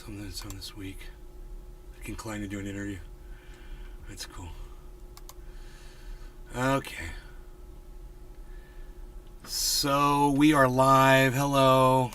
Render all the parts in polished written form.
something that's on this week. I can decline to do an interview. That's cool. Okay. So we are live. Hello.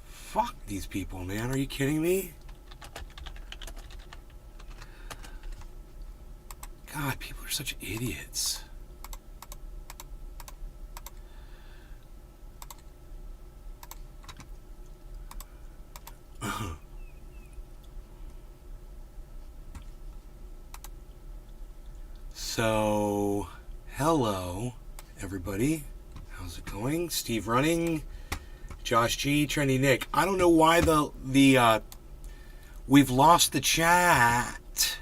Fuck these people, man. Are you kidding me? God, people are such idiots. So, hello, everybody. How's it going? Steve Running, Josh G, Trendy Nick. I don't know why we've lost the chat.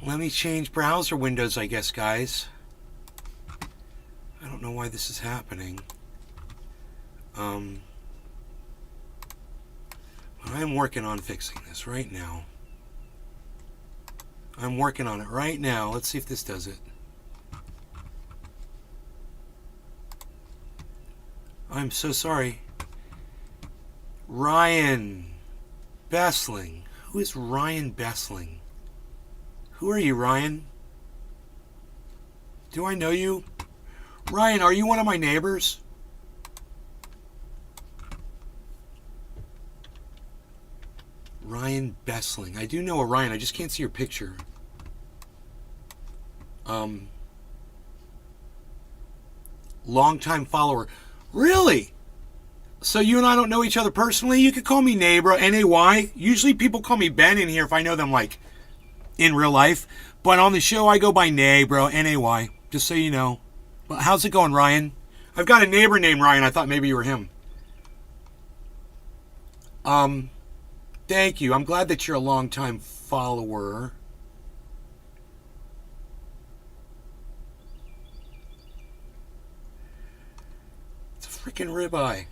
Let me change browser windows, I guess, guys. I don't know why this is happening. I'm working on fixing this right now. I'm working on it right now. Let's see if this does it. I'm so sorry. Ryan Bessling. Who is Ryan Bessling? Who are you, Ryan? Do I know you? Ryan, are you one of my neighbors? Ryan Bessling. I do know a Ryan. I just can't see your picture. Longtime follower. Really? So you and I don't know each other personally? You could call me neighbor, N-A-Y. Usually people call me Ben in here if I know them, like, in real life. But on the show, I go by Nay, bro. N-A-Y. Just so you know. Well, how's it going, Ryan? I've got a neighbor named Ryan. I thought maybe you were him. Thank you. I'm glad that you're a longtime follower. It's a freaking ribeye.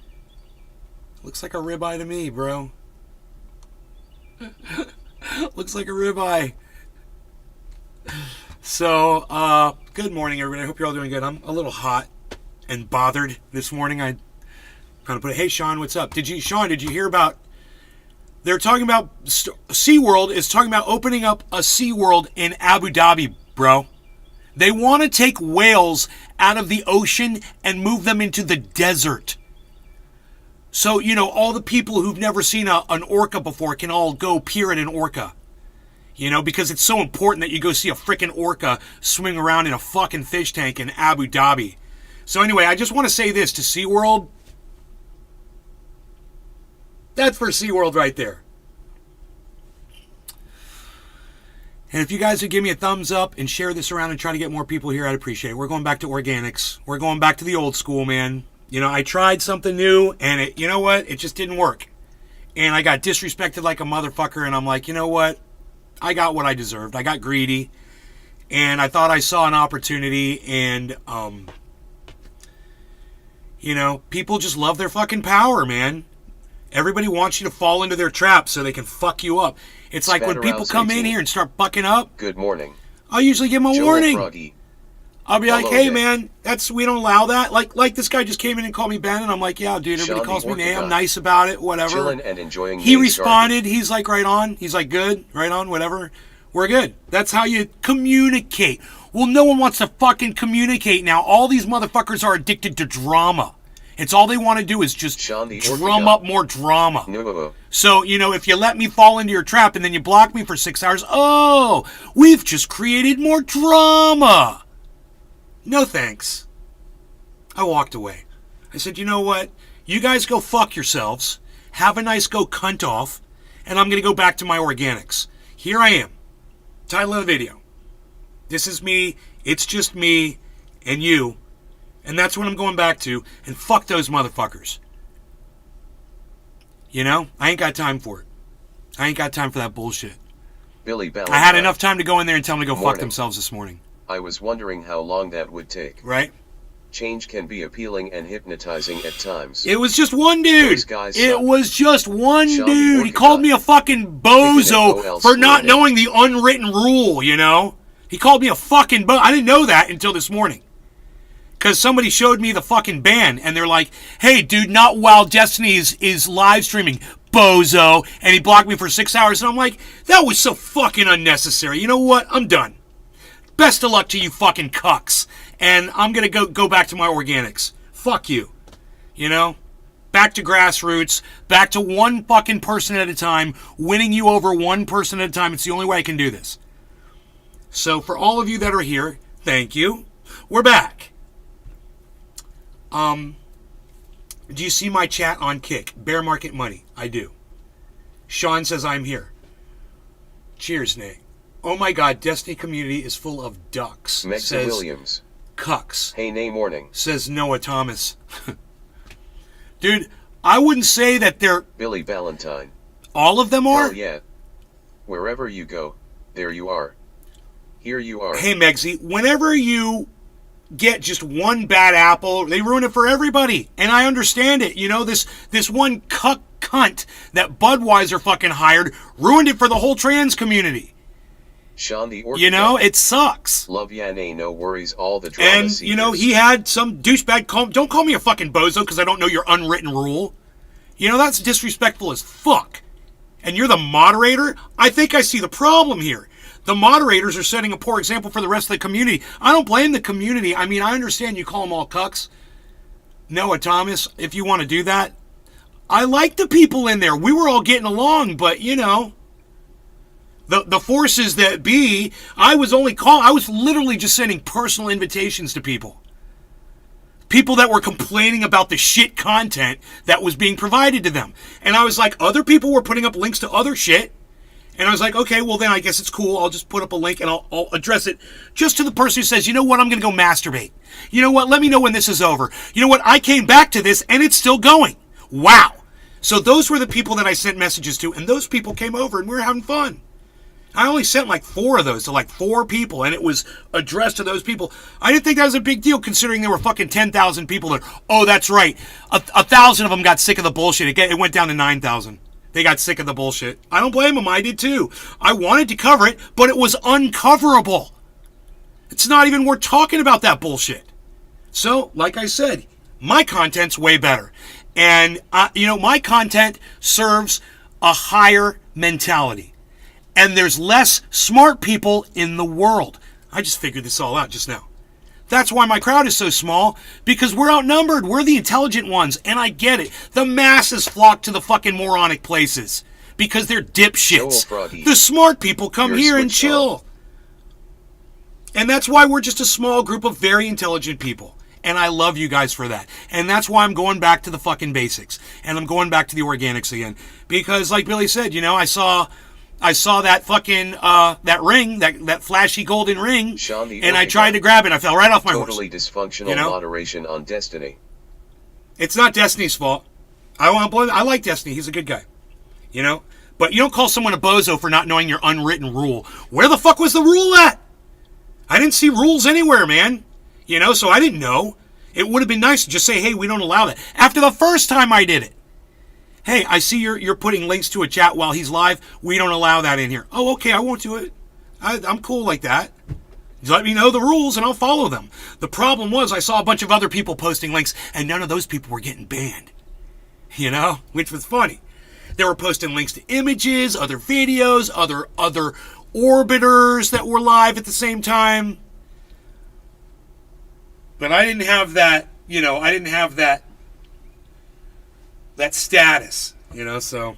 Looks like a ribeye to me, bro. Looks like a ribeye. So, good morning, everybody. I hope you're all doing good. I'm a little hot and bothered this morning. I kind of put, hey, Sean, what's up? Sean, did you hear about, they're talking about, SeaWorld is talking about opening up a SeaWorld in Abu Dhabi, bro. They want to take whales out of the ocean and move them into the desert. So, you know, all the people who've never seen an orca before can all go peer at an orca. You know, because it's so important that you go see a freaking orca swimming around in a fucking fish tank in Abu Dhabi. So anyway, I just want to say this to SeaWorld. That's for SeaWorld right there. And if you guys would give me a thumbs up and share this around and try to get more people here, I'd appreciate it. We're going back to organics. We're going back to the old school, man. You know, I tried something new, and you know what? It just didn't work. And I got disrespected like a motherfucker, and I'm like, you know what? I got what I deserved. I got greedy, and I thought I saw an opportunity, and, you know, people just love their fucking power, man. Everybody wants you to fall into their trap so they can fuck you up. It's like when people come in here and start bucking up. Good morning. I'll usually give them a warning. Froggy. I'll be like, Hello, hey, Nick. man, we don't allow that. Like this guy just came in and called me Ben, and I'm like, yeah, dude, everybody Sean calls the me Nay. I'm Orca nice about it, whatever. Chilling and enjoying He Nay's responded. He's like, right on. He's like, good, right on, whatever. We're good. That's how you communicate. Well, no one wants to fucking communicate now. All these motherfuckers are addicted to drama. It's all they want to do is just Sean the drum Orca. up more drama. No. So, you know, if you let me fall into your trap and then you block me for 6 hours, oh, we've just created more drama. No thanks. I walked away. I said, you know what? You guys go fuck yourselves. Have a nice go cunt off. And I'm going to go back to my organics. Here I am. Title of the video. This is me. It's just me and you. And that's what I'm going back to. And fuck those motherfuckers. You know? I ain't got time for it. I ain't got time for that bullshit. Billy Bell. I had enough time to go in there and tell them to go fuck Morning. themselves this morning. I was wondering how long that would take. Right? Change can be appealing and hypnotizing at times. It was just one dude. Those guys It suck. was just one Sean the dude. He called me a fucking bozo OL for not school knowing the unwritten rule, you know? He called me a fucking I didn't know that until this morning. Because somebody showed me the fucking ban, and they're like, hey, dude, not while Destiny is live streaming, bozo. And he blocked me for 6 hours, and I'm like, that was so fucking unnecessary. You know what? I'm done. Best of luck to you fucking cucks. And I'm going to go back to my organics. Fuck you. You know? Back to grassroots. Back to one fucking person at a time. Winning you over one person at a time. It's the only way I can do this. So for all of you that are here, thank you. We're back. Do you see my chat on Kick? Bear Market Money. I do. Sean says I'm here. Cheers, Nate. Oh my God, Destiny community is full of ducks. Megza Says Williams. Cucks. Hey, Nay morning. Says Noah Thomas. Dude, I wouldn't say that they're... Billy Valentine. All of them are? Hell yeah. Wherever you go, there you are. Here you are. Hey, Megsy, whenever you get just one bad apple, they ruin it for everybody. And I understand it. You know, this one cunt that Budweiser fucking hired ruined it for the whole trans community. Sean the Orchid. You know, it sucks. Love ya, Nay, no worries, all the drama And, seekers. you know, he had some douchebag don't call me a fucking bozo because I don't know your unwritten rule. You know, that's disrespectful as fuck. And you're the moderator? I think I see the problem here. The moderators are setting a poor example for the rest of the community. I don't blame the community. I mean, I understand you call them all cucks. Noah Thomas, if you want to do that. I like the people in there. We were all getting along, but, you know, the forces that be, I was literally just sending personal invitations to people. People that were complaining about the shit content that was being provided to them. And I was like, other people were putting up links to other shit. And I was like, okay, well then I guess it's cool. I'll just put up a link and I'll address it just to the person who says, you know what, I'm going to go masturbate. You know what, let me know when this is over. You know what, I came back to this and it's still going. Wow. So those were the people that I sent messages to, and those people came over and we were having fun. I only sent like 4 of those to like 4 people, and it was addressed to those people. I didn't think that was a big deal considering there were fucking 10,000 people there. Oh, that's right. 1,000 of them got sick of the bullshit. It went down to 9,000. They got sick of the bullshit. I don't blame them. I did too. I wanted to cover it, but it was uncoverable. It's not even worth talking about that bullshit. So, like I said, my content's way better. And, you know, my content serves a higher mentality. And there's less smart people in the world. I just figured this all out just now. That's why my crowd is so small, because we're outnumbered. We're the intelligent ones, and I get it. The masses flock to the fucking moronic places because they're dipshits. The smart people come here and chill. And that's why we're just a small group of very intelligent people. And I love you guys for that. And that's why I'm going back to the fucking basics. And I'm going back to the organics again. Because like Billy said, you know, I saw that fucking, that ring, that flashy golden ring, and I tried to grab it. I fell right off my horse. Totally dysfunctional moderation on Destiny. It's not Destiny's fault. I like Destiny. He's a good guy. You know? But you don't call someone a bozo for not knowing your unwritten rule. Where the fuck was the rule at? I didn't see rules anywhere, man. You know, so I didn't know. It would have been nice to just say, hey, we don't allow that. After the first time I did it. Hey, I see you're putting links to a chat while he's live. We don't allow that in here. Oh, okay, I won't do it. I'm cool like that. Just let me know the rules and I'll follow them. The problem was I saw a bunch of other people posting links and none of those people were getting banned. You know, which was funny. They were posting links to images, other videos, other orbiters that were live at the same time. But I didn't have that, you know, that status, you know, so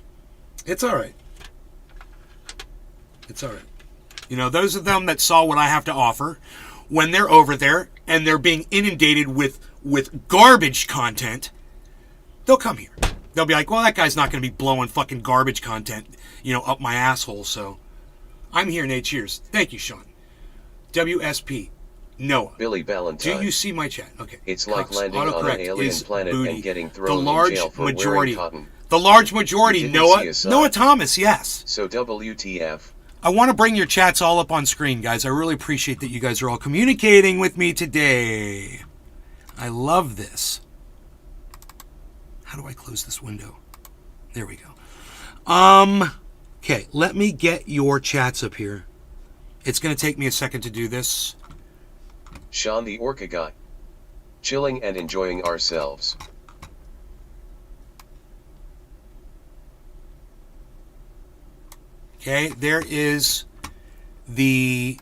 it's all right. It's all right. You know, those of them that saw what I have to offer, when they're over there and they're being inundated with garbage content, they'll come here. They'll be like, well, that guy's not going to be blowing fucking garbage content, you know, up my asshole, so I'm here, Nate. Cheers. Thank you, Sean. WSP. Noah. Billy Valentine. Do you see my chat? Okay. It's like landing on an alien planet and getting thrown in jail for wearing cotton. The large majority, Noah. Noah Thomas, yes. So WTF. I want to bring your chats all up on screen, guys. I really appreciate that you guys are all communicating with me today. I love this. How do I close this window? There we go. Okay, let me get your chats up here. It's going to take me a second to do this. Sean the Orca Guy. Chilling and enjoying ourselves. Okay, there is the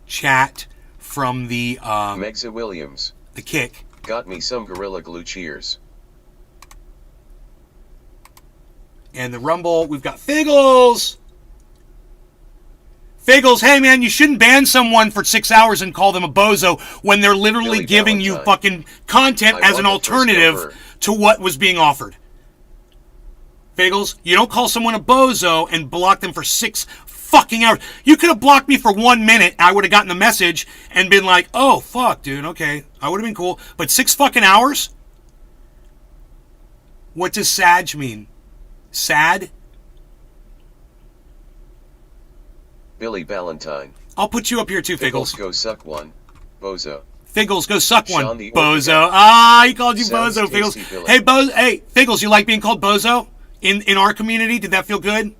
chat from the Megza Williams. the kick. Got me some Gorilla Glue cheers. And the Rumble, we've got Figgles. Figgles, hey man, you shouldn't ban someone for 6 hours and call them a bozo when they're literally Billy giving you Valentine. fucking content I as an want the first alternative ever. to what was being offered. Figgles, you don't call someone a bozo and block them for 6 fucking hours. You could have blocked me for 1 minute. I would have gotten the message and been like, oh, fuck, dude, okay. I would have been cool. But 6 fucking hours? What does Sag mean? Sad? Billy Valentine. I'll put you up here too, Figgles Figgles. go suck one. Bozo. Figgles, go suck one, Sean the Orca bozo. Guy. Ah, he called you Sounds bozo, Figgles. tasty, Billy. Hey, Figgles, you like being called bozo in our community? Did that feel good?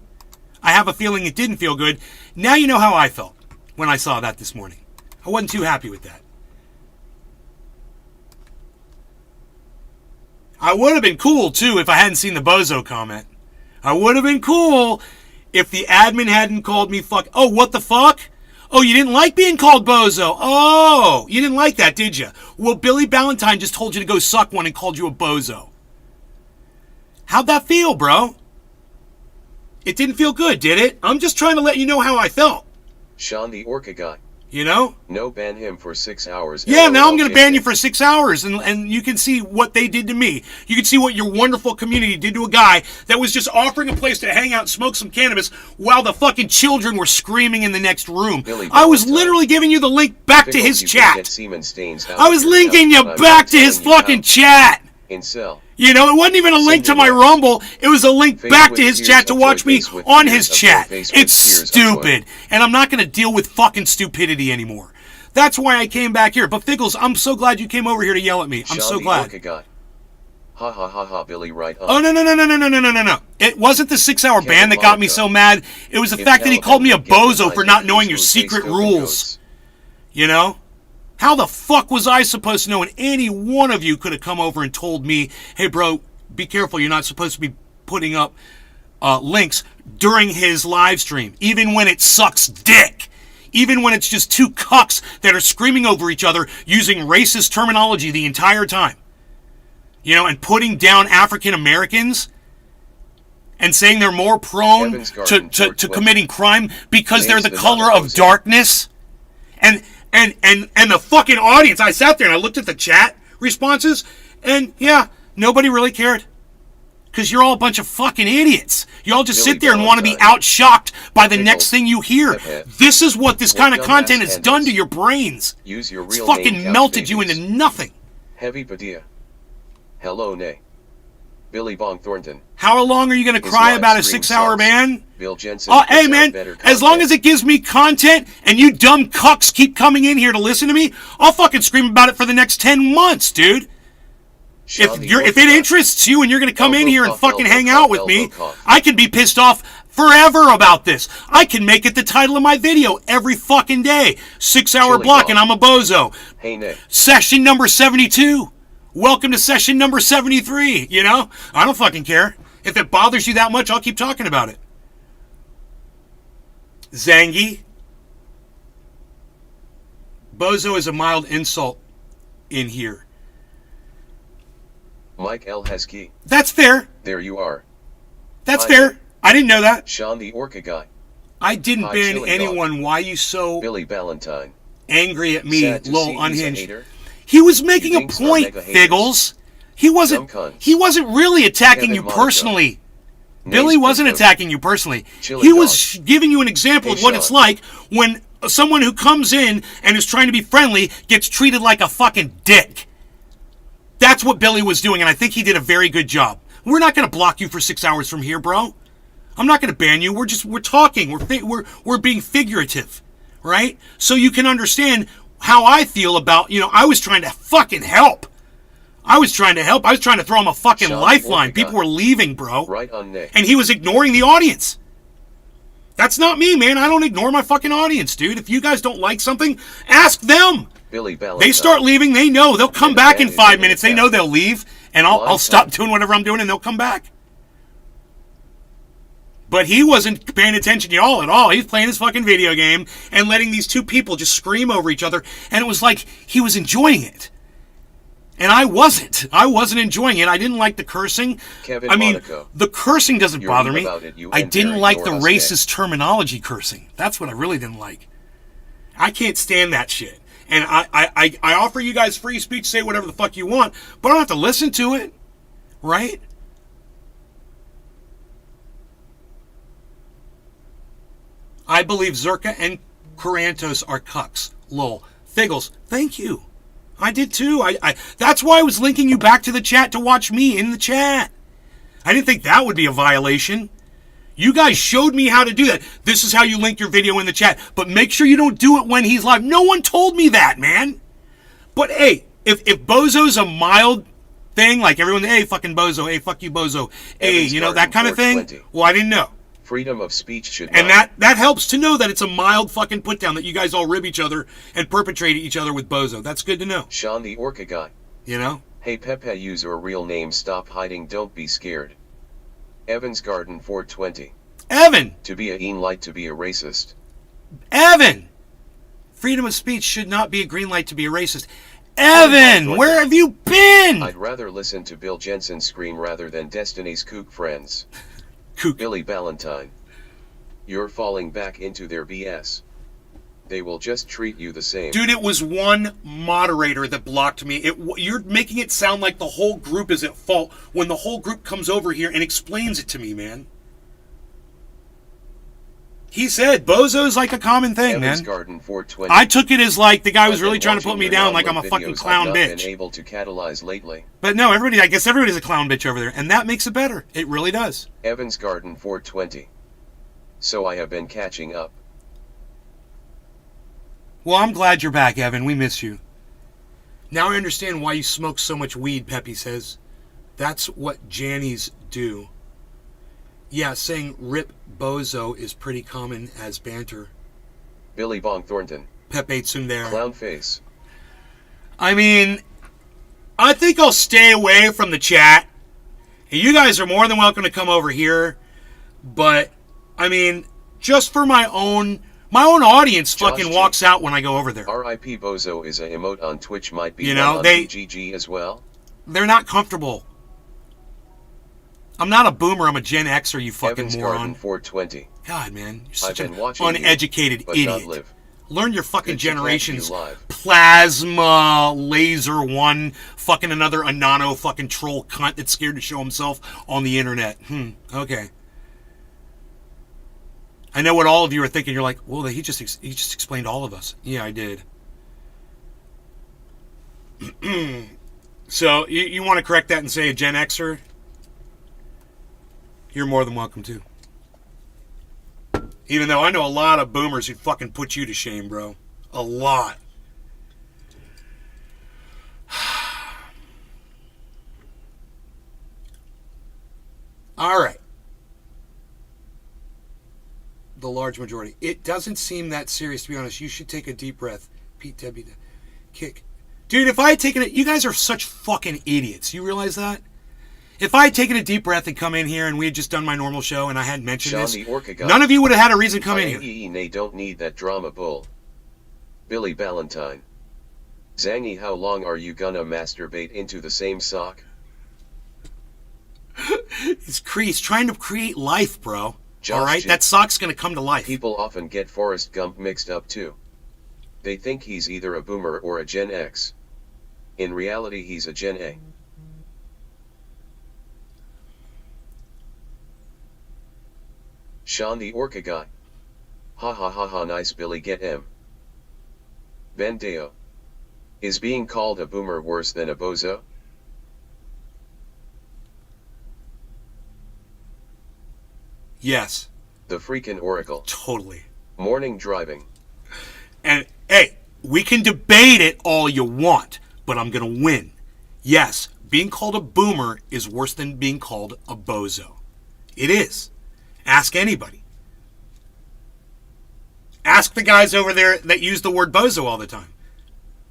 I have a feeling it didn't feel good. Now you know how I felt when I saw that this morning. I wasn't too happy with that. I would have been cool, too, if I hadn't seen the bozo comment. I would have been cool if the admin hadn't called me fuck. Oh, what the fuck? Oh, you didn't like being called bozo. Oh, you didn't like that, did you? Well, Billy Valentine just told you to go suck one and called you a bozo. How'd that feel, bro? It didn't feel good, did it? I'm just trying to let you know how I felt. Sean the Orca Guy. You know? No, ban him for 6 hours. Yeah, now I'm going to ban you LOL. for 6 hours, and you can see what they did to me. You can see what your wonderful community did to a guy that was just offering a place to hang out and smoke some cannabis while the fucking children were screaming in the next room. Billy I was Valentine. literally giving you the link back to Figgles, his you can get chat. semen stains out I of was your linking you mouth, but I'm back not to his telling you fucking how. chat. Incel. You know, it wasn't even a link to my Rumble. It was a link Face back with to his tears, chat to avoid watch me face with on tears, his avoid chat. face with It's tears, stupid. And I'm not going to deal with fucking stupidity anymore. That's why I came back here. But Figgles, I'm so glad you came over here to yell at me. I'm Sean so the glad. Orca Guy. Ha ha ha ha, Billy, right on. Oh, no. It wasn't the 6 hour ban that got me so mad. It was the If fact that he hell called me a had get bozo behind for the not knowing your usual secret face open rules. goats. You know? How the fuck was I supposed to know? And any one of you could have come over and told me, hey, bro, be careful. You're not supposed to be putting up links during his live stream, even when it sucks dick. Even when it's just two cucks that are screaming over each other using racist terminology the entire time. You know, and putting down African Americans and saying they're more prone Evans Garden, to George committing crime because they're Names the the color of Navajos. darkness. And the fucking audience, I sat there and I looked at the chat responses, and yeah, nobody really cared. Because you're all a bunch of fucking idiots. You all just Billy sit there and want to be Valentine. out-shocked by the Figgles. next thing you hear. Hip-hip. This is what this kind of dumbass content has done to handles. your brains. Use your It's real fucking name, couch melted you babies. into nothing. Heavy Padilla. Hello, Nay. Billy Bong Thornton. How long are you going to His cry live about a stream 6-hour sucks. ban? Bill Jensen. Oh, puts hey out man, better as long content. as it gives me content and you dumb cucks keep coming in here to listen to me, I'll fucking scream about it for the next 10 months, dude. Sean the If it Orca Guy. interests you and you're going to come in Elbow here and cough, fucking elbow hang cough, out with me, elbow cough. I can be pissed off forever about this. I can make it the title of my video every fucking day. 6-hour Chili block dog. and I'm a bozo. Hey, Nick. Session number 72. Welcome to session number 73. You know? I don't fucking care. If it bothers you that much, I'll keep talking about it. Zangy. Bozo is a mild insult in here. Mike L. Heskey. That's fair. There you are. That's Hi, fair. Nick. I didn't know that. Sean the Orca Guy. I didn't Hi, ban chili anyone. Why you so Billy Valentine. angry at me, Sad to little see he's a unhinged? hater. He was making a thinks are point, mega haters. Figgles. He wasn't. Dumb cunts. He wasn't really attacking Kevin you Monaco. personally. Billy Names wasn't Pinto. attacking you personally. Chili He dog. was giving you an example Hey, of what Sean. it's like when someone who comes in and is trying to be friendly gets treated like a fucking dick. That's what Billy was doing, and I think he did a very good job. We're not going to block you for 6 hours from here, bro. I'm not going to ban you. We're talking. We're being figurative, right? So you can understand how I feel about, I was trying to fucking help. I was trying to help. I was trying to throw him a fucking lifeline. People were leaving, bro. Right on Nick. And he was ignoring the audience. That's not me, man. I don't ignore my fucking audience, dude. If you guys don't like something, ask them. Billy Valentine. They start leaving, they know. They'll come back in 5 minutes. They know they'll leave, and I'll stop doing whatever I'm doing, and they'll come back. But he wasn't paying attention to y'all at all. He was playing his fucking video game and letting these two people just scream over each other, and it was like he was enjoying it. And I wasn't. I wasn't enjoying it. I didn't like the cursing. Kevin I mean, Monaco. the cursing doesn't You're bother me. about it, you I and didn't Barry like the Norris racist terminology cursing. That's what I really didn't like. I can't stand that shit. And I offer you guys free speech, say whatever the fuck you want, but I don't have to listen to it. Right? I believe Zerka and Corantos are cucks. Lol. Figgles, thank you. I did too. That's why I was linking you back to the chat to watch me in the chat. I didn't think that would be a violation. You guys showed me how to do that. This is how you link your video in the chat. But make sure you don't do it when he's live. No one told me that, man. But hey, if Bozo's a mild thing, like everyone, hey, fucking Bozo, hey, fuck you, Bozo, hey, that kind of thing, well, I didn't know. Freedom of speech should and not. that helps to know that it's a mild fucking put down, that you guys all rib each other and perpetrate each other with Bozo. That's good to know. Sean the Orca guy. Hey, Pepe, use your real name. Stop hiding. Don't be scared. Evans Garden 420. Evan! To be a green light to be a racist. Evan! Freedom of speech should not be a green light to be a racist. Evan! Where have you been? I'd rather listen to Bill Jensen scream rather than Destiny's Kook friends. Kook. Billy Valentine. You're falling back into their BS. They will just treat you the same. Dude, it was one moderator that blocked me. You're making it sound like the whole group is at fault when the whole group comes over here and explains it to me, man. He said Bozo's like a common thing, Evans man. Garden 420. I took it as like the guy was really trying to put me down like I'm a fucking clown I've not bitch. been able to catalyze lately. But no, I guess everybody's a clown bitch over there, and that makes it better. It really does. Evans Garden 420. So I have been catching up. Well, I'm glad you're back, Evan. We miss you. Now I understand why you smoke so much weed, Peppy says. That's what Jannies do. Yeah, saying rip Bozo is pretty common as banter. Billy Bong Thornton. Pepe Tsundere. Clown face. I mean, I think I'll stay away from the chat. You guys are more than welcome to come over here. But, I mean, just for my own audience fucking walks out when I go over there. R.I.P. Bozo is a emote on Twitch, might be on BGG as well. They're not comfortable. I'm not a boomer, I'm a Gen Xer, you fucking Evans moron. Garden 420. God, man, you're such an uneducated idiot. Learn your fucking generation's live. Plasma Laser 1, fucking another Anano fucking troll cunt that's scared to show himself on the internet. Okay. I know what all of you are thinking. You're like, well, he just explained all of us. Yeah, I did. So, you want to correct that and say a Gen Xer? You're more than welcome to. Even though I know a lot of boomers who'd fucking put you to shame, bro. A lot. All right. The large majority. It doesn't seem that serious, to be honest. You should take a deep breath. Pete Debbie, kick. Dude, if I had taken it, you guys are such fucking idiots. You realize that? If I had taken a deep breath and come in here and we had just done my normal show and I hadn't mentioned this, none of you would have had a reason to come in here. They don't need that drama bull. Billy Valentine. Zangy, how long are you gonna masturbate into the same sock? He's trying to create life, bro. All right? Jim. That sock's going to come to life. People often get Forrest Gump mixed up too. They think he's either a boomer or a Gen X. In reality, he's a Gen A. Sean the Orca guy. Ha ha ha ha, nice Billy, get him. Ben Deo. Is being called a boomer worse than a bozo? Yes. The freaking Oracle. Totally. Morning driving. And, hey, we can debate it all you want, but I'm going to win. Yes, being called a boomer is worse than being called a bozo. It is. Ask anybody. Ask the guys over there that use the word bozo all the time.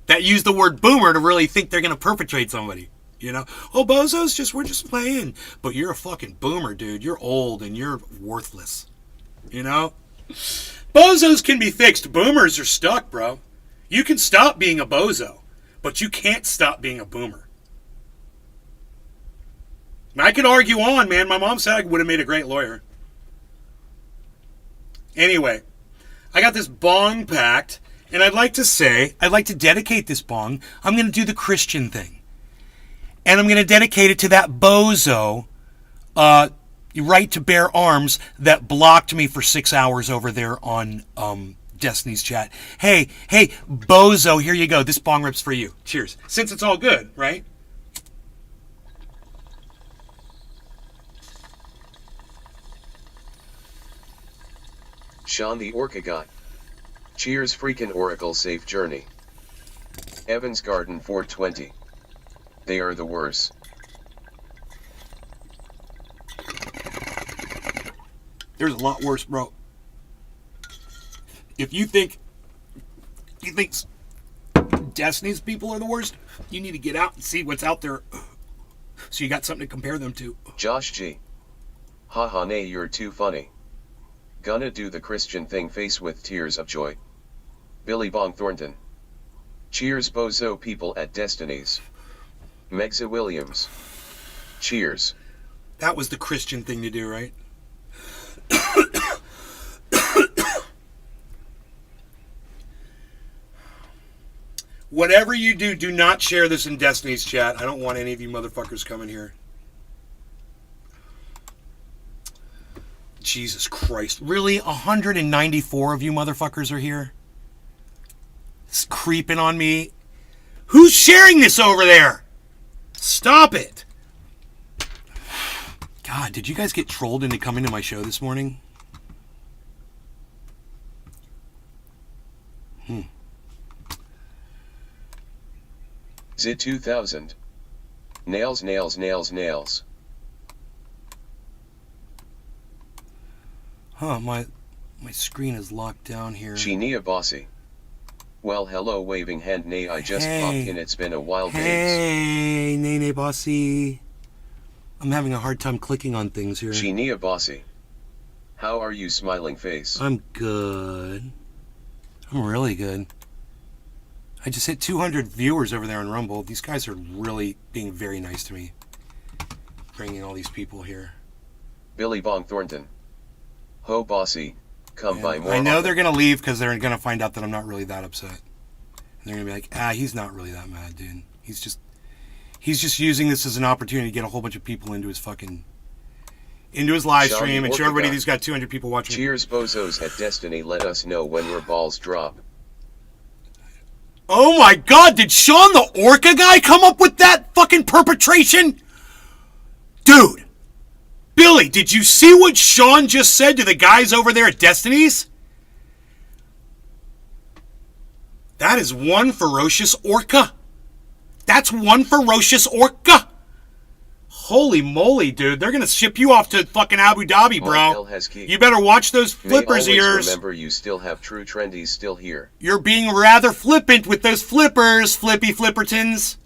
That use the word boomer to really think they're going to perpetrate somebody. You know? Oh, bozos, we're just playing. But you're a fucking boomer, dude. You're old and you're worthless. You know? Bozos can be fixed. Boomers are stuck, bro. You can stop being a bozo, but you can't stop being a boomer. And I could argue on, man. My mom said I would have made a great lawyer. Anyway, I got this bong packed, and I'd like to dedicate this bong. I'm going to do the Christian thing. And I'm going to dedicate it to that bozo, right to bear arms, that blocked me for 6 hours over there on Destiny's chat. Hey, bozo, here you go. This bong rip's for you. Cheers. Since it's all good, right? Sean the Orca Guy. Cheers freaking Oracle, safe journey. Evans Garden 420. They are the worst. There's a lot worse, bro. If you think Destiny's people are the worst, you need to get out and see what's out there so you got something to compare them to. Josh G. Haha, nay, you're too funny. Gonna do the Christian thing, face with tears of joy. Billy Bong Thornton. Cheers bozo people at Destiny's. Megza Williams. Cheers. That was the Christian thing to do, right? Whatever you do, do not share this in Destiny's chat. I don't want any of you motherfuckers coming here. Jesus Christ. Really? 194 of you motherfuckers are here? It's creeping on me. Who's sharing this over there? Stop it. God, did you guys get trolled into coming to my show this morning? Zit 2000. Nails, nails, nails, nails. Huh, my screen is locked down here. Chinia Bossy. Well, hello, waving hand, nay, I just popped in, it's been a while, babes. Hey, Nene Bossy. I'm having a hard time clicking on things here. Chinia Bossy. How are you, smiling face? I'm good. I'm really good. I just hit 200 viewers over there on Rumble. These guys are really being very nice to me. Bringing all these people here. Billy Bong Thornton. Ho, Bossy. Come by more. I know often. they're going to leave because they're going to find out that I'm not really that upset. And they're going to be like, he's not really that mad, dude. He's just using this as an opportunity to get a whole bunch of people into his live stream and show everybody he's got 200 people watching. Cheers, bozos at Destiny. Let us know when your balls drop. Oh my God, did Sean the Orca guy come up with that fucking perpetration? Dude, Billy, did you see what Sean just said to the guys over there at Destiny's? That is one ferocious orca. That's one ferocious orca. Holy moly, dude. They're going to ship you off to fucking Abu Dhabi, bro. You better watch those flippers of yours. Remember, you still have true trendies still here. You're being rather flippant with those flippers, Flippy Flippertons.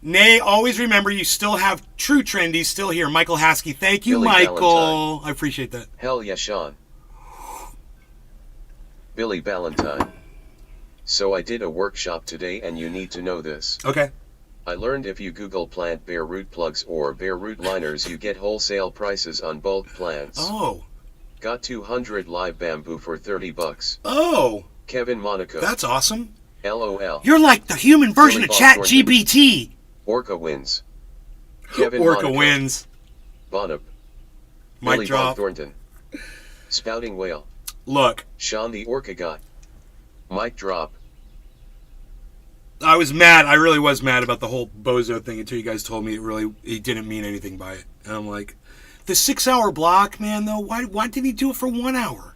Nay, always remember you still have true trendies still here. Michael Haskey. Thank you, Billy Michael. Valentine. I appreciate that. Hell yeah, Sean. Billy Valentine. So I did a workshop today and you need to know this. Okay. I learned if you Google plant bare root plugs or bare root liners, you get wholesale prices on bulk plants. Oh. Got 200 live bamboo for $30. Oh. Kevin Monaco. That's awesome. LOL. You're like the human version of ChatGPT. Orca wins. Kevin Orca Monaco. wins. Bonup. Mic Billy drop. Bob Thornton. Spouting whale. Look. Sean the Orca guy. Mic drop. I was mad. I really was mad about the whole bozo thing until you guys told me it didn't mean anything by it. And I'm like, The 6-hour block, man, though, why didn't he do it for 1 hour?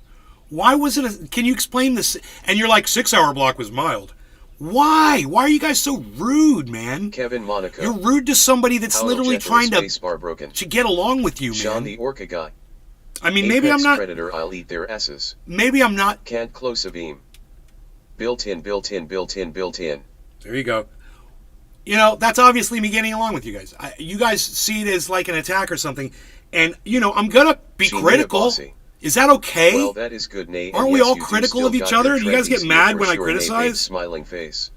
Why wasn't it? Can you explain this? And you're like, 6-hour block was mild. Why? Why are you guys so rude, man? Kevin Monaco. You're rude to somebody that's literally trying to get along with you, man. Sean the Orca Guy. I mean, maybe I'm not. Predator, I'll eat their asses. Maybe I'm not. Can't close a beam. Built in. There you go. You know, that's obviously me getting along with you guys. You guys see it as like an attack or something. And, you know, I'm going to be critical. Is that okay? Well, that is good, Nate. Aren't we all critical of each other? Do you guys get mad when I criticize? Smiling face.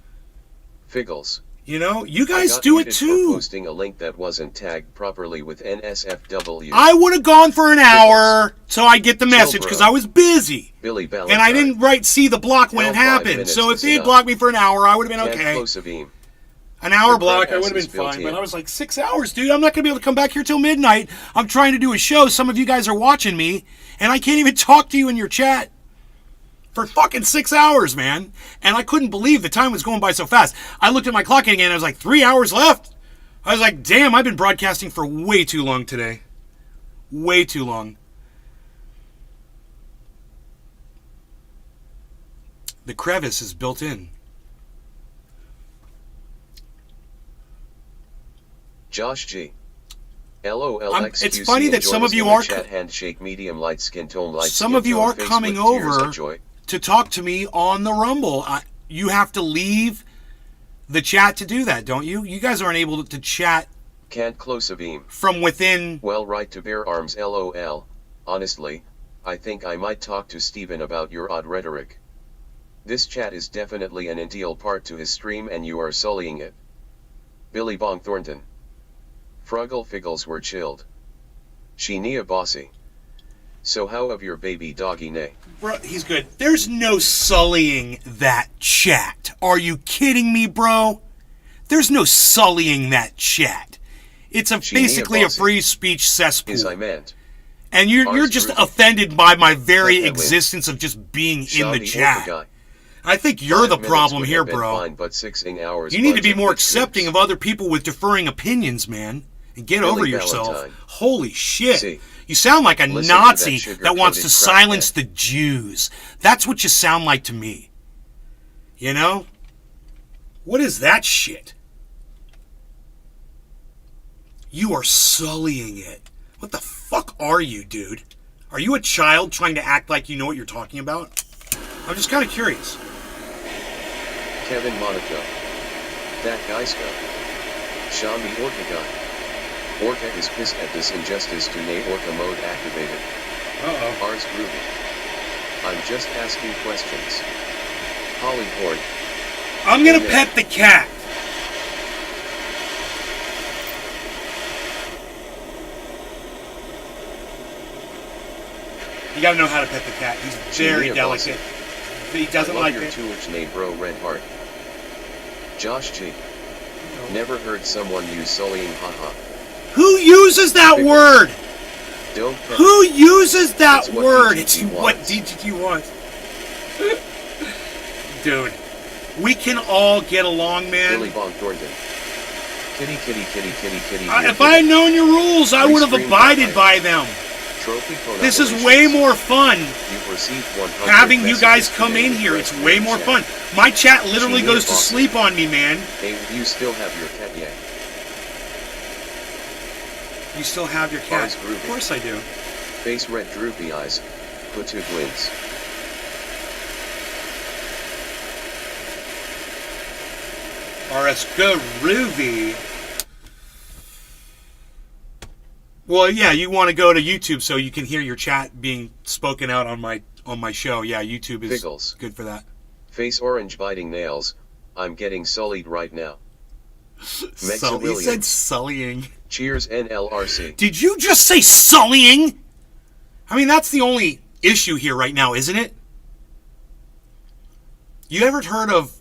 Figgles. You know, you guys do it too. Posting a link that wasn't tagged properly with NSFW. I would have gone for an hour so I get the message because I was busy. Billy Valentine. And I didn't see the block when it happened. So if they had blocked me for an hour, I would have been okay. An hour block, I would have been fine. But I was like, 6 hours, dude. I'm not going to be able to come back here till midnight. I'm trying to do a show. Some of you guys are watching me, and I can't even talk to you in your chat for fucking 6 hours, man. And I couldn't believe the time was going by so fast. I looked at my clock again, and I was like, 3 hours left. I was like, damn, I've been broadcasting for way too long today. Way too long. The crevice is built in. Josh G. LOL. It's funny that some of you are chat handshake medium light skin tone light. Some of you are coming over to talk to me on the Rumble. You have to leave the chat to do that, don't you? You guys aren't able to chat. Can't close a beam from within. Well, right to bear arms. LOL. Honestly, I think I might talk to Steven about your odd rhetoric. This chat is definitely an integral part to his stream, and you are sullying it. Billy Bong Thornton. Fruggle Figgles were chilled. Sheenia Bossy. So how of your baby doggy Nay? Bro, he's good. There's no sullying that chat. Are you kidding me, bro? There's no sullying that chat. It's basically a free speech cesspool. Is I meant. And you're just offended by my very existence of just being in the chat. I think you're the problem here, bro. Fine, but 6 hours you need to be more accepting of other people with differing opinions, man. And get over yourself. Valentine. Holy shit. See, you sound like a Nazi that wants to silence the Jews. That's what you sound like to me. You know? What is that shit? You are sullying it. What the fuck are you, dude? Are you a child trying to act like you know what you're talking about? I'm just kind of curious. Kevin Monaco. That guy Scott. Sean the Orca Guy. Orca is pissed at this injustice to Nay Orca mode activated. Ars Ruby. I'm just asking questions. Holly Horn. I'm gonna pet the cat. You gotta know how to pet the cat. He's very delicate. He doesn't like your it. Too name, bro. Red Heart. Josh G. Never heard someone use sullying. Haha. Who uses that word? Don't. Who uses that word? It's what DGT wants. Dude, we can all get along, man. Billy Bong Thornton. Kitty. If I had known your rules, I would have abided by them. This is way more fun having you guys come in here. It's way more fun. My chat literally goes to sleep on me, man. Hey, you still have your cat yet? You still have your cat? Of course I do. Face red droopy eyes. Putug wins. RS Groovy. Well, yeah, you want to go to YouTube so you can hear your chat being spoken out on my show. Yeah, YouTube is good for that. Face orange biting nails. I'm getting sullied right now. He said sullying. Cheers NLRC. Did you just say sullying? I mean, that's the only issue here right now, isn't it? You ever heard of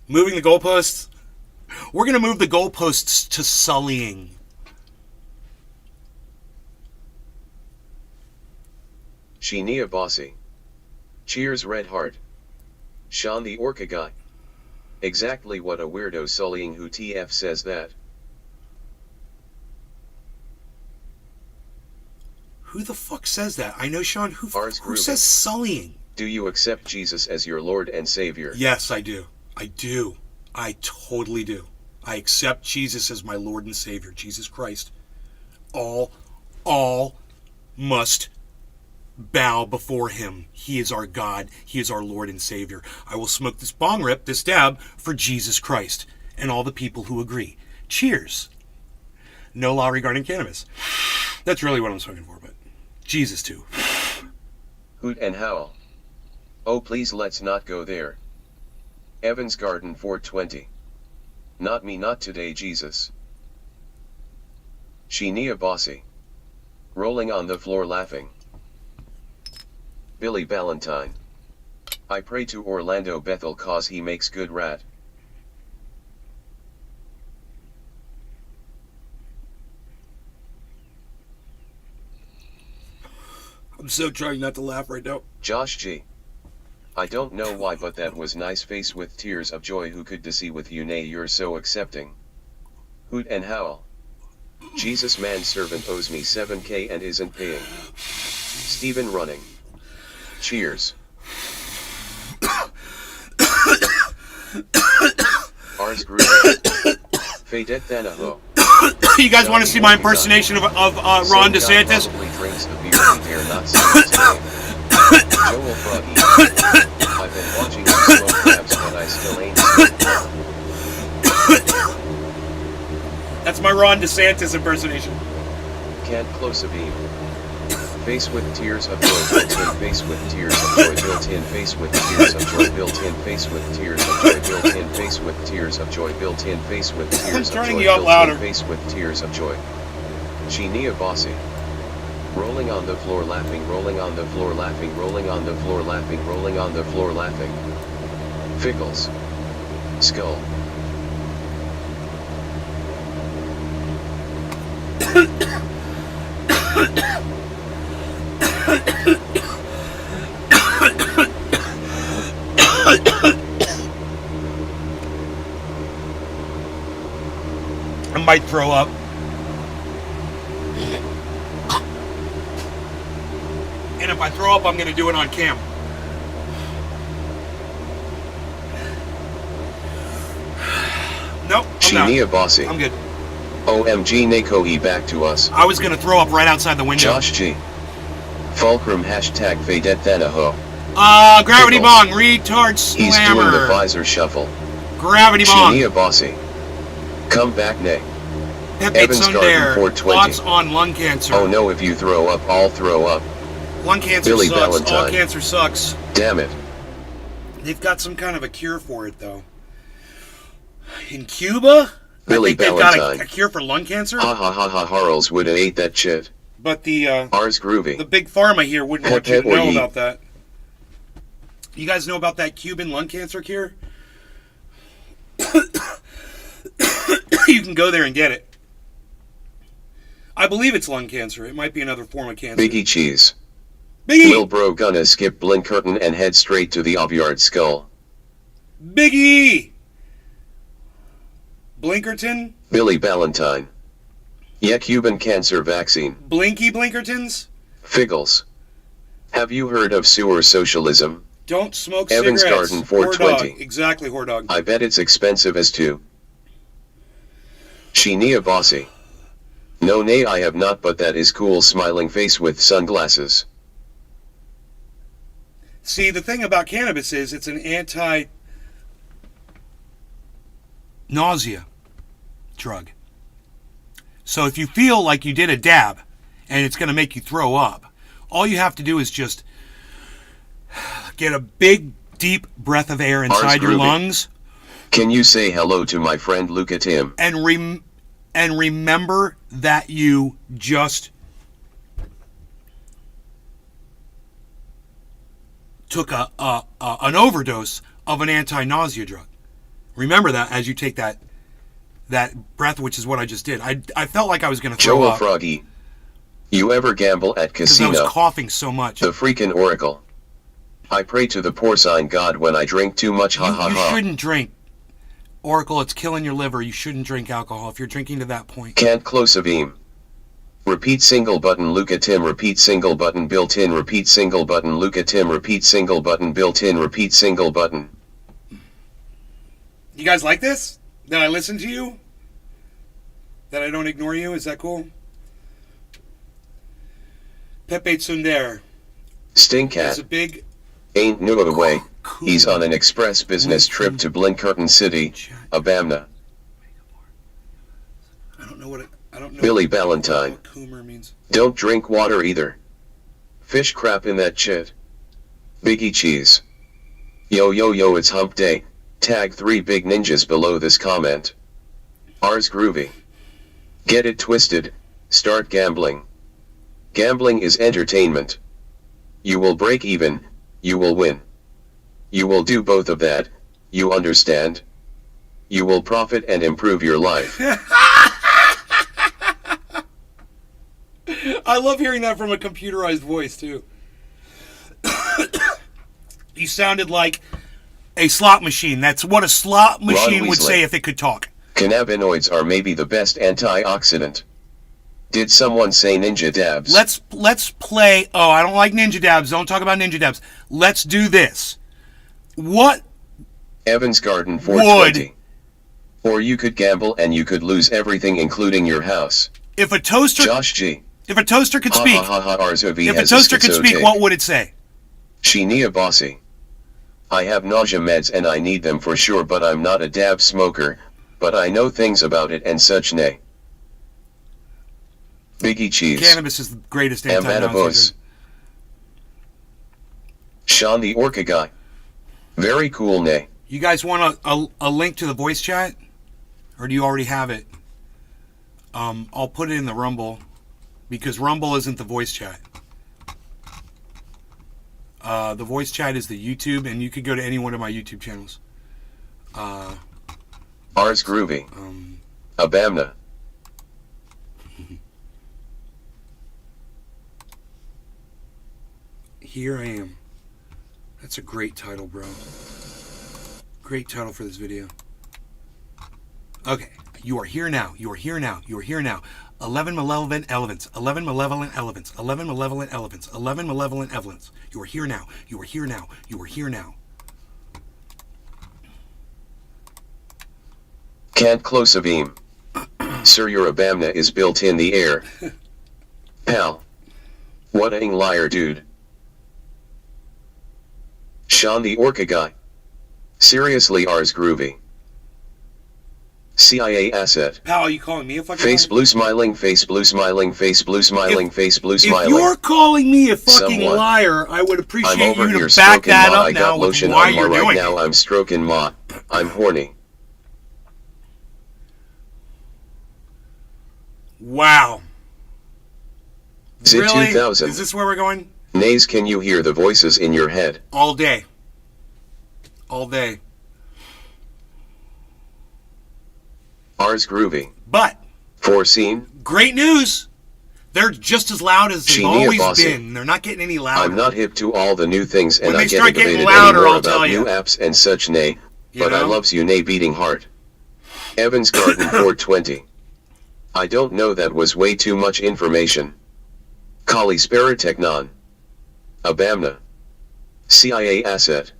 moving the goalposts? We're going to move the goalposts to sullying. Sheenia Bossy. Cheers Red Heart. Sean the Orca Guy. Exactly what a weirdo sullying who TF says that. Who the fuck says that? I know, Sean. Who Groovy. says sullying? Do you accept Jesus as your Lord and Savior? Yes, I do. I do. I totally do. I accept Jesus as my Lord and Savior, Jesus Christ. All must bow before him. He is our God. He is our Lord and Savior. I will smoke this bong rip, this dab, for Jesus Christ and all the people who agree. Cheers. No law regarding cannabis. That's really what I'm smoking for, but Jesus too. Hoot and howl. Oh please let's not go there. Evans Garden 420. Not me, not today, Jesus. Sheenia Bossy. Rolling on the floor laughing. Billy Ballantyne. I pray to Orlando Bethel cause he makes good rat. I'm so trying not to laugh right now. Josh G. I don't know why, but that was nice face with tears of joy. Who could see with you, nay, you're so accepting. Hoot and howl. Jesus manservant owes me 7K and isn't paying. Stephen running. Cheers. Ars Group. Fadet Thanaho. You guys want to see my impersonation of Ron DeSantis? Probably drinks a beer he dare not see today. Joel Froggy. I've been watching you smoke crabs, but I still ain't seen. That's my Ron DeSantis impersonation. Can't close a beam. Face with tears of joy, built-in face with tears of joy, built-in face with tears of joy, built-in face with tears of joy, built-in face with tears of joy, built-in face with tears of joy, turning you up louder. built-in face with tears of joy. Sheenia Bossy. Rolling on the floor laughing, rolling on the floor laughing, rolling on the floor laughing, rolling on the floor laughing. Fickles. Skull. I might throw up. And if I throw up, I'm going to do it on cam. Nope, I'm not. Sheenia Bossy. I'm good. OMG Nakohi back to us. I was going to throw up right outside the window. Josh G. Fulcrum hashtag Fadet Thanaho. Gravity Pickles. Bong, retard slammer. He's doing the visor shuffle. Gravity Bong. Sheenia Bossy. Come back, Nay. Pepe Evans Garden Sunder. 420. Thoughts on lung cancer. Oh no, if you throw up, I'll throw up. Lung cancer Billy sucks. All Ballantyne. cancer sucks. Damn it. They've got some kind of a cure for it, though. In Cuba, Billy I think they've got Ballantyne. a cure for lung cancer. Ha ha ha ha, Harles woulda ate that shit. But the Ars Groovy. big pharma here wouldn't want you to Or know ye. about that. You guys know about that Cuban lung cancer cure? You can go there and get it. I believe it's lung cancer. It might be another form of cancer. Biggie Cheese. Biggie! Lil Bro gonna skip Blinkerton and head straight to the Ovyard Skull. Biggie! Blinkerton? Billy Ballantyne. Yeah, Cuban cancer vaccine. Blinky Blinkertons? Figgles. Have you heard of sewer socialism? Don't smoke Evans cigarettes. Garden Whore 420. dog. Exactly, whore dog. I bet it's expensive as too. Sheenia Bossy. No nay, I have not, but that is cool, smiling face with sunglasses. See, the thing about cannabis is it's an anti-nausea drug. So if you feel like you did a dab and it's going to make you throw up, all you have to do is just get a big, deep breath of air inside your groovy. lungs Can you say hello to my friend Luca Tim? and remember that you just took an overdose of an anti-nausea drug. Remember that as you take that breath, which is what I just did. I felt like I was going to throw Joel up Froggy. You ever gamble at because I was casino? coughing so much. The freaking oracle. I pray to the porcine god when I drink too much, ha ha You ha. shouldn't drink. Oracle, it's killing your liver. You shouldn't drink alcohol if you're drinking to that point. Can't close a beam. Repeat single button Luca Tim repeat single button built in repeat single button Luca Tim repeat single button built in repeat single button. You guys like this? That I listen to you? That I don't ignore you? Is that cool? Pepe Tsundere. Stinkcat. It's a big... Ain't no way. He's on an express business trip to Blenkerton City, Abamna. I don't know what Billy Ballantyne. what Coomer means. Don't drink water either. Fish crap in that shit. Biggie Cheese. Yo yo yo, it's hump day. Tag 3 big ninjas below this comment. Ars groovy. Get it twisted. Start gambling. Gambling is entertainment. You will break even. You will win. You will do both of that. You understand? You will profit and improve your life. I love hearing that from a computerized voice, too. You sounded like a slot machine. That's what a slot machine would say if it could talk. Cannabinoids are maybe the best antioxidant. Did someone say ninja dabs? Let's play... Oh, I don't like ninja dabs. Don't talk about ninja dabs. Let's do this. What Evans Garden 420. Or you could gamble and you could lose everything including your house. if a toaster... Josh G. If a toaster could speak... If a If toaster could speak, what would it say? Shinia Bossy. I have nausea meds and I need them for sure, but I'm not a dab smoker, but I know things about it and such nay. Biggie Cheese. Cannabis is the greatest Amanda anti-nausea. Sean the Orca guy. Very cool nay. You guys want a link to the voice chat? Or do you already have it? I'll put it in the Rumble, because Rumble isn't the voice chat. The voice chat is the YouTube, and you could go to any one of my YouTube channels. Ars Groovy. Abamna. Here I am. That's a great title, bro. Great title for this video. Okay, you are here now. You are here now. You are here now. 11 malevolent elephants. 11 malevolent elephants. 11 malevolent elephants. 11 malevolent elephants. You are here now. You are here now. You are here now. Can't close a beam. Sir, your Abamna is built in the air. Pal. What a liar, dude. Sean the Orca guy. Seriously, Ars Groovy. CIA asset. Pal, are you calling me a fucking Face liar? blue smiling, face blue smiling, face blue smiling, face blue smiling. If you're calling me a fucking Someone. liar, I would I'm appreciate over you here to back stroking that ma. up I now got with lotion why on ma you're right doing now. it. I'm stroking ma. I'm horny. Wow. Zit Really? 2000. Is this where we're going? Nays, can you hear the voices in your head? All day. All day. Ars Groovy. But, Foreseen. great news! They're just as loud as they've Shinia always Bossy. been. They're not getting any louder. I'm not hip to all the new things and When I they get start getting aggravated louder, anymore I'll tell about you. new apps and such nay. You But I know? loves you nay beating heart. Evans Garden 420. I don't know, that was way too much information. Kali Spiriteknon. Abamna. CIA asset.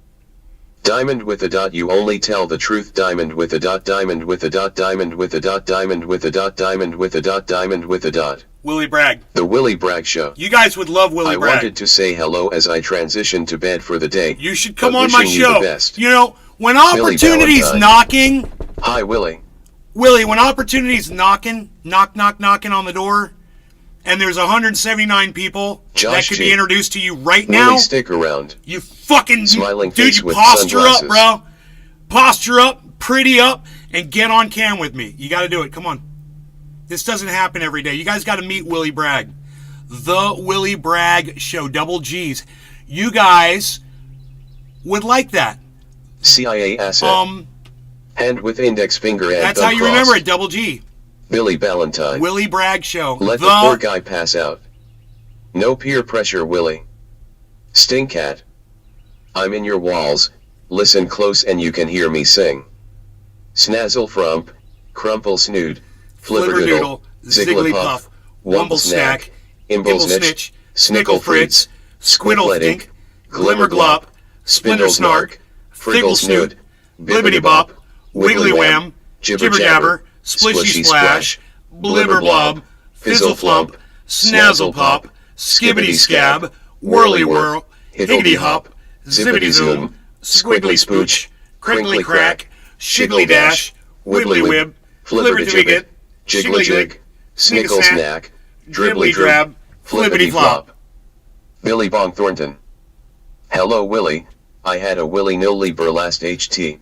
Diamond with a dot, you only tell the truth. Diamond with a dot, diamond with a dot, diamond with a dot, diamond with a dot, diamond with a dot, diamond with a dot. Willie Bragg. The Willie Bragg Show. You guys would love Willie I Bragg. wanted to say hello as I transition to bed for the day. You should come but on my wishing you the show. best. You know, when Billy opportunity's Valentine. knocking, Hi Willie. Willie, when opportunity's knocking on the door, and there's 179 people that Josh could G. be introduced to you right now, Willie, stick around. you fucking... Smiling dude, face you with posture up, sunglasses. bro. Posture up, pretty up, and get on cam with me. You got to do it. Come on. This doesn't happen every day. You guys got to meet Willie Bragg. The Willie Bragg Show, double G's. You guys would like that. CIA asset. Hand with index finger and That's thumb how you crossed. remember it, double G. Billy Ballantyne. Willie Bragg Show. Let the poor guy pass out. No peer pressure, Willie. Stinkcat. I'm in your walls. Listen close and you can hear me sing. Snazzle frump, crumple snood, flipperdoodle, Flipperdoodle, Zigglypuff, Wumble Snack, Imble Snitch, Snickle Fritz, Squiddle Think, Glimmer Glop, Spindle Snark, Friggle Snoot, Bibbidi Bop, Wiggly Wham, Jibber Jabber, Splishy Splash, Blibber Blob, Fizzle Flump, Snazzle Pop, Skibbity Scab, Whirly Whirl, Higgity Hop, Zippity Zoom, Squiggly Spooch, Crinkly Crack, Shiggly Dash, Wibbly Wib, Flipper Twigget, Jiggly Jig, Snickle Snack, Dribbly Drab, Flippity Flop. Billy Bong Thornton. Hello Willie, I had a willy-nilly burlast HT.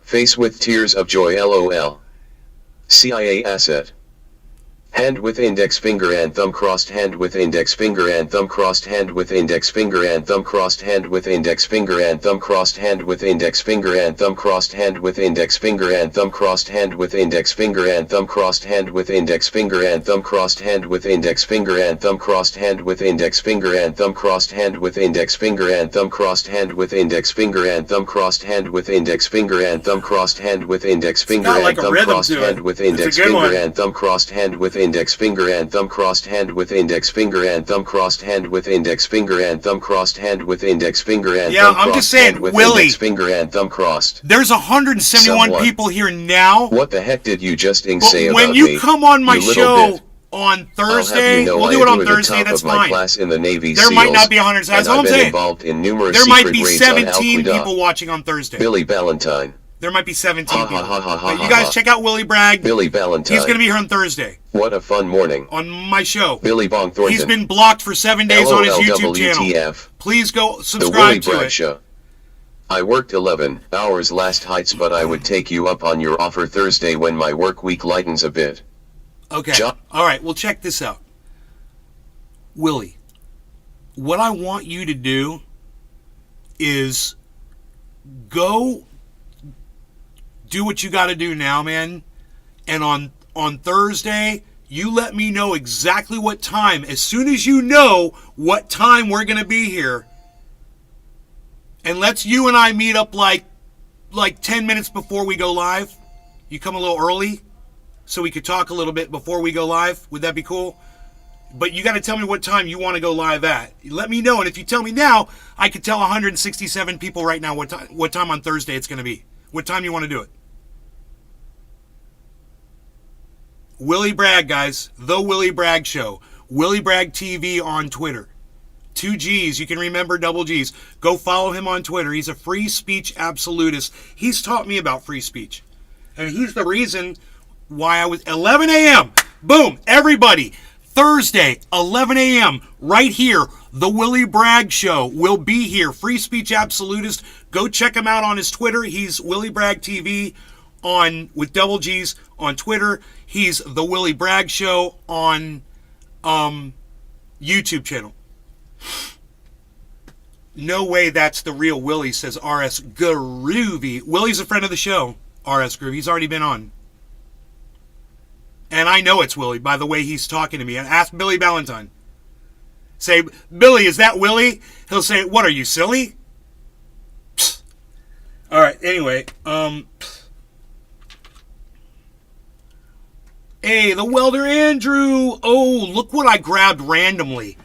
Face with tears of joy LOL. CIA asset. Hand with index finger and thumb crossed, hand with index finger and thumb crossed, hand with index finger and thumb crossed, hand with index finger and thumb crossed, hand with index finger and thumb crossed, hand with index finger and thumb crossed, hand with index finger and thumb crossed, hand with index finger and thumb crossed, hand with index finger and thumb crossed, hand with index finger and thumb crossed, hand with index finger and thumb crossed, hand with index finger and thumb crossed, hand with index finger and thumb crossed, hand with index finger and thumb crossed, hand with index finger and thumb crossed, hand with index finger and thumb crossed, hand with index finger and thumb crossed, hand with index finger and thumb crossed, hand with index finger and thumb crossed. I'm just saying, with Willie, index finger and thumb crossed. There's 171 Someone. people here now. What the heck did you just say But about when me? you come on my you little show bit? on I'll Thursday, have you know we'll I do it on at the Thursday. top That's of my fine. class in the Navy There SEALs, might not be 100. That's and all I've I'm been saying. involved in numerous There might secret be raids on 17 Al-Qaeda. people watching on Thursday. Billy Ballantyne. There might be 17 Ha, people. ha, ha, ha, ha, But you ha, guys ha. check out Willie Bragg. Billy Ballantyne. He's going to be here on Thursday What a fun morning. on my show. Billy Bong Thornton. He's been blocked for 7 days on his YouTube channel. LOLWTF. Please go The Willie subscribe to Bragg it. Show. I worked 11 hours last heights, but I would take you up on your offer Thursday when my work week lightens a bit. Okay. John- All right. Well, check this out. Willie, what I want you to do is go do what you got to do now, man. And on Thursday, you let me know exactly what time. As soon as you know what time we're going to be here, and let's you and I meet up like 10 minutes before we go live. You come a little early so we could talk a little bit before we go live. Would that be cool? But you got to tell me what time you want to go live at. Let me know, and if you tell me now, I could tell 167 people right now what time on Thursday it's going to be. What time you want to do it? Willie Bragg, guys. The Willie Bragg Show. Willie Bragg TV on Twitter. 2 G's. You can remember double G's. Go follow him on Twitter. He's a free speech absolutist. He's taught me about free speech. And he's the reason why I was 11 a.m. Boom. Everybody. Thursday, 11 a.m. right here. The Willie Bragg Show will be here. Free speech absolutist. Go check him out on his Twitter. He's Willie Bragg TV with double G's on Twitter. He's the Willie Bragg Show on YouTube channel. No way that's the real Willie, says RS Groovy. Willie's a friend of the show, RS Groovy. He's already been on. And I know it's Willie by the way he's talking to me. And ask Billy Ballantyne. Say, Billy, is that Willie? He'll say, what, are you silly? Psst. All right, anyway. Hey, the welder Andrew. Oh, look what I grabbed randomly.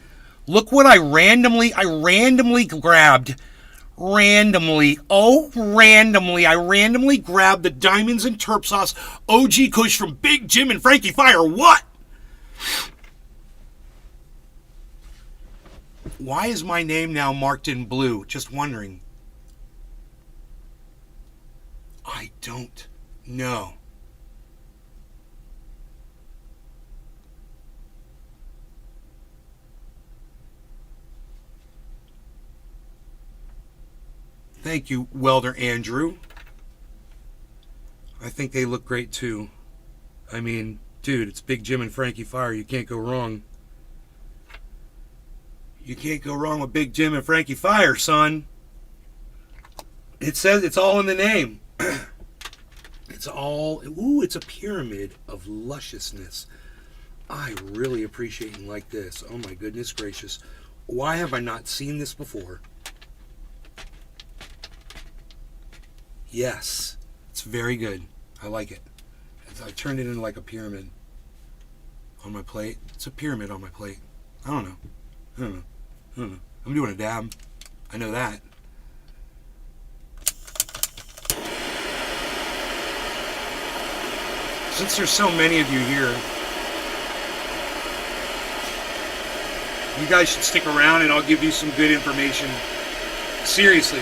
Look what I randomly grabbed. Randomly I randomly grabbed the Diamonds and Terp Sauce OG Kush from Big Jim and Frankie Fire. What? Why is my name now marked in blue? Just wondering. I don't know. Thank you, Welder Andrew. I think they look great too. I mean, dude, it's Big Jim and Frankie Fire. You can't go wrong. You can't go wrong with Big Jim and Frankie Fire, son. It says it's all in the name. It's all, ooh, it's a pyramid of lusciousness. I really appreciate and like this. Oh my goodness gracious. Why have I not seen this before? Yes, it's very good. I like it. I turned it into like a pyramid. on my plate. It's a pyramid on my plate. I don't know. I'm doing a dab. I know that. Since there's so many of you here, you guys should stick around and I'll give you some good information. Seriously.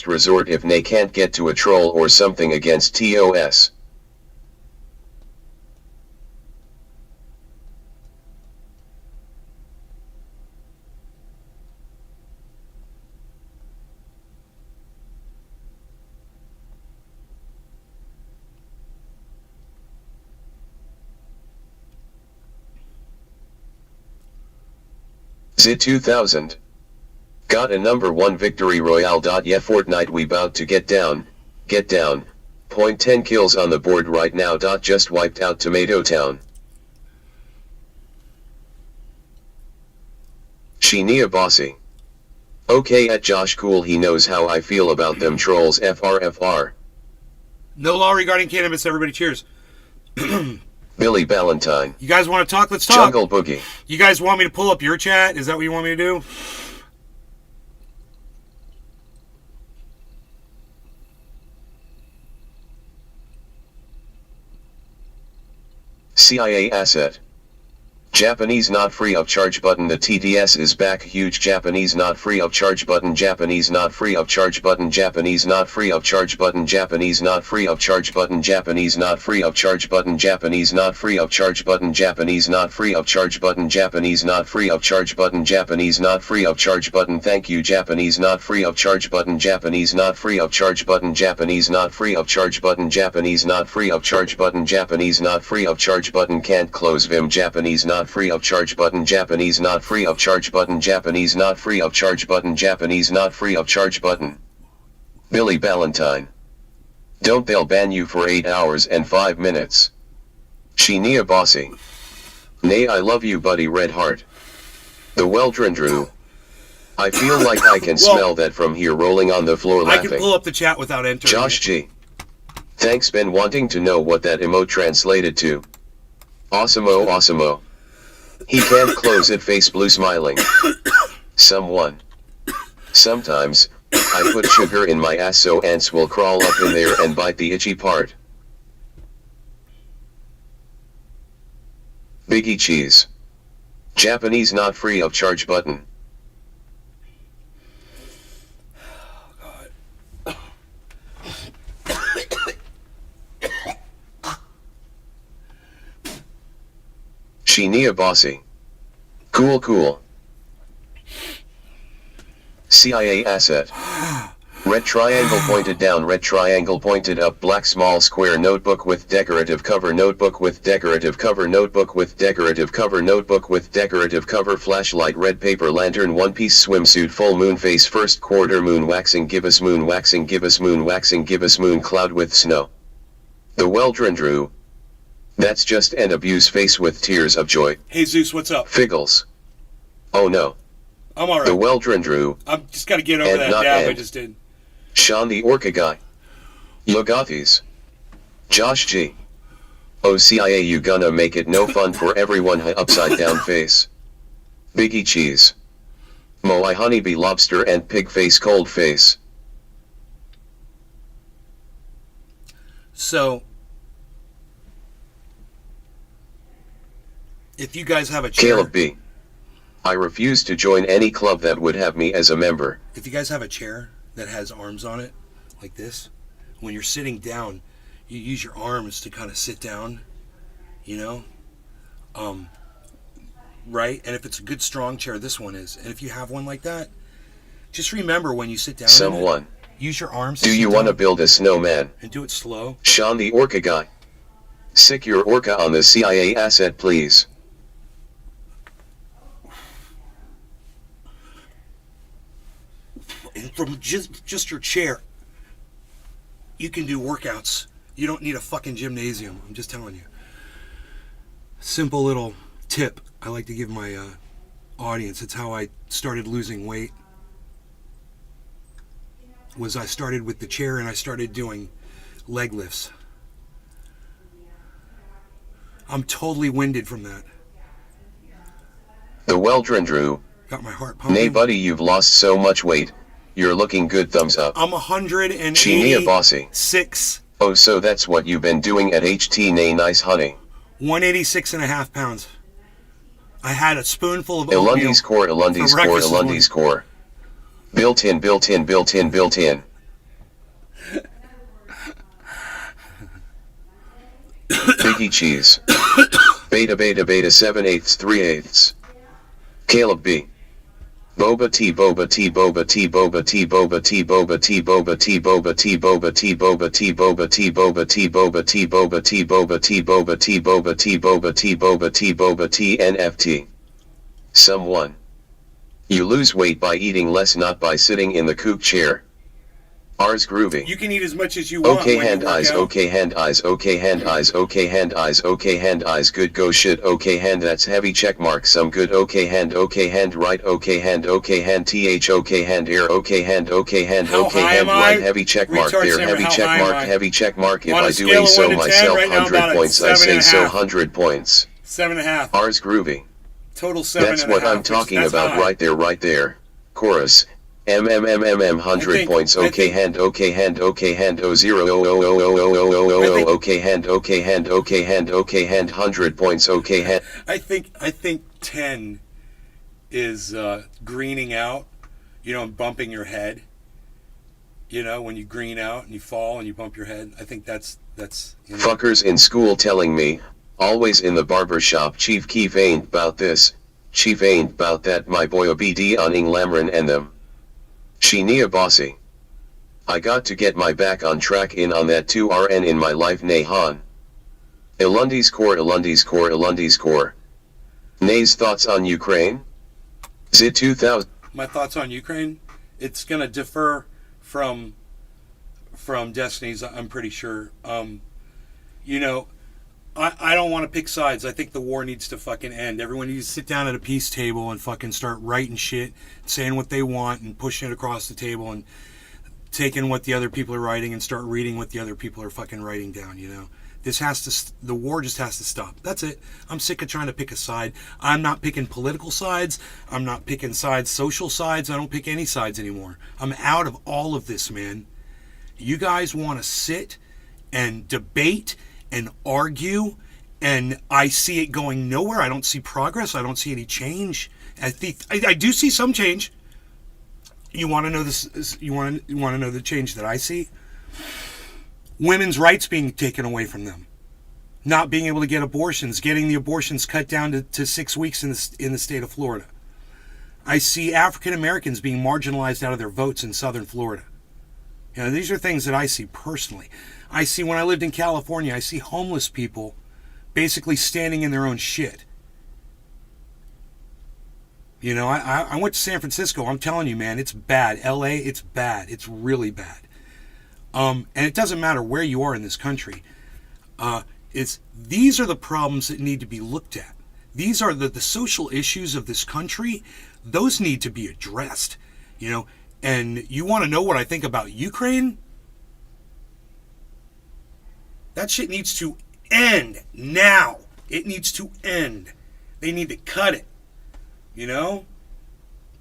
Resort if they can't get to a troll or something against TOS. Zit 2000. Got a number 1 victory royale. Yeah, Fortnite, we bout to get down. Point 10 kills on the board right now. Just wiped out Tomato Town. Sheenia Bossy. Okay, at Josh Cool, he knows how I feel about them trolls. FR. No law regarding cannabis, everybody. Cheers. Billy Ballantyne. You guys want to talk? Let's talk. Jungle Boogie. You guys want me to pull up your chat? Is that what you want me to do? CIA asset. Japanese not free of charge button. The TDS is back. Huge Japanese not free of charge button. Japanese not free of charge button. Japanese not free of charge button. Japanese not free of charge button. Japanese not free of charge button. Japanese not free of charge button. Japanese not free of charge button. Japanese not free of charge button. Japanese not free of charge button. Thank you. Japanese not free of charge button. Japanese not free of charge button. Japanese not free of charge button. Japanese not free of charge button. Japanese not free of charge button. Can't close Vim. Japanese not free of charge button. Japanese not free of charge button. Japanese not free of charge button. Japanese not free of charge button. Billy Ballantyne. Don't, they'll ban you for 8 hours and 5 minutes. Sheenia Bossy. Nay, I love you, buddy. Red Heart. The Weldrendrew. I feel like I can smell that from here, rolling on the floor laughing. I can pull up the chat without entering. Josh G. Thanks, been wanting to know what that emote translated to. Awesome-o. He can't close it. Face blue smiling. Someone. Sometimes, I put sugar in my ass so ants will crawl up in there and bite the itchy part. Biggie Cheese. Japanese not free of charge button. Sheenia Bossy. Cool. CIA asset. Red triangle pointed down, red triangle pointed up, black small square, notebook with decorative cover, notebook with decorative cover, notebook with decorative cover, notebook with decorative cover, flashlight, red paper lantern, one piece swimsuit, full moon face, first quarter, moon waxing, give us moon waxing, give us moon waxing, give us moon cloud with snow. The Weldrendrew. That's just an abuse face with tears of joy. Hey Zeus, what's up? Figgles. Oh no. I'm alright. The Weldrendrew. I'm just gotta get over that dab I just did. Sean the Orca Guy. Yogathis. Josh G. Oh CIA, you gonna make it no fun for everyone. Upside down face. Biggie Cheese. Moai Honeybee Lobster and Pig Face Cold Face. So, if you guys have a chair, Caleb B. I refuse to join any club that would have me as a member. if you guys have a chair that has arms on it, like this, when you're sitting down, you use your arms to kind of sit down, you know? Right? And if it's a good strong chair, this one is. And if you have one like that, just remember when you sit down in Someone. it, use your arms. Do you want to build a snowman? And do it slow. Sean the Orca guy. Sick your Orca on the CIA asset, please. And from just your chair, you can do workouts. You don't need a fucking gymnasium. I'm just telling you. Simple little tip I like to give my audience. It's how I started losing weight. Was I started with the chair and I started doing leg lifts. I'm totally winded from that. The Weldron Drew. Got my heart pumping. Nay buddy, you've lost so much weight. You're looking good, thumbs up. I'm 186. Chinia bossy. Oh, so that's what you've been doing at HT. Nay, nice honey. 186 and a half pounds. I had a spoonful of oatmeal. Elundi's core, Elundi's for core, breakfast this Elundi's core. Built in, built in, built in, built in. Biggie cheese. Beta beta beta 7/8 3/8. Caleb B. Boba tea, boba tea, boba tea, boba tea, boba tea, boba tea, boba tea, boba tea, boba tea, boba tea, boba tea, boba tea, boba tea, boba tea, boba tea, boba tea, boba tea, boba tea, boba tea, boba tea, NFT. Someone. You lose weight by eating less, not by sitting in the kook chair. Ars groovy. You can eat as much as you want. Okay when hand you work eyes, out. okay hand eyes, okay hand eyes, okay hand eyes, okay hand eyes, good go shit, okay hand that's heavy check mark, some good, okay hand right, okay hand th, okay hand air, okay hand How okay high hand am I? right, heavy check mark Retard there, Simmer, heavy how check high am mark, I? heavy check mark. If On a I scale do of so 1 to 10, myself, right now, 100 about a points, I say so 7.5. 100 points. 7.5. Ars groovy. Total 7.5. That's what I'm talking That's about high. right there. Chorus. 100 points, okay hand, oh 0, okay hand, 100 points, okay hand. I think 10 is greening out, and bumping your head. When you green out and you fall and you bump your head. I think that's. Fuckers in school telling me, always in the barber shop, Chief Keef ain't bout this, Chief ain't bout that, my boy OBD on Ing Lamron and them. Shinia bossy. I got to get my back on track in on that 2RN in my life, nay han. Elundi's core, Elundi's core, Elundi's core. Nay's thoughts on Ukraine? Zit 2000. My thoughts on Ukraine, it's going to differ from Destiny's, I'm pretty sure. I don't want to pick sides. I think the war needs to fucking end. Everyone needs to sit down at a peace table and fucking start writing shit, saying what they want and pushing it across the table and taking what the other people are writing and start reading what the other people are fucking writing down, the war just has to stop. That's it. I'm sick of trying to pick a side. I'm not picking political sides. I'm not picking sides, social sides. I don't pick any sides anymore. I'm out of all of this, man. You guys want to sit and debate and argue, and I see it going nowhere. I don't see progress. I don't see any change. I do see some change. You want to know this? You want to know the change that I see? Women's rights being taken away from them, not being able to get abortions, getting the abortions cut down to 6 weeks in the state of Florida. I see African Americans being marginalized out of their votes in southern Florida. These are things that I see personally. I see when I lived in California, I see homeless people basically standing in their own shit. I went to San Francisco. I'm telling you, man, it's bad. LA, it's bad. It's really bad. And it doesn't matter where you are in this country. These are the problems that need to be looked at. These are the social issues of this country. Those need to be addressed. And you want to know what I think about Ukraine? That shit needs to end now. It needs to end. They need to cut it.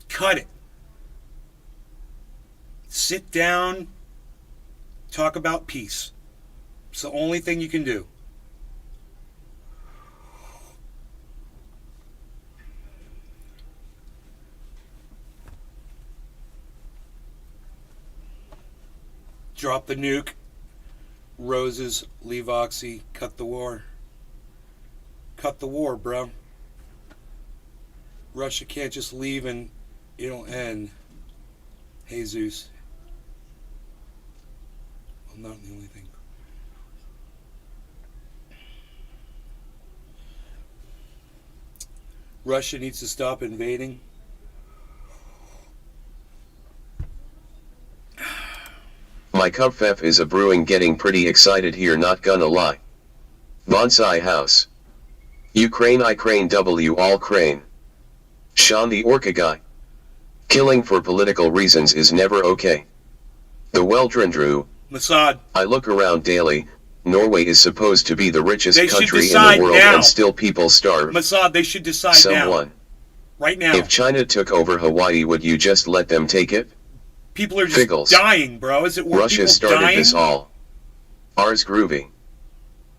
Cut it. Sit down. Talk about peace. It's the only thing you can do. Drop the nuke. Roses, leave Oxy, cut the war. Cut the war, bro. Russia can't just leave and it'll end. Jesus. I'm not the only thing. Russia needs to stop invading. My Cupfef is a brewing, getting pretty excited here, not gonna lie. Bonsai House. Ukraine I crane W all crane. Sean the Orca guy. Killing for political reasons is never okay. The Weldrindru. Mossad. I look around daily. Norway is supposed to be the richest They should country in decide the world now. and still people starve. Mossad, they should decide Someone. now. Right now. If China took over Hawaii, would you just let them take it? People are just Figgles. dying, bro. Is it worth Russia people started dying? this all. Ars groovy.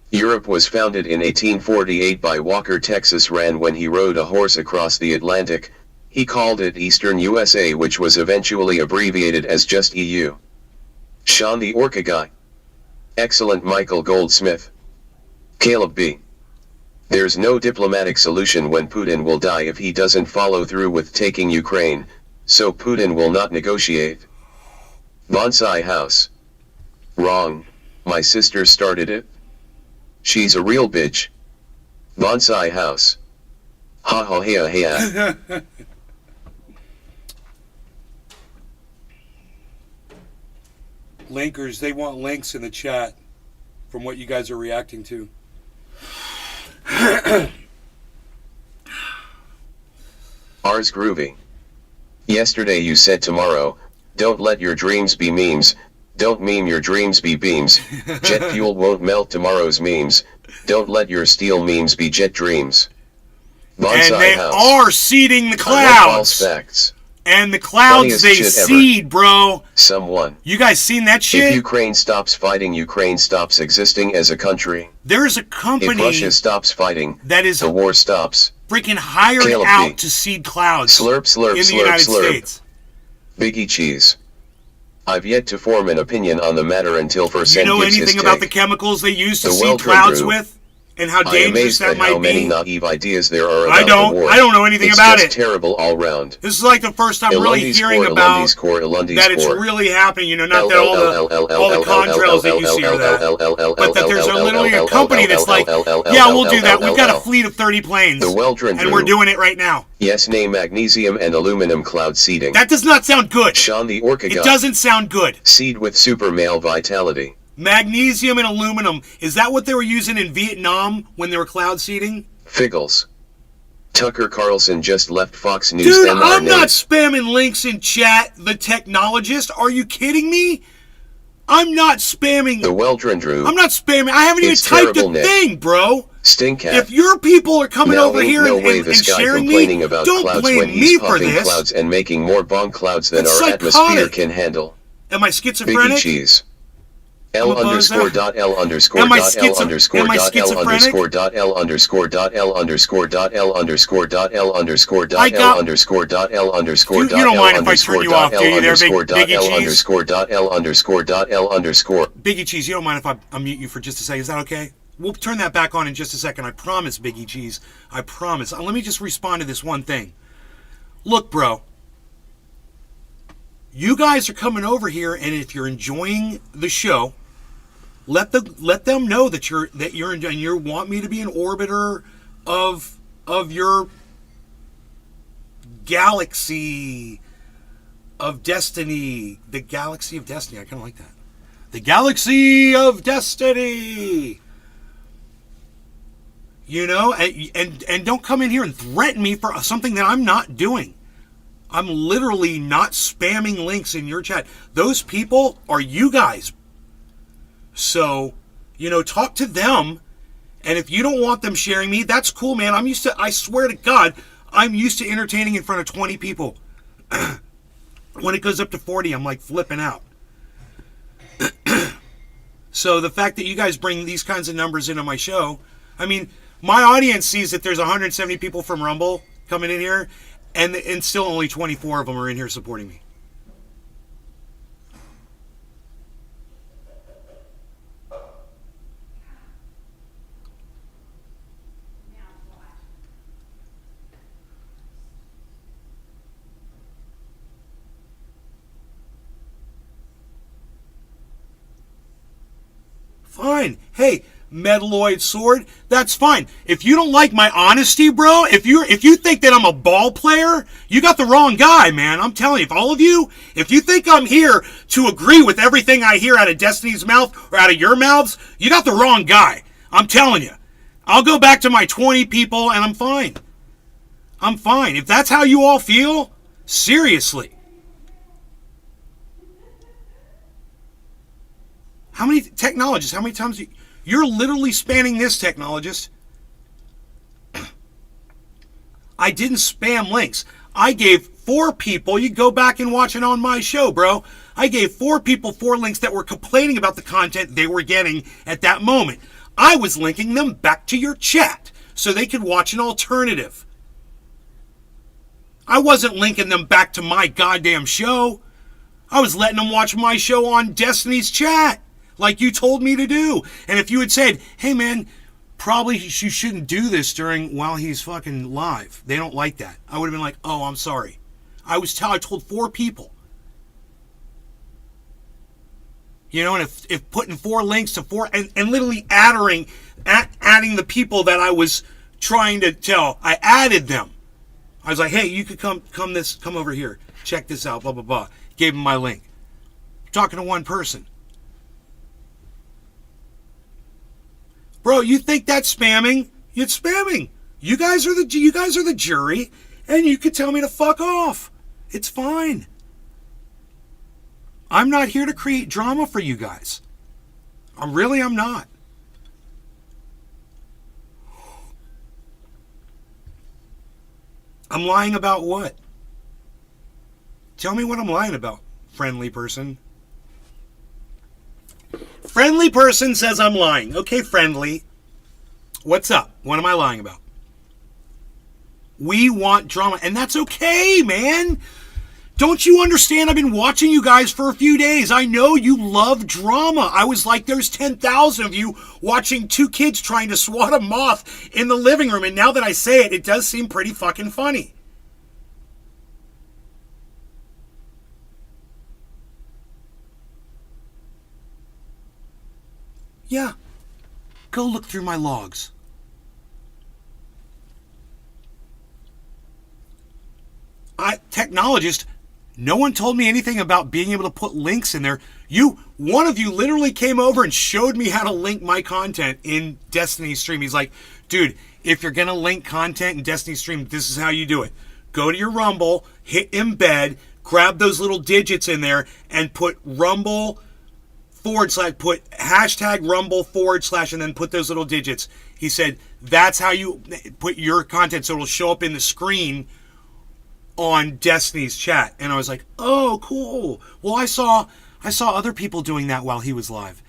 Europe was founded in 1848 by Walker Texas Ran when he rode a horse across the Atlantic. He called it Eastern USA, which was eventually abbreviated as just EU. Sean the Orca guy. Excellent Michael Goldsmith. Caleb B. There's no diplomatic solution when Putin will die if he doesn't follow through with taking Ukraine, so Putin will not negotiate. Bonsai House. Wrong. My sister started it. She's a real bitch. Bonsai House. Ha ha ha ha. Linkers, they want links in the chat from what you guys are reacting to. Ars groovy. Yesterday you said tomorrow, don't let your dreams be memes, don't meme your dreams be beams, jet fuel won't melt tomorrow's memes, don't let your steel memes be jet dreams. Bonsai And they House. are seeding the I love false clouds. facts. And the clouds, Funniest they shit ever. seed, bro. Someone. You guys seen that If shit? Ukraine stops fighting, Ukraine stops existing as a country. There's a If company Russia stops fighting, that is the war stops. freaking hired Caleb out B. to seed clouds Slurp, slurp, in the slurp, United slurp. States. Biggie Cheese. I've yet to form an opinion on the matter until Do you Percent know gives his anything about the take. chemicals they use to The seed Welker clouds Group. with? And how I am dangerous amazed that at how might many be? naive ideas there are about I don't. the war. I don't know anything It's about just it. terrible all round. This is like the first time really Ilundi's hearing core, about Ilundi's core, Ilundi's that it's core. really happening. You know, not that all the contrails that you see are that, but that there's literally a company that's like, yeah, we'll do that. We've got a fleet of 30 planes, The Weldron and we're Group. doing it right now. Yes, name magnesium and aluminum cloud seeding. That does not sound good. Sean the Orca It guy. doesn't sound good. Seed with super male vitality. Magnesium and aluminum. Is that what they were using in Vietnam when they were cloud seeding? Figgles. Tucker Carlson just left Fox News. Dude, MR I'm not name. spamming links in chat, the technologist. Are you kidding me? I'm not spamming. The Weldrindru. I'm not spamming. I haven't even It's typed a terrible, Nick. thing, bro. Stinkcat. If your people are coming Now over ain't here no and, way and, this and guy sharing complaining me, about don't clouds blame when me he's for puffing this. clouds and making more bomb clouds than It's our atmosphere psychotic. can handle. Am I Biggie schizophrenic? cheese. I'm L a bozo. underscore dot L underscore Am I dot L schizo- underscore am I dot L schizophrenic? underscore dot L underscore dot L underscore dot L underscore dot L underscore I dot got- L underscore dot L underscore You dot don't L mind if I turn underscore you dot off, do L you there, underscore Big- dot Biggie L Cheese? underscore dot L underscore dot L underscore. Biggie Cheese, you don't mind if I unmute you for just a second? Is that okay? We'll turn that back on in just a second. I promise, Biggie Cheese. I promise. Let me just respond to this one thing. Look, bro. You guys are coming over here, and if you're enjoying the show, let them know that you're enjoying. You want me to be an orbiter of your galaxy of destiny. The galaxy of destiny. I kind of like that. The galaxy of destiny. You know, and don't come in here and threaten me for something that I'm not doing. I'm literally not spamming links in your chat. Those people are you guys. So, you know, talk to them. And if you don't want them sharing me, that's cool, man. I swear to God, I'm used to entertaining in front of 20 people. When it goes up to 40, I'm like flipping out. So the fact that you guys bring these kinds of numbers into my show, I mean, my audience sees that there's 170 people from Rumble coming in here, and still only 24 of them are in here supporting me. Fine. Hey, Metalloid Sword, that's fine. If you don't like my honesty, bro, if you think that I'm a ball player, you got the wrong guy, man. I'm telling you, if you think I'm here to agree with everything I hear out of Destiny's mouth or out of your mouths, you got the wrong guy. I'm telling you. I'll go back to my 20 people and I'm fine. I'm fine. If that's how you all feel, seriously. How many technologists, how many times you're literally spanning this, technologist? I didn't spam links. I gave 4 people, you go back and watch it on my show, bro. I gave 4 people 4 links that were complaining about the content they were getting at that moment. I was linking them back to your chat so they could watch an alternative. I wasn't linking them back to my goddamn show. I was letting them watch my show on Destiny's chat, like you told me to do. And if you had said, hey man, probably you shouldn't do this while he's fucking live, they don't like that, I would have been like, oh, I'm sorry. I told 4 people. You know, and if putting 4 links to 4 and literally adding the people that I was trying to tell, I added them. I was like, hey, you could come over here, check this out, blah blah blah. Gave them my link. I'm talking to one person. Bro, you think that's spamming? It's spamming. You guys are the jury, and you could tell me to fuck off. It's fine. I'm not here to create drama for you guys. I'm not. I'm lying about what? Tell me what I'm lying about, friendly person. Friendly person says I'm lying. Okay, friendly. What's up? What am I lying about? We want drama, and that's okay, man. Don't you understand? I've been watching you guys for a few days. I know you love drama. I was like, there's 10,000 of you watching 2 kids trying to swat a moth in the living room, and now that I say it, it does seem pretty fucking funny. Yeah, go look through my logs. Technologist, no one told me anything about being able to put links in there. One of you literally came over and showed me how to link my content in Destiny Stream. He's like, dude, if you're going to link content in Destiny Stream, this is how you do it. Go to your Rumble, hit embed, grab those little digits in there, and put Rumble / put hashtag Rumble / and then put those little digits. He said, that's how you put your content so it'll show up in the screen on Destiny's chat. And I was like, oh, cool. Well, I saw other people doing that while he was live.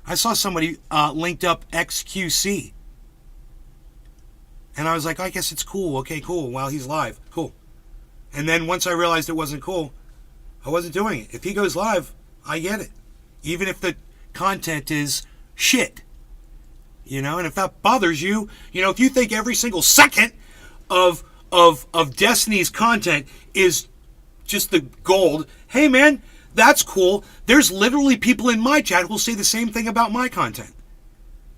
I saw somebody linked up XQC. And I was like, I guess it's cool. Okay, cool. While he's live. Cool. And then once I realized it wasn't cool, I wasn't doing it. If he goes live, I get it. Even if the content is shit. You know, and if that bothers you, you know, if you think every single second of Destiny's content is just the gold, hey man, that's cool. There's literally people in my chat who will say the same thing about my content.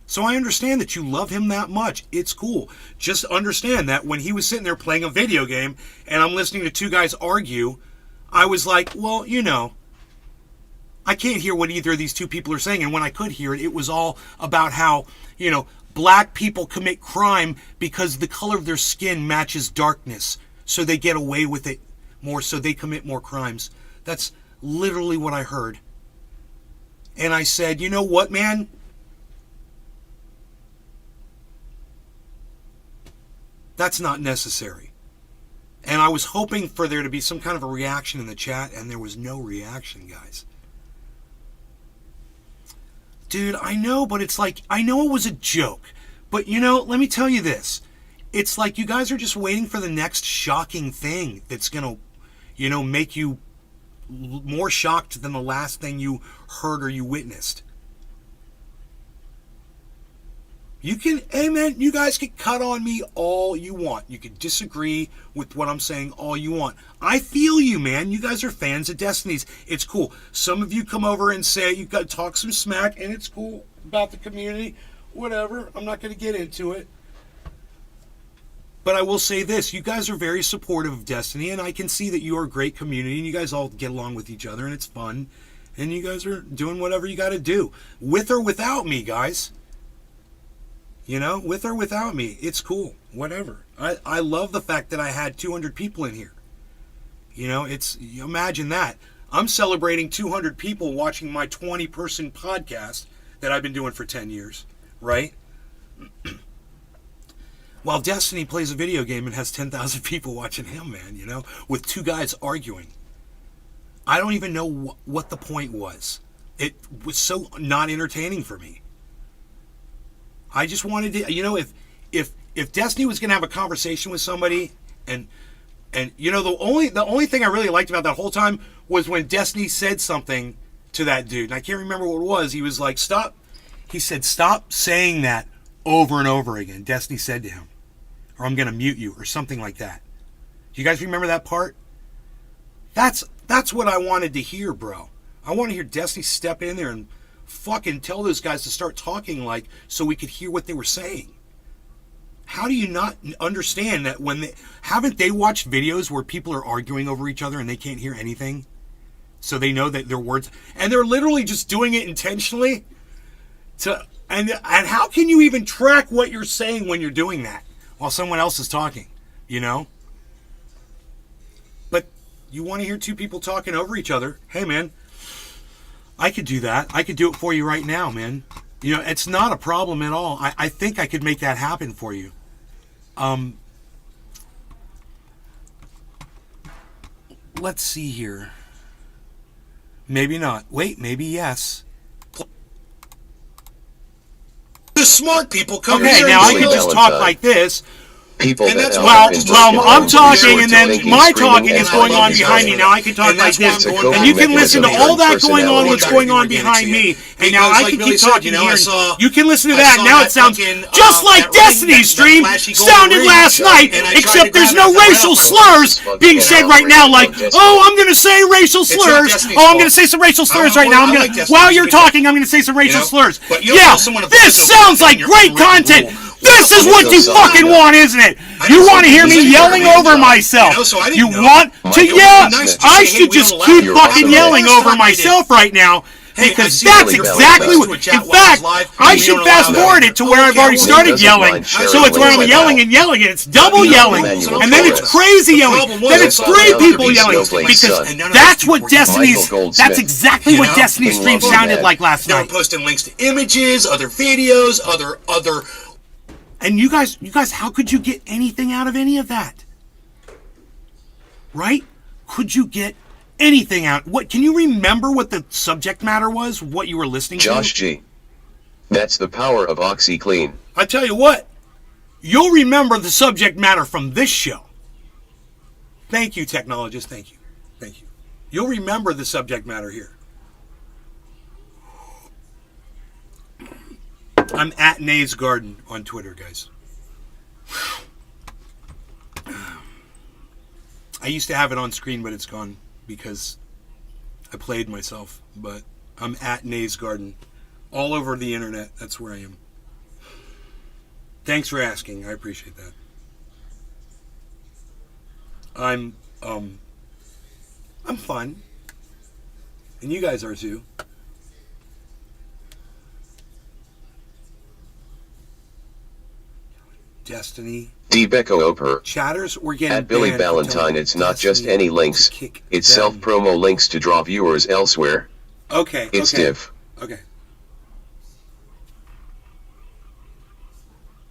So I understand that you love him that much. It's cool. Just understand that when he was sitting there playing a video game and I'm listening to 2 guys argue, I was like, well, you know, I can't hear what either of these 2 people are saying. And when I could hear it, it was all about how, you know, black people commit crime because the color of their skin matches darkness. So they get away with it more, so they commit more crimes. That's literally what I heard. And I said, you know what, man? That's not necessary. And I was hoping for there to be some kind of a reaction in the chat, and there was no reaction, guys. Dude, I know, but it's like, I know it was a joke. But, you know, let me tell you this. It's like you guys are just waiting for the next shocking thing that's going to, you know, make you more shocked than the last thing you heard or you witnessed. You can, hey man, you guys can cut on me all you want. You can disagree with what I'm saying all you want. I feel you, man. You guys are fans of Destiny's. It's cool. Some of you come over and say you got to talk some smack, and it's cool about the community. Whatever. I'm not going to get into it. But I will say this. You guys are very supportive of Destiny, and I can see that you are a great community, and you guys all get along with each other, and it's fun. And you guys are doing whatever you got to do. With or without me, guys. You know, with or without me, it's cool. Whatever. I love the fact that I had 200 people in here. You know, imagine that. I'm celebrating 200 people watching my 20-person podcast that I've been doing for 10 years, right? While Destiny plays a video game and has 10,000 people watching him, man, you know, with two guys arguing. I don't even know what the point was. It was so not entertaining for me. I just wanted to, you know, if Destiny was going to have a conversation with somebody, and you know, the only thing I really liked about that whole time was when Destiny said something to that dude, and I can't remember what it was. He was like, "Stop." He said, "Stop saying that over and over again." Destiny said to him, "Or I'm going to mute you," or something like that. Do you guys remember that part? That's what I wanted to hear, bro. I want to hear Destiny step in there and fucking tell those guys to start talking, like, so we could hear what they were saying. How do you not understand that haven't they watched videos where people are arguing over each other and they can't hear anything? So they know that their words, and they're literally just doing it intentionally and how can you even track what you're saying when you're doing that while someone else is talking, you know? But you want to hear two people talking over each other. Hey man, I could do that. I could do it for you right now, man. You know, it's not a problem at all. I think I could make that happen for you. Let's see here. Maybe not. Wait, maybe yes. The smart people come here. Okay, now I can just talk like this. People and that that's well, I'm talking, and then my talking is going on behind me. Now I can talk like this, and you can listen to all that going on, what's going on behind me, and now I can keep talking here. You can listen to that. Now it sounds just like Destiny's stream sounded last night, except there's no racial slurs being said right now. Like, oh, I'm going to say racial slurs. Oh, I'm going to say some racial slurs right now. While you're talking, I'm going to say some racial slurs. Yeah, this sounds like great content. This is what you fucking want, isn't it? You want to hear me yelling over myself. You want to yell? I should just keep fucking yelling over myself right now. Because that's exactly what... In fact, I should fast forward it to where I've already started yelling. So it's where I'm yelling and yelling, and it's double yelling. And then it's crazy yelling. Then it's three people yelling. Because that's what Destiny's... That's exactly what Destiny's stream sounded like last night. They're posting links to images, other videos, other... And you guys, how could you get anything out of any of that? Right? Could you get anything out? What, can you remember what the subject matter was? What you were listening to? Josh G. That's the power of OxyClean. I tell you what, you'll remember the subject matter from this show. Thank you, technologist. Thank you. Thank you. You'll remember the subject matter here. I'm at Nays Garden on Twitter, guys. I used to have it on screen, but it's gone because I played myself. But I'm at Nays Garden. All over the internet, that's where I am. Thanks for asking. I appreciate that. I'm fun. And you guys are too. Destiny. Debecco Oper. Chatters, we're getting at Billy Valentine. It's not just any links. It's self-promo links to draw viewers elsewhere. Okay. It's div. Okay.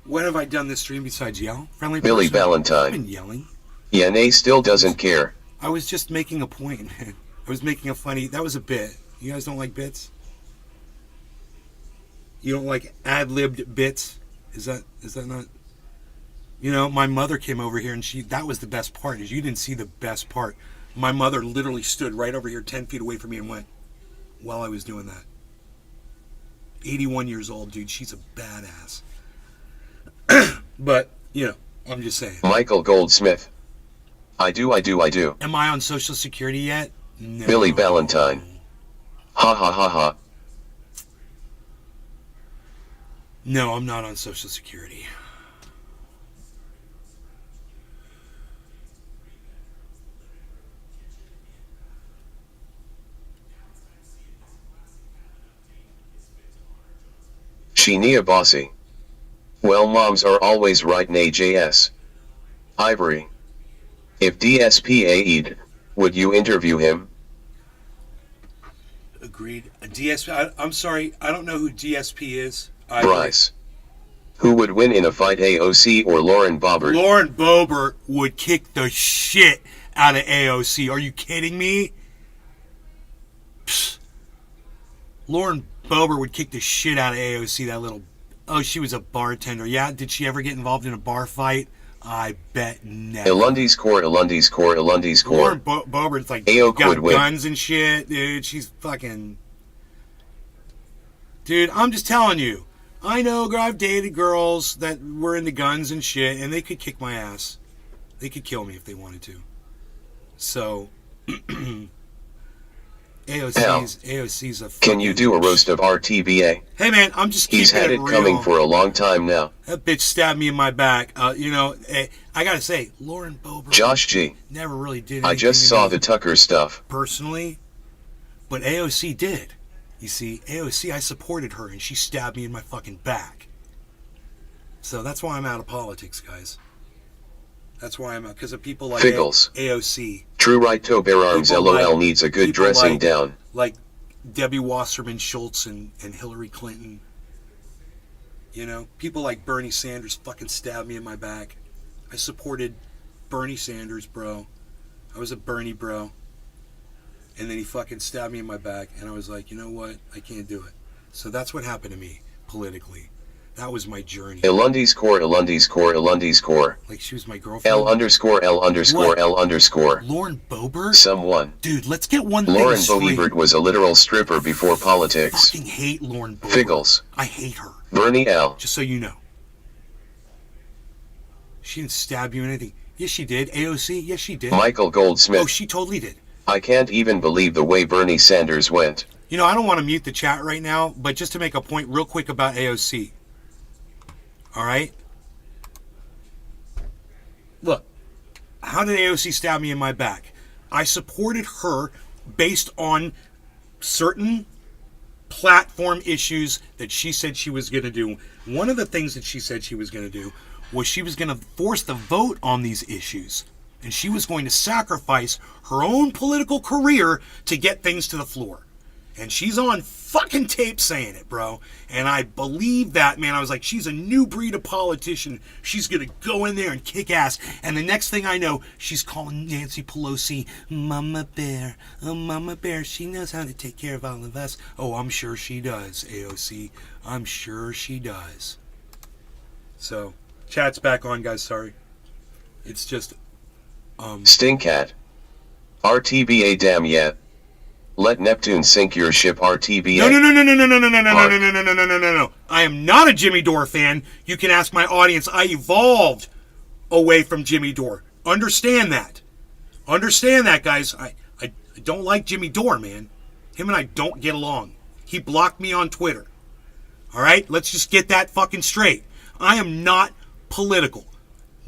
What have I done this stream besides yell? Friendly Billy Valentine. I've been yelling. Yeah, Nay still doesn't care. I was just making a point, man. I was making a funny... That was a bit. You guys don't like bits? You don't like ad-libbed bits? Is that not? You know, my mother came over here and that was the best part, is you didn't see the best part. My mother literally stood right over here 10 feet away from me and went while I was doing that. 81 years old, dude. She's a badass. But, you know, I'm just saying. Michael Goldsmith. I do. Am I on Social Security yet? No. Billy Ballantyne. Ha ha ha ha. No, I'm not on Social Security. Sheenia Bossy. Well, moms are always right. Nay, JS. Ivory. If DSPA'd, would you interview him? Agreed. DSP. I'm sorry, I don't know who DSP is. Bryce. Who would win in a fight, AOC or Lauren Boebert? Lauren Boebert would kick the shit out of AOC. Are you kidding me? Psst. Lauren Boebert would kick the shit out of AOC, that little... Oh, she was a bartender. Yeah, did she ever get involved in a bar fight? I bet never. Elundi's core. Lauren Boebert's like, got guns and shit, dude. She's fucking... Dude, I'm just telling you. I know, I've dated girls that were into guns and shit, and they could kick my ass. They could kill me if they wanted to. So... AOC's a... Can you do a roast of RTBA? Hey man, I'm just keeping He's had it real. coming for a long time now. That bitch stabbed me in my back. You know, I gotta say, Lauren Boebert... Josh G. Never really did anything. I just saw the Tucker stuff. Personally, but AOC did. You see, AOC, I supported her, and she stabbed me in my fucking back. So that's why I'm out of politics, guys. That's why I'm out, because of people like Figgles. AOC. True right to bear arms. People LOL like- needs a good people dressing like- down. Like Debbie Wasserman Schultz and Hillary Clinton. You know, people like Bernie Sanders fucking stabbed me in my back. I supported Bernie Sanders, bro. I was a Bernie bro. And then he fucking stabbed me in my back, and I was like, you know what? I can't do it. So that's what happened to me politically. That was my journey. Elundi's core. Like she was my girlfriend. L_L_L_. Lauren Boebert? Someone. Dude, let's get one thing Lauren straight. Boebert was a literal stripper before politics. I fucking hate Lauren Boebert. Figgles. I hate her. Bernie L. Just so you know. She didn't stab you or anything. Yes, she did. AOC? Yes, she did. Michael Goldsmith. Oh, she totally did. I can't even believe the way Bernie Sanders went. You know, I don't want to mute the chat right now, but just to make a point real quick about AOC. All right? Look, how did AOC stab me in my back? I supported her based on certain platform issues that she said she was going to do. One of the things that she said she was going to do was she was going to force the vote on these issues. And she was going to sacrifice her own political career to get things to the floor. And she's on fucking tape saying it, bro. And I believe that, man. I was like, she's a new breed of politician. She's going to go in there and kick ass. And the next thing I know, she's calling Nancy Pelosi Mama Bear. Oh, Mama Bear. She knows how to take care of all of us. Oh, I'm sure she does, AOC. I'm sure she does. So, chat's back on, guys. Sorry. It's just... Stinkcat. RTBA damn yet. Let Neptune sink your ship, RTBA. No. I am not a Jimmy Dore fan. You can ask my audience. I evolved away from Jimmy Dore. Understand that. Understand that, guys. I don't like Jimmy Dore, man. Him and I don't get along. He blocked me on Twitter. All right? Let's just get that fucking straight. I am not political.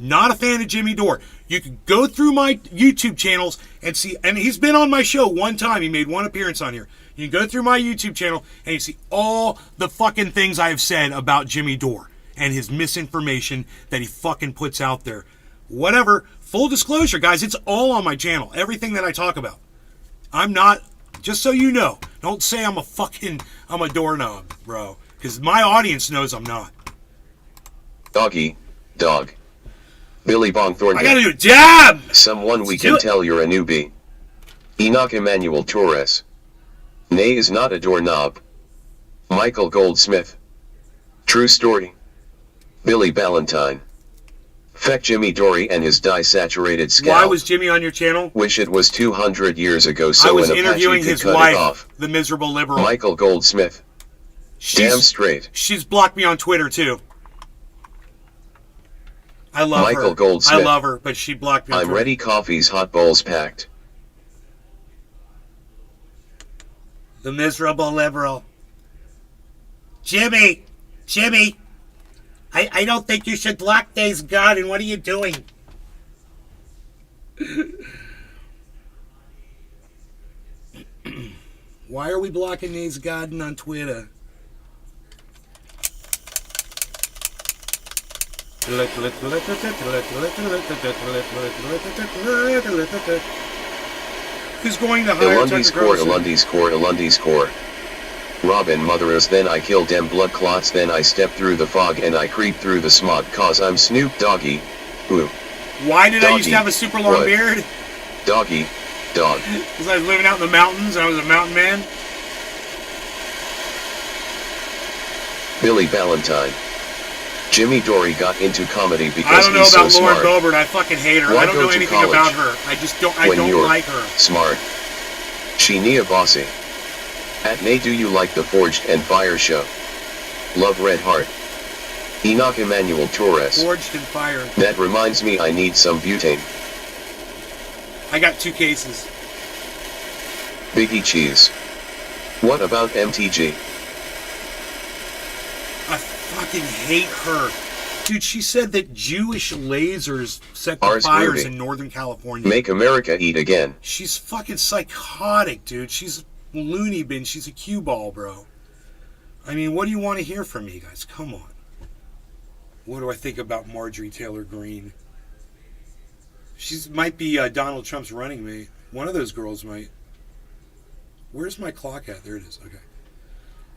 Not a fan of Jimmy Dore. You can go through my YouTube channels and see, and he's been on my show one time. He made one appearance on here. You can go through my YouTube channel and you see all the fucking things I have said about Jimmy Dore and his misinformation that he fucking puts out there. Whatever. Full disclosure, guys, it's all on my channel. Everything that I talk about. I'm not, just so you know, don't say I'm a doorknob, bro. Because my audience knows I'm not. Doggy. Dog. Billy Bong Thornton. I gotta do a jab! Someone we can tell you're a newbie. Enoch Emmanuel Torres. Nay is not a doorknob. Michael Goldsmith. True story. Billy Ballantyne. Feck Jimmy Dory and his dye-saturated scalp. Why was Jimmy on your channel? Wish it was 200 years ago I so was an interviewing Apache could his cut it wife, off. the miserable liberal. Michael Goldsmith. Damn straight. She's blocked me on Twitter too. I love her. Michael Goldsmith. I love her, but she blocked me on I'm Twitter. ready. Coffee's hot bowls packed. The miserable liberal. Jimmy! I don't think you should block Days God, and what are you doing? Why are we blocking Days Garden on Twitter? Who's going to hire Ilundi's Tucker core, Carlson? Ilundi's core, Ilundi's core. Robin Motheras, then I kill dem blood clots, then I step through the fog and I creep through the smog, cause I'm Snoop Doggy. Ooh. Why did I used to Doggy. have a super long What? beard? Doggy. Dog. Because I was living out in the mountains and I was a mountain man. Billy Ballantyne. Jimmy Dory got into comedy I because don't know he's about so Lauren smart. Boebert. I fucking hate her. Why I don't go know to anything college about her. I just don't. I when don't you're like her. smart. Shania Bossy. At Nay, do you like the Forged and Fire show? Love Red Heart. Enoch Emmanuel Torres. Forged and fire. That reminds me, I need some butane. I got 2 cases. Biggie Cheese. What about MTG? I fucking hate her. Dude, she said that Jewish lasers set the Ars fires groovy. in Northern California. Make America eat again. She's fucking psychotic, dude. She's a loony bin. She's a cue ball, bro. I mean, what do you want to hear from me, guys? Come on. What do I think about Marjorie Taylor Greene? She might be Donald Trump's running mate. One of those girls might. Where's my clock at? There it is. Okay.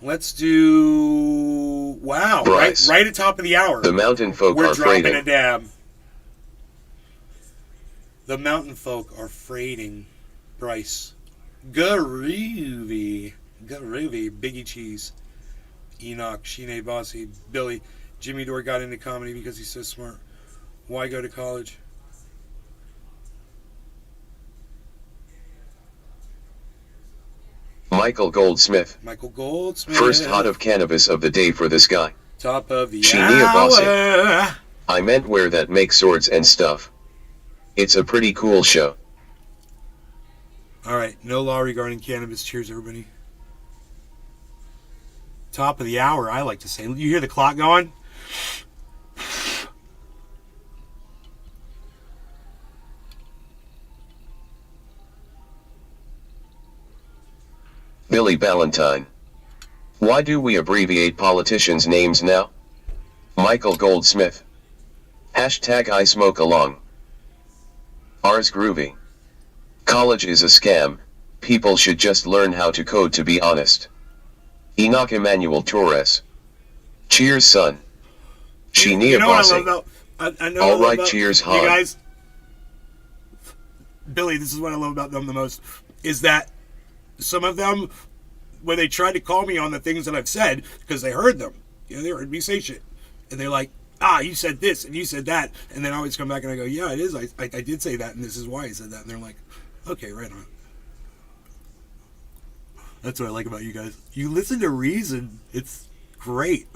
Let's do... Wow. Bryce. Right at top of the hour. The mountain folk We're are dropping freighting. a dab. The mountain folk are freighting. Bryce. Groovy. Biggie Cheese. Enoch. Shine Bossy. Billy. Jimmy Dore got into comedy because he's so smart. Why go to college? Michael Goldsmith. Michael Goldsmith. First hot of cannabis of the day for this guy. Top of the Shania hour. Bossy. I meant where that make swords and stuff. It's a pretty cool show. All right. No law regarding cannabis. Cheers, everybody. Top of the hour, I like to say. You hear the clock going? Billy Ballantyne. Why do we abbreviate politicians' names now? Michael Goldsmith. Hashtag I smoke along. Ars groovy. College is a scam. People should just learn how to code, to be honest. Enoch Emmanuel Torres. Cheers, son. Shania You know what I Bossy. love about... I know All what I love right, about cheers, you hon. guys. Billy, this is what I love about them the most, is that some of them, when they try to call me on the things that I've said, because they heard them, you know, they heard me say shit, and they're like, you said this, and you said that, and then I always come back and I go, yeah, it is, I did say that, and this is why I said that, and they're like, okay, right on. That's what I like about you guys. You listen to reason. It's great.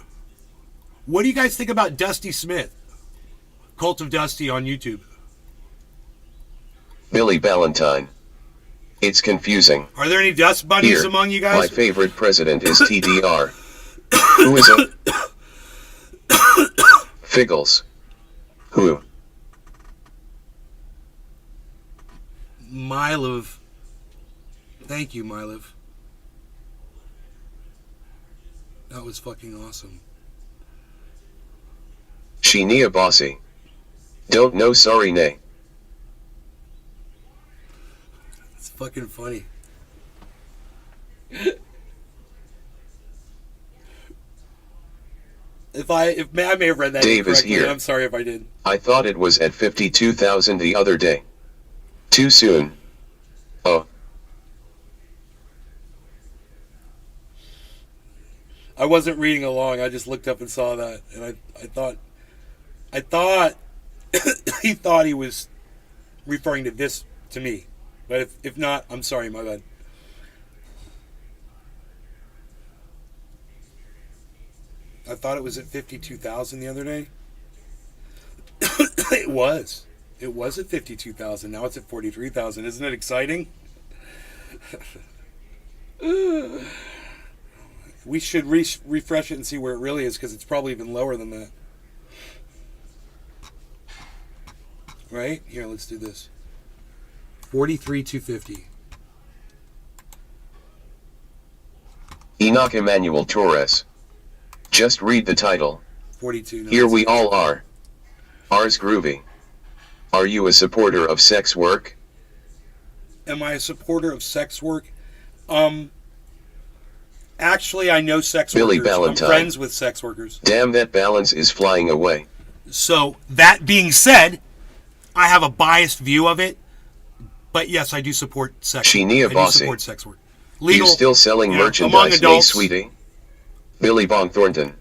What do you guys think about Dusty Smith? Cult of Dusty on YouTube. Billy Ballantyne. It's confusing. Are there any dust bunnies Here, among you my guys? favorite president is TDR. Who is it? Figgles. Who? Mylov. Thank you, Mylov. That was fucking awesome. Shania Bossy. Don't know, sorry, nay. It's fucking funny. I may have read that Dave is incorrectly. here. I'm sorry if I did. I thought it was at 52,000 the other day. Too soon. Oh. I wasn't reading along. I just looked up and saw that, and I thought he thought he was referring to this to me, but if not, I'm sorry, my bad. I thought it was at 52,000 the other day. It was. It was at 52,000. Now it's at 43,000. Isn't it exciting? We should refresh it and see where it really is, because it's probably even lower than that. Right? Here, let's do this. 43,250. Enoch Emmanuel Torres. Just read the title. 42. No, Here we all are. Ars groovy. Are you a supporter of sex work? Am I a supporter of sex work? Actually, I know sex Billy workers. Ballantyne. I'm friends with sex workers. Damn, that balance is flying away. So, that being said, I have a biased view of it, but yes, I do support sex work. Sheenia I do Bossy. support sex work. Legal, You still selling you know, among merchandise, nay, adults. sweetie? Billy Bong Thornton.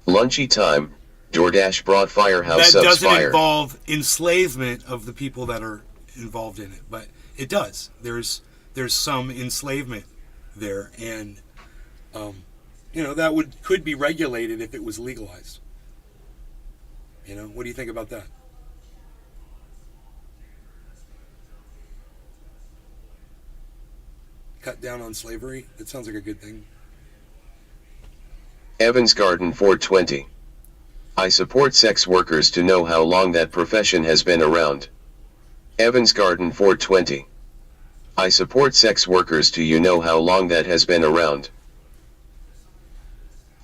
Lunchy time. DoorDash brought Firehouse That subs doesn't fire. involve enslavement of the people that are involved in it, but it does. There's some enslavement there, and that could be regulated if it was legalized. What do you think about that? Cut down on slavery? That sounds like a good thing. Evans Garden 420. I support sex workers to know how long that profession has been around. Evans Garden 420. I support sex workers to know how long that has been around.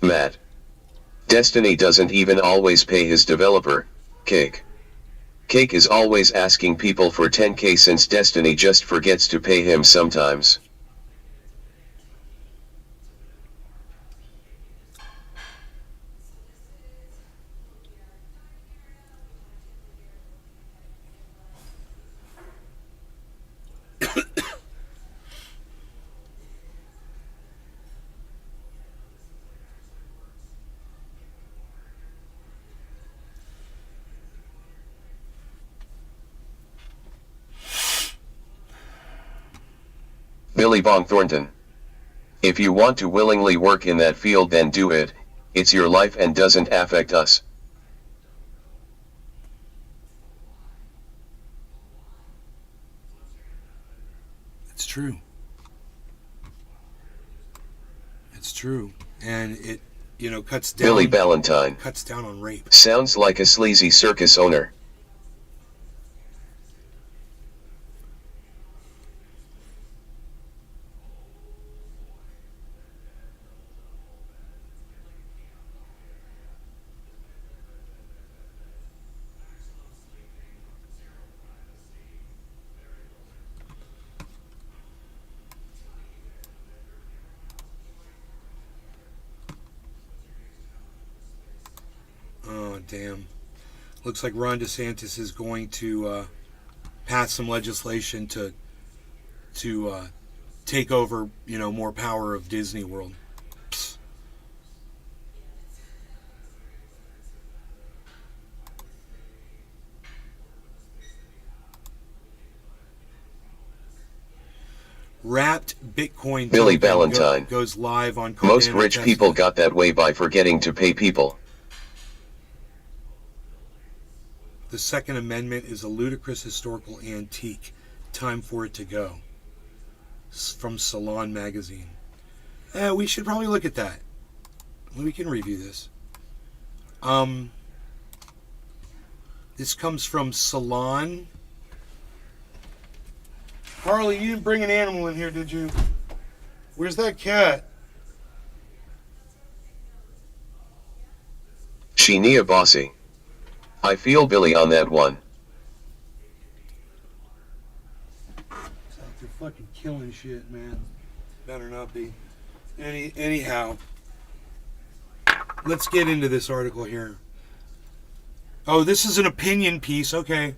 Matt. Destiny doesn't even always pay his developer, Cake. Cake is always asking people for 10K since Destiny just forgets to pay him sometimes. Billy Bong Thornton. If you want to willingly work in that field, then do it. It's your life and doesn't affect us. It's true. It's true. And it, cuts down. Billy Ballantyne. Cuts down on rape. Sounds like a sleazy circus owner. Oh, damn. Looks like Ron DeSantis is going to pass some legislation to take over, more power of Disney World. Psst. Wrapped Bitcoin Billy token Ballantyne. goes live on Cardano. Most rich Tesla. people got that way by forgetting to pay people. The Second Amendment is a ludicrous historical antique. Time for it to go. From Salon Magazine. We should probably look at that. We can review this. This comes from Salon. Harley, you didn't bring an animal in here, did you? Where's that cat? Sheenia Bossy. I feel Billy on that one. It's out there fucking killing shit, man. Better not be. Anyhow, let's get into this article here. Oh, this is an opinion piece. Okay.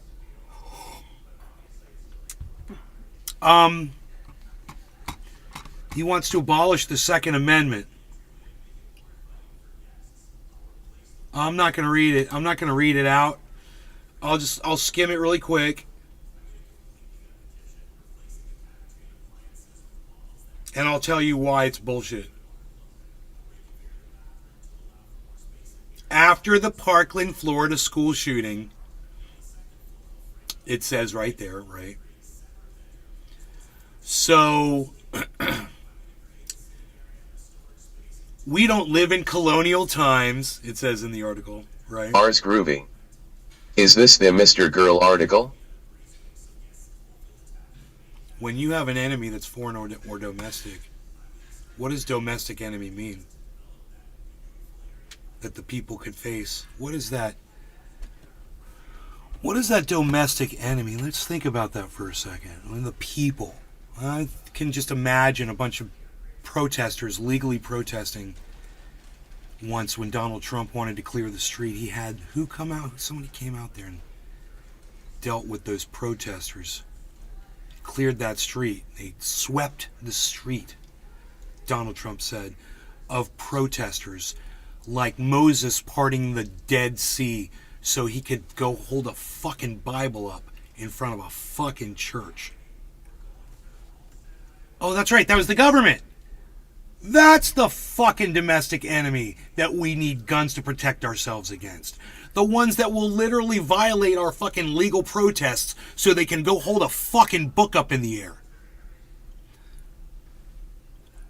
He wants to abolish the Second Amendment. I'm not going to read it. I'm not going to read it out. I'll skim it really quick. And I'll tell you why it's bullshit. After the Parkland, Florida school shooting, it says right there, right? So, we don't live in colonial times, it says in the article, right? Ars groovy. Is this the Mr. Girl article? When you have an enemy that's foreign or domestic, what does domestic enemy mean? That the people could face. What is that? What is that domestic enemy? Let's think about that for a second. I mean, the people. I can just imagine a bunch of protesters legally protesting. Once when Donald Trump wanted to clear the street, he had who come out? Somebody came out there and dealt with those protesters. Cleared that street. They swept the street, Donald Trump said, of protesters like Moses parting the Dead Sea so he could go hold a fucking Bible up in front of a fucking church. Oh, that's right. That was the government. That's the fucking domestic enemy that we need guns to protect ourselves against. The ones that will literally violate our fucking legal protests so they can go hold a fucking book up in the air.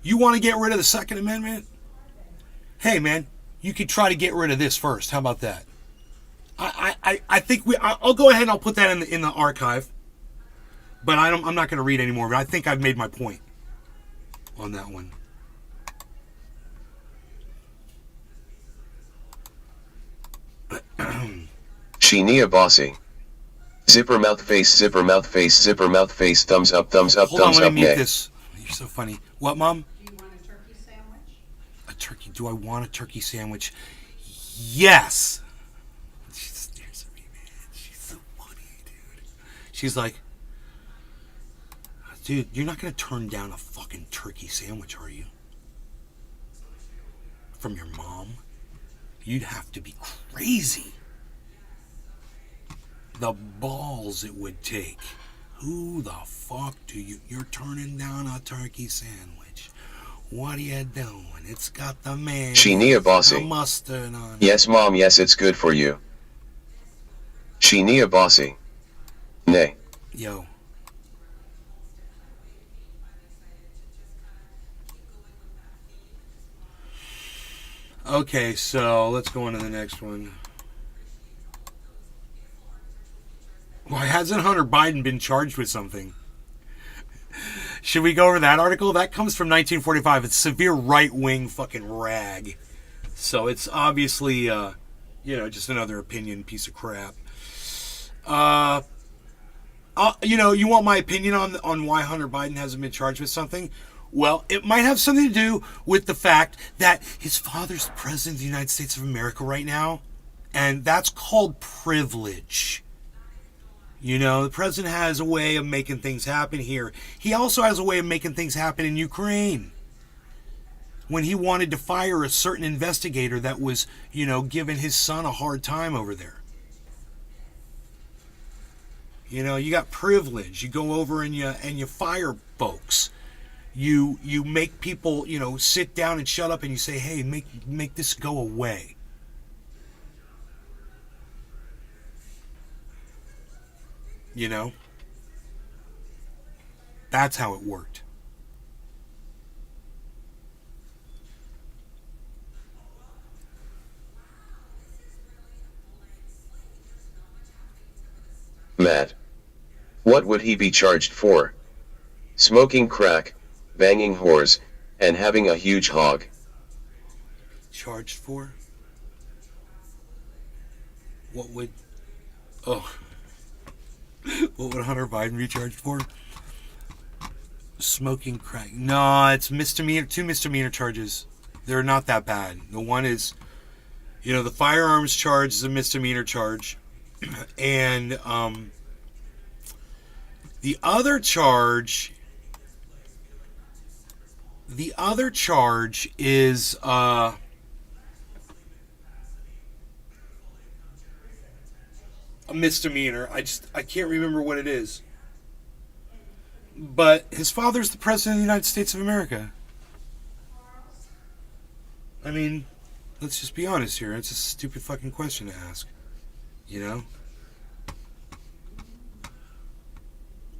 You want to get rid of the Second Amendment? Hey, man, you could try to get rid of this first. How about that? I think I'll go ahead and I'll put that in the archive. But I'm not going to read anymore. But I think I've made my point on that one. Sheenia Bossy. Zipper mouth face, zipper mouth face, zipper mouth face, thumbs up, thumbs up, Hold thumbs on, let up, me mute nay. this. You're so funny. What, Mom? Do you want a turkey sandwich? A turkey? Do I want a turkey sandwich? Yes. She stares at me, man. She's so funny, dude. She's like, dude, you're not going to turn down a fucking turkey sandwich, are you? From your mom? You'd have to be crazy. The balls it would take. Who the fuck do you... You're turning down a turkey sandwich. What are you doing? It's got the mayonnaise, Sheenia Bossy. the mustard on it. Yes, Mom, yes, it's good for you. Sheenia Bossy. Nay. Yo. Okay, so let's go on to the next one. Why hasn't Hunter Biden been charged with something? Should we go over that article? That comes from 1945. It's severe right-wing fucking rag. So it's obviously, just another opinion piece of crap. You want my opinion on why Hunter Biden hasn't been charged with something? Well, it might have something to do with the fact that his father's the president of the United States of America right now. And that's called privilege. You know, the president has a way of making things happen here. He also has a way of making things happen in Ukraine. When he wanted to fire a certain investigator that was, giving his son a hard time over there. You got privilege. You go over and you fire folks. You make people, sit down and shut up and you say, hey, make this go away. That's how it worked. Matt. What would he be charged for? Smoking crack, banging whores, and having a huge hog. Charged for? What would... Oh... What would Hunter Biden be charged for? Smoking crack. No, it's misdemeanor. 2 misdemeanor charges. They're not that bad. The one is, the firearms charge is a misdemeanor charge. And the other charge is a misdemeanor. I can't remember what it is. But his father's the president of the United States of America. I mean, let's just be honest here. It's a stupid fucking question to ask. You know?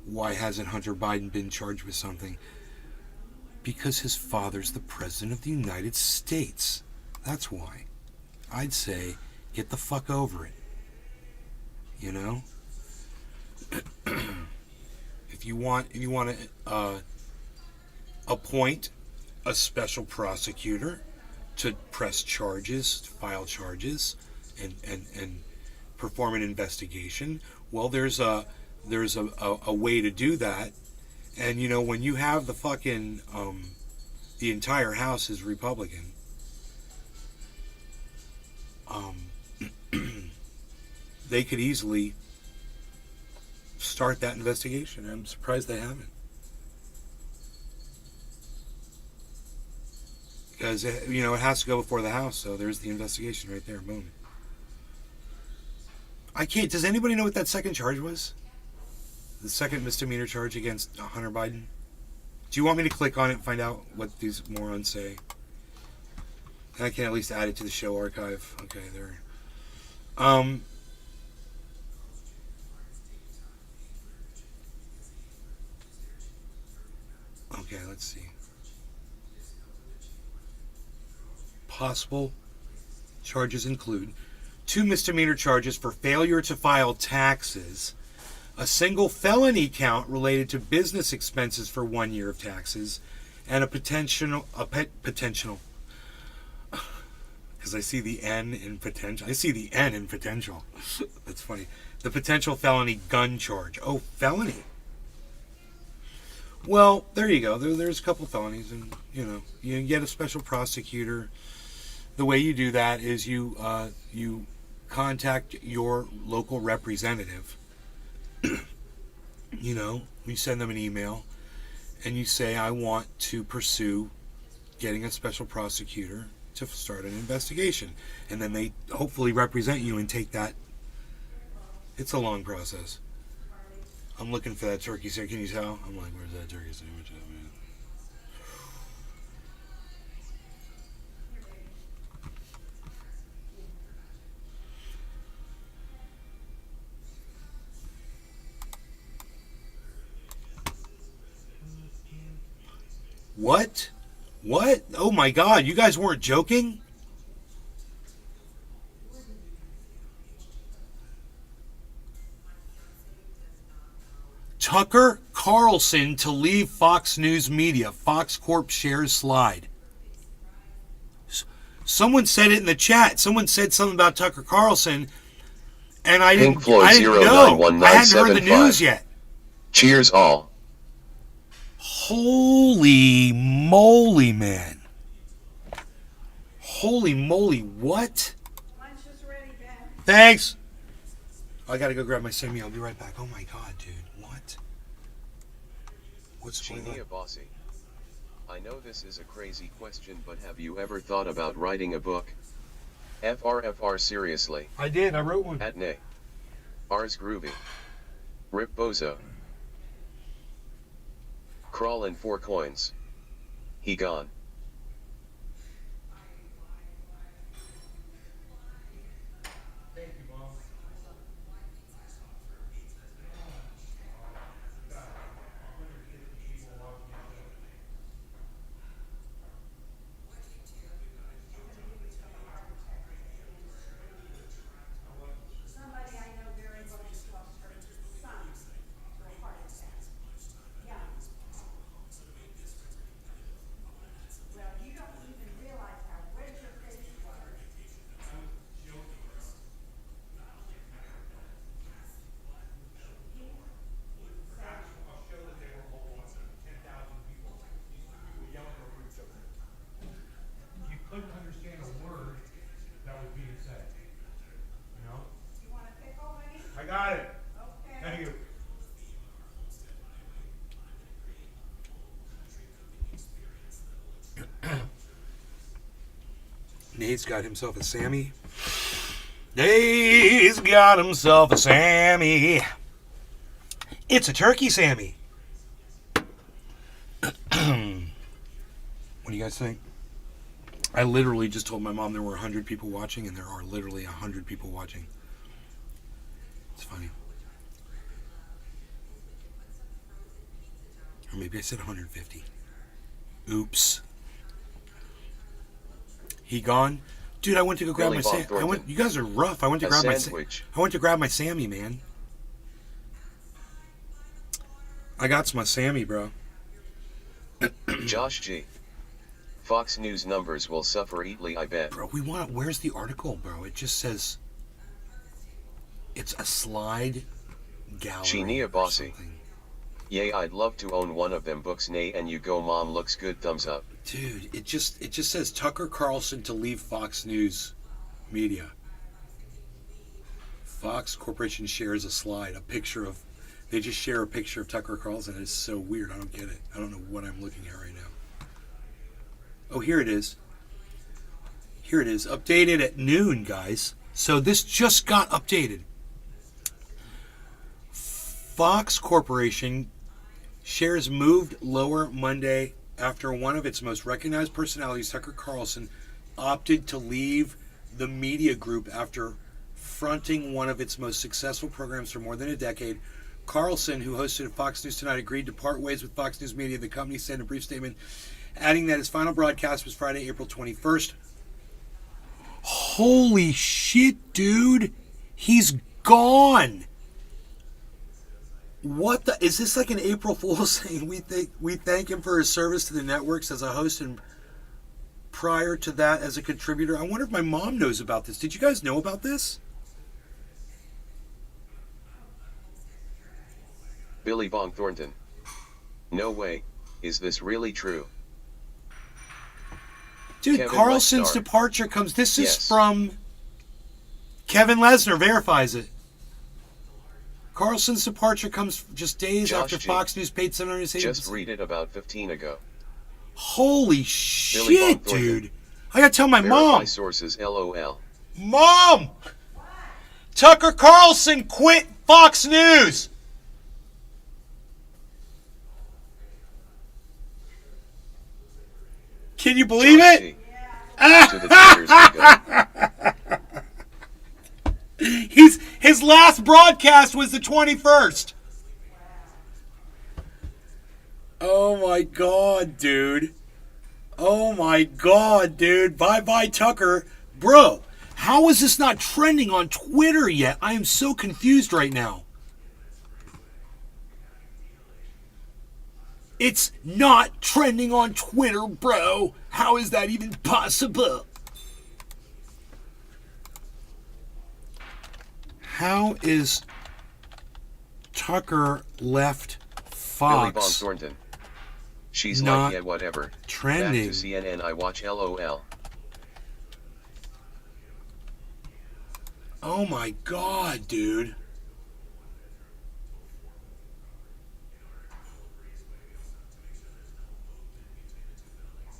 Why hasn't Hunter Biden been charged with something? Because his father's the president of the United States. That's why. I'd say, get the fuck over it. You know? If you want to appoint a special prosecutor to press charges, file charges, and perform an investigation, well, there's a way to do that. And you know, when you have the fucking the entire House is Republican, they could easily start that investigation. I'm surprised they haven't. Because, you know, it has to go before the House, so there's the investigation right there. Boom. I can't... Does anybody know what that second charge was? The second misdemeanor charge against Hunter Biden? Do you want me to click on it and find out what these morons say? And I can at least add it to the show archive. Okay, there. Okay, let's see. Possible charges include 2 misdemeanor charges for failure to file taxes, a single felony count related to business expenses for 1 year of taxes, and a potential, because I see the N in potential. I see the N in potential. That's funny. The potential felony gun charge. Oh, felony. Well, there you go. There's a couple felonies, and you know, you get a special prosecutor. The way you do that is you contact your local representative. You know, you send them an email, and you say, I want to pursue getting a special prosecutor to start an investigation. And then they hopefully represent you and take that. It's a long process. I'm looking for that turkey sandwich. Can you tell? I'm like, where's that turkey sandwich at, man? What? What? Oh my God, you guys weren't joking? Tucker Carlson to leave Fox News Media. Fox Corp shares slide. Someone said it in the chat. Someone said something about Tucker Carlson, and I didn't know. I hadn't heard the news yet. Cheers all. Holy moly, man. Holy moly, what? Lunch is ready, Ben. Thanks. I gotta go grab my semi. I'll be right back. Oh my God, dude. What? What's going on? Bossy. I know this is a crazy question, but have you ever thought about writing a book? FRFR seriously. I did. I wrote one. At Nay. Ars Groovy. Rip Bozo. Crawl in 4 coins. He gone. Somebody I know very well just lost her son to a heart attack. Yeah. Well, you don't even realize how red your face was. You couldn't understand a word that was being said. You know? You want a pickle, honey? I got it. Okay. Thank you. Nate's got himself a Sammy. He's got himself a Sammy. It's a turkey Sammy. What do you guys think? I literally just told my mom there were 100 people watching, and there are literally 100 people watching. It's funny. Or maybe I said 150. Oops. He gone? Dude, I went to go grab Billy my Bob Sammy. Thornton. You guys are rough. I went to A grab my sandwich. I went to grab my Sammy, man. I got some Sammy, bro. Josh G. Fox News numbers will suffer eatly, I bet. Bro, where's the article, bro? It just says it's a slide gallery. Chinia or Bossy. something. Yay, I'd love to own one of them books. Nay, and you go, mom, looks good, thumbs up. Dude, it just says Tucker Carlson to leave Fox News Media. Fox Corporation shares a slide, they just share a picture of Tucker Carlson. It's so weird. I don't get it. I don't know what I'm looking at right now. Oh, here it is. Here it is. Updated at noon, guys. So this just got updated. Fox Corporation shares moved lower Monday after one of its most recognized personalities, Tucker Carlson, opted to leave the media group after fronting one of its most successful programs for more than a decade. Carlson, who hosted Fox News Tonight, agreed to part ways with Fox News Media. The company said in a brief statement, adding that his final broadcast was Friday, April 21st. Holy shit, dude. He's gone. What the? Is this like an April Fool's saying we thank him for his service to the networks as a host and prior to that as a contributor? I wonder if my mom knows about this. Did you guys know about this? Billy Bong Thornton. No way, is this really true? Dude, Kevin Carlson's Lesnar. departure comes. This is Yes. from Kevin Lesnar, verifies it. Carlson's departure comes just days Josh after G. Fox News paid $700. Just read it about 15 ago. Holy Billy shit, Bob Thornton. dude. I gotta tell my Verify mom. sources, LOL. Mom! Tucker Carlson quit Fox News! Can you believe Josh it? G. To the teachers we go. His last broadcast was the 21st. Oh my god, dude. Oh my god, dude. Bye-bye, Tucker. Bro, how is this not trending on Twitter yet? I am so confused right now. It's not trending on Twitter, bro. How is that even possible? How is Tucker left Billy Bong Fox Thornton. She's not like, yeah, whatever. trending? Back to CNN, I watch, LOL. Oh my god, dude.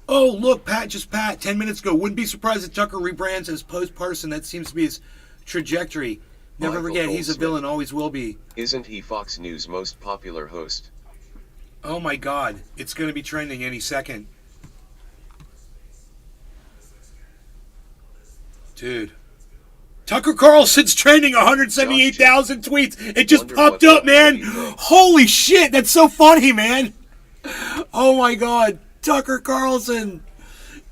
Oh, look, Pat. 10 minutes ago. Wouldn't be surprised if Tucker rebrands as post-partisan. That seems to be his trajectory. Never Michael forget, he's a Goldsmith. villain, always will be. Isn't he Fox News' most popular host? Oh my god. It's going to be trending any second. Dude. Tucker Carlson's trending 178,000 tweets. It just Wonder popped what up, man. he thinks. Holy shit, that's so funny, man. Oh my god. Tucker Carlson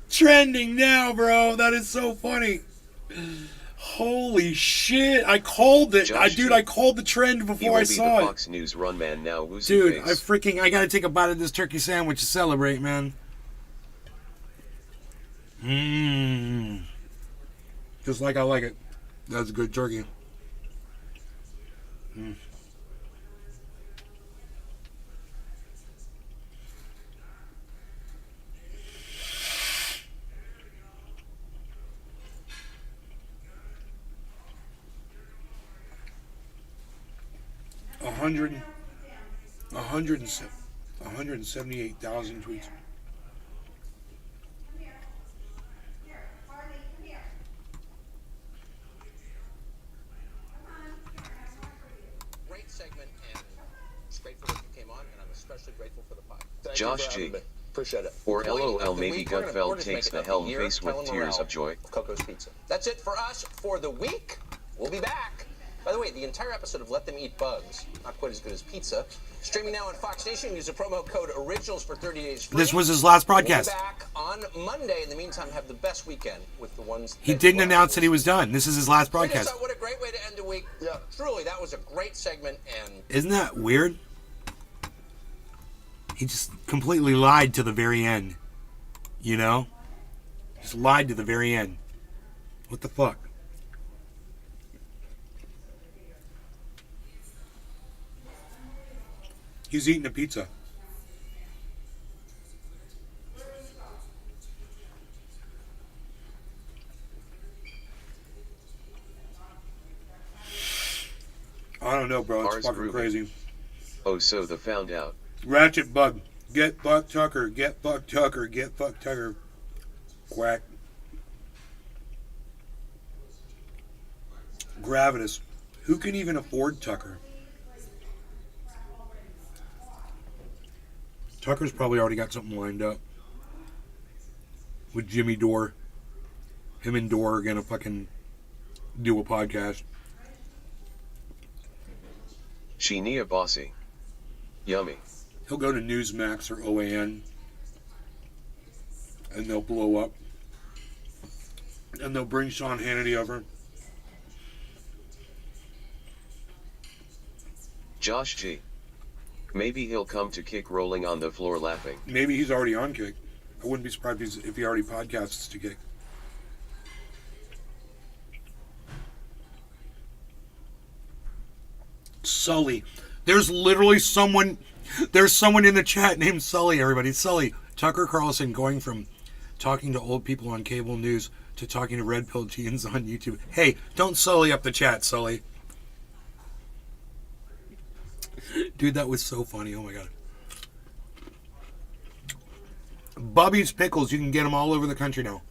trending now, bro. That is so funny. Holy shit. I called it. Josh Dude, G. I called the trend He before will I be saw the it. Fox News run man now, woozy Dude, face. I gotta take a bite of this turkey sandwich to celebrate, man. Mmm. Just like I like it. That's a good turkey. Mm. A hundred and 178,000 tweets. Josh for G. having me. Appreciate it. Or Point LOL, of the maybe week, we're gonna- Gutfeld we're just takes making the up helm year. face with Helen tears Morel, of joy. Coco's Pizza. That's it for us for the week. We'll be back. By the way, the entire episode of Let Them Eat Bugs, not quite as good as pizza, streaming now on Fox Nation. Use the promo code ORIGINALS for 30 days free. This was his last broadcast. We'll be back on Monday. In the meantime, have the best weekend with the ones He that didn't you announce that he love. was done. This is his last I just broadcast. thought, what a great way to end the week. Yeah. Truly, that was a great segment, and Isn't that weird? He just completely lied to the very end. You know? Just lied to the very end. What the fuck? He's eating a pizza. I don't know, bro. It's Ours fucking groovy. crazy. Oh, so the found out. Ratchet Bug. Get Buck Tucker. Get Buck Tucker. Get Buck Tucker. Quack. Gravitas. Who can even afford Tucker? Tucker's probably already got something lined up. With Jimmy Dore. Him and Dore are gonna fucking do a podcast. Sheenia Bossy. Yummy. He'll go to Newsmax or OAN. And they'll blow up. And they'll bring Sean Hannity over. Josh G. Maybe he'll come to Kick rolling on the floor laughing. Maybe he's already on Kick. I wouldn't be surprised if he already podcasts to Kick. Sully. There's literally someone. There's someone in the chat named Sully, everybody. Sully. Tucker Carlson going from talking to old people on cable news to talking to red pill teens on YouTube. Hey, don't sully up the chat, Sully. Dude, that was so funny. Oh my god. Bubby's Pickles. You can get them all over the country now.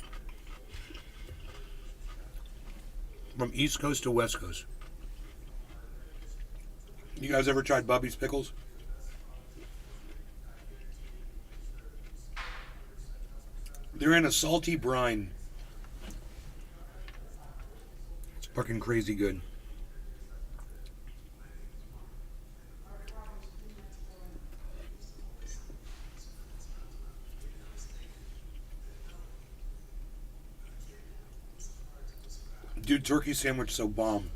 From East Coast to West Coast. You guys ever tried Bubby's Pickles? They're in a salty brine. It's fucking crazy good. Dude, turkey sandwich so bomb.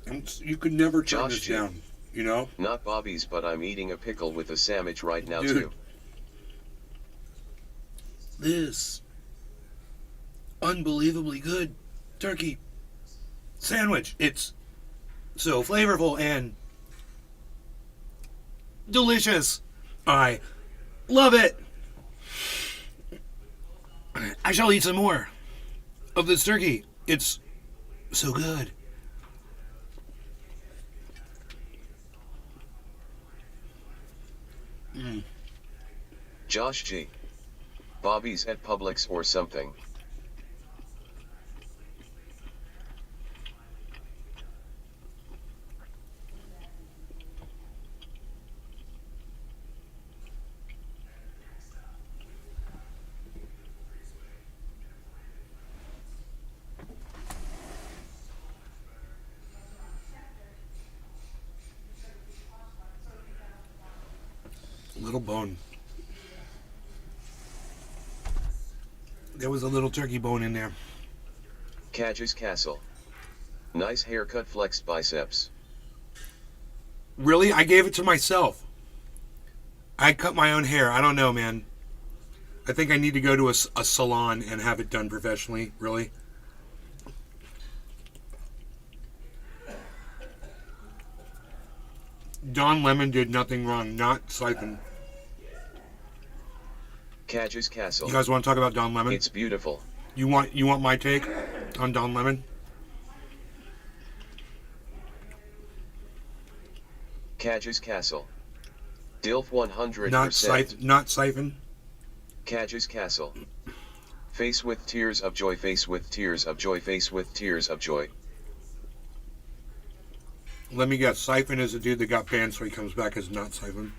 And you could never turn Josh this G. down, you know? Not Bobby's, but I'm eating a pickle with a sandwich right now Dude. too. This unbelievably good turkey sandwich. It's so flavorful and delicious. I love it. I shall eat some more of this turkey. It's so good. Josh G. Bobby's at Publix or something. Little bone. There was a little turkey bone in there. Cadges Castle. Nice haircut, flexed biceps. Really? I gave it to myself. I cut my own hair. I don't know, man. I think I need to go to a salon and have it done professionally. Really? Don Lemon did nothing wrong. Not Siphon. Cadges Castle. You guys want to talk about Don Lemon? It's beautiful. You want my take on Don Lemon? Cadges Castle. Dilf 100%. Not Siphon. Cadges Castle. Face with tears of joy, face with tears of joy, face with tears of joy. Let me guess. Siphon is a dude that got banned, so he comes back as not Siphon.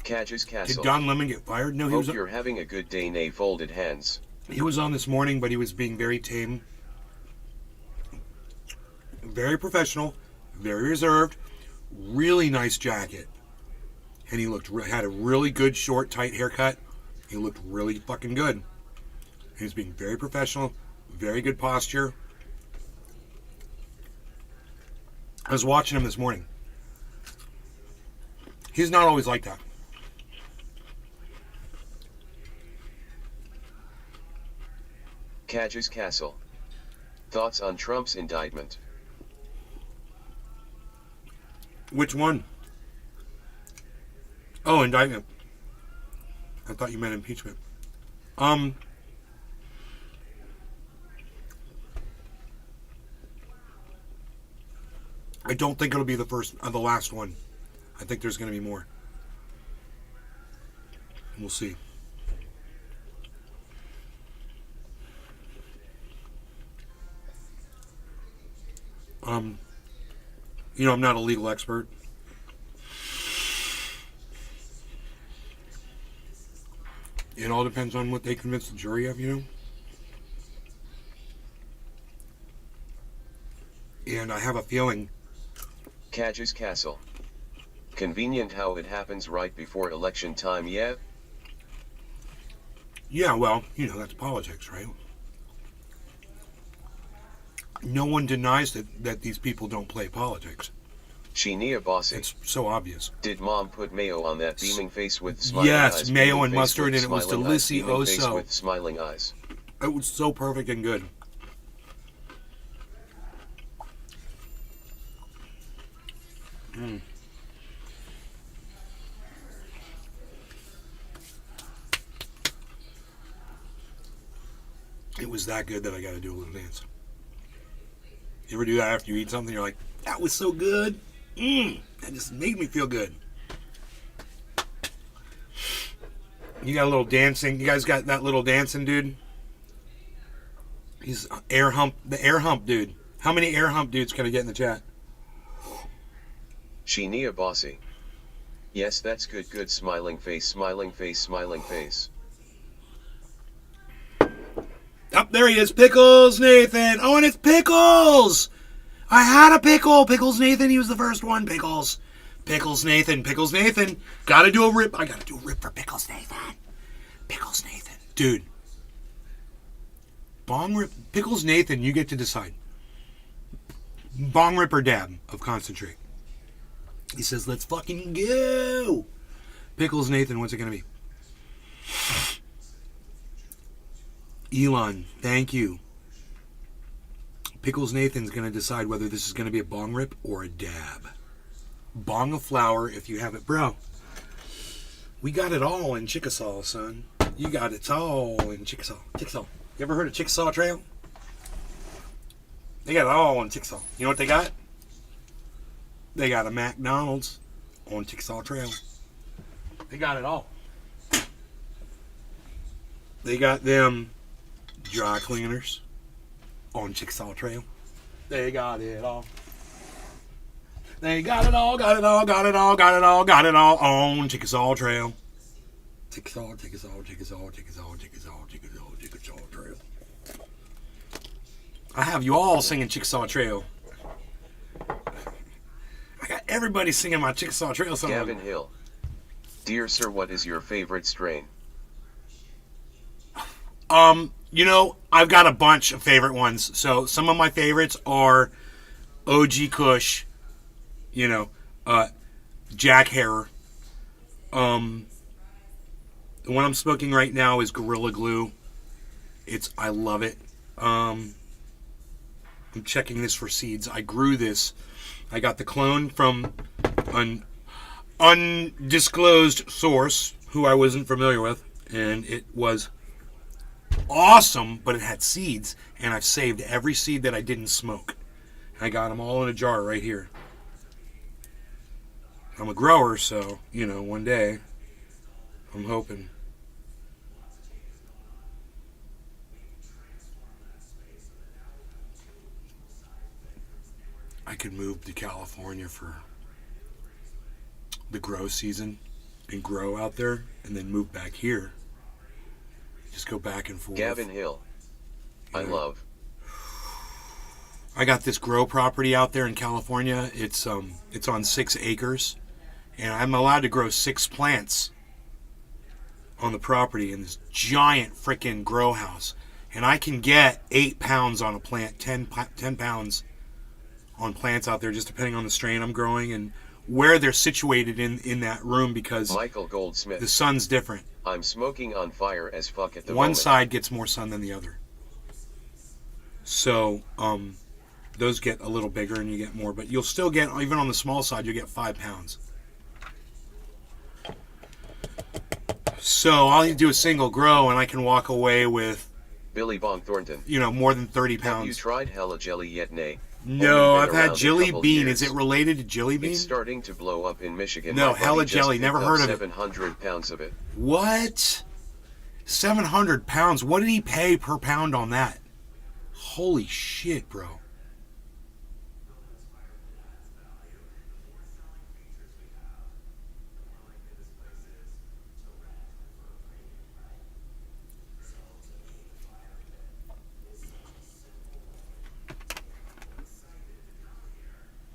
Catches Did Castle. Don Lemon get fired? No, he Hope was. you're having a good day, nay folded hands. He was on this morning, but he was being very tame, very professional, very reserved. Really nice jacket, and he had a really good short, tight haircut. He looked really fucking good. He was being very professional, very good posture. I was watching him this morning. He's not always like that. Catches Castle. Thoughts on Trump's indictment? Which one? Oh, indictment. I thought you meant impeachment. I don't think it'll be the last one. I think there's going to be more. We'll see. I'm not a legal expert. It all depends on what they convince the jury of, And I have a feeling. Catches Castle. Convenient how it happens right before election time, yeah? Yeah, well, that's politics, right? No one denies that these people don't play politics. Sheenia Bossy. It's so obvious. Did mom put mayo on that beaming face with smiling eyes? Yes, mayo beaming and face mustard, with and it was smiling eyes, beaming face delicioso. with smiling eyes. It was so perfect and good. It was that good that I got to do a little dance. You ever do that after you eat something? You're like, that was so good. That just made me feel good. You got a little dancing. You guys got that little dancing dude? He's the air hump dude. How many air hump dudes can I get in the chat? Sheenia Bossy. Yes, that's good, smiling face, smiling face, smiling face. Oh, there he is. Pickles Nathan. Oh, and it's Pickles. I had a pickle. Pickles Nathan. He was the first one. Pickles. Pickles Nathan. Pickles Nathan. Gotta do a rip. I gotta do a rip for Pickles Nathan. Pickles Nathan. Dude. Bong rip. Pickles Nathan, you get to decide. Bong rip or dab of concentrate. He says, let's fucking go. Pickles Nathan, what's it gonna be? Elon, thank you. Pickles Nathan's going to decide whether this is going to be a bong rip or a dab. Bong of flour if you have it. Bro, we got it all in Chickasaw, son. You got it all in Chickasaw. Chickasaw. You ever heard of Chickasaw Trail? They got it all in Chickasaw. You know what they got? They got a McDonald's on Chickasaw Trail. They got it all. They got them dry cleaners on Chickasaw Trail. They got it all. They got it all, got it all, got it all, got it all, got it all on Chickasaw Trail. Chickasaw, Chickasaw, Chickasaw, Chickasaw, Chickasaw, Chickasaw, Chickasaw Trail. I have you all singing Chickasaw Trail. I got everybody singing my Chickasaw Trail song. Gavin Hill. Dear sir, what is your favorite strain? I've got a bunch of favorite ones. So some of my favorites are OG Kush, Jack Harrer. The one I'm smoking right now is Gorilla Glue. I love it. I'm checking this for seeds. I grew this. I got the clone from an undisclosed source who I wasn't familiar with, and it was awesome, but it had seeds, and I've saved every seed that I didn't smoke. I got them all in a jar right here. I'm a grower, so, you know, one day, I'm hoping. I could move to California for the grow season and grow out there, and then move back here. Just go back and forth. Gavin Hill. I love. I got this grow property out there in California. It's on 6 acres, and I'm allowed to grow 6 plants on the property in this giant freaking grow house. And I can get 8 pounds on a plant, 10 pounds on plants out there, just depending on the strain I'm growing and where they're situated in that room, because Michael Goldsmith. the sun's different. I'm smoking on fire as fuck at the One moment. side gets more sun than the other. So, those get a little bigger and you get more, but you'll still get, even on the small side, you'll get 5 pounds. So all you do is single grow, and I can walk away with, Billy Bong Thornton. you know, more than 30 Have you pounds. tried Hella Jelly yet, Nay? No, Only I've been had around a Jelly couple Bean. years. Is it related to Jelly Bean? It's starting to blow up in Michigan. No, My buddy Hella just Jelly, picked never up heard of it. 700 pounds of it. What? 700 pounds? What did he pay per pound on that? Holy shit, bro.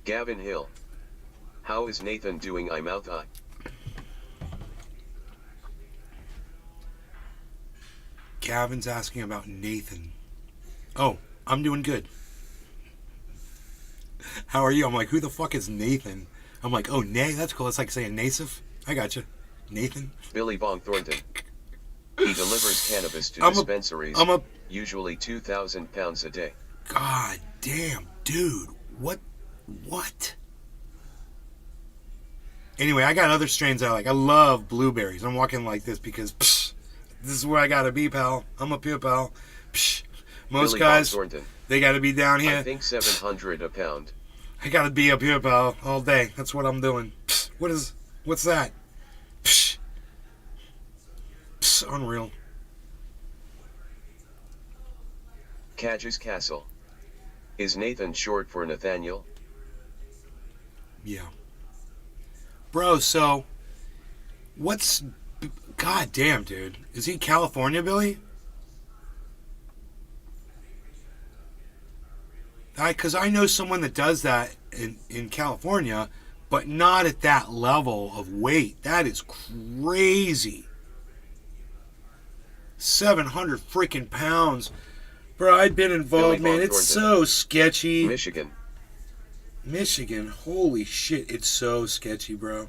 Gavin Hill. How is Nathan doing? I'm out. Gavin's asking about Nathan. Oh, I'm doing good. How are you? I'm like, who the fuck is Nathan? I'm like, oh, Nay, that's cool. It's like saying Nasif. I got you. Nathan. Billy Bong Thornton. He delivers cannabis to I'm a- dispensaries, I'm a- usually 2,000 pounds a day. God damn, dude. What? Anyway, I got other strains I like. I love blueberries. I'm walking like this because this is where I gotta be, pal. I'm up here, pal. Most Billy guys, Bong Thornton. they gotta be down I here. think 700 a pound. I gotta be up here, pal, all day. That's what I'm doing. What's that? Unreal. Cadges Castle. Is Nathan short for Nathaniel? Yeah. Bro, so what's God damn, dude. Is he California, Billy? Because I know someone that does that in California, but not at that level of weight. That is crazy. 700 freaking pounds. Bro, I've been involved, Billy man. Bong It's Thornton. so sketchy. Michigan. Holy shit, it's so sketchy, bro.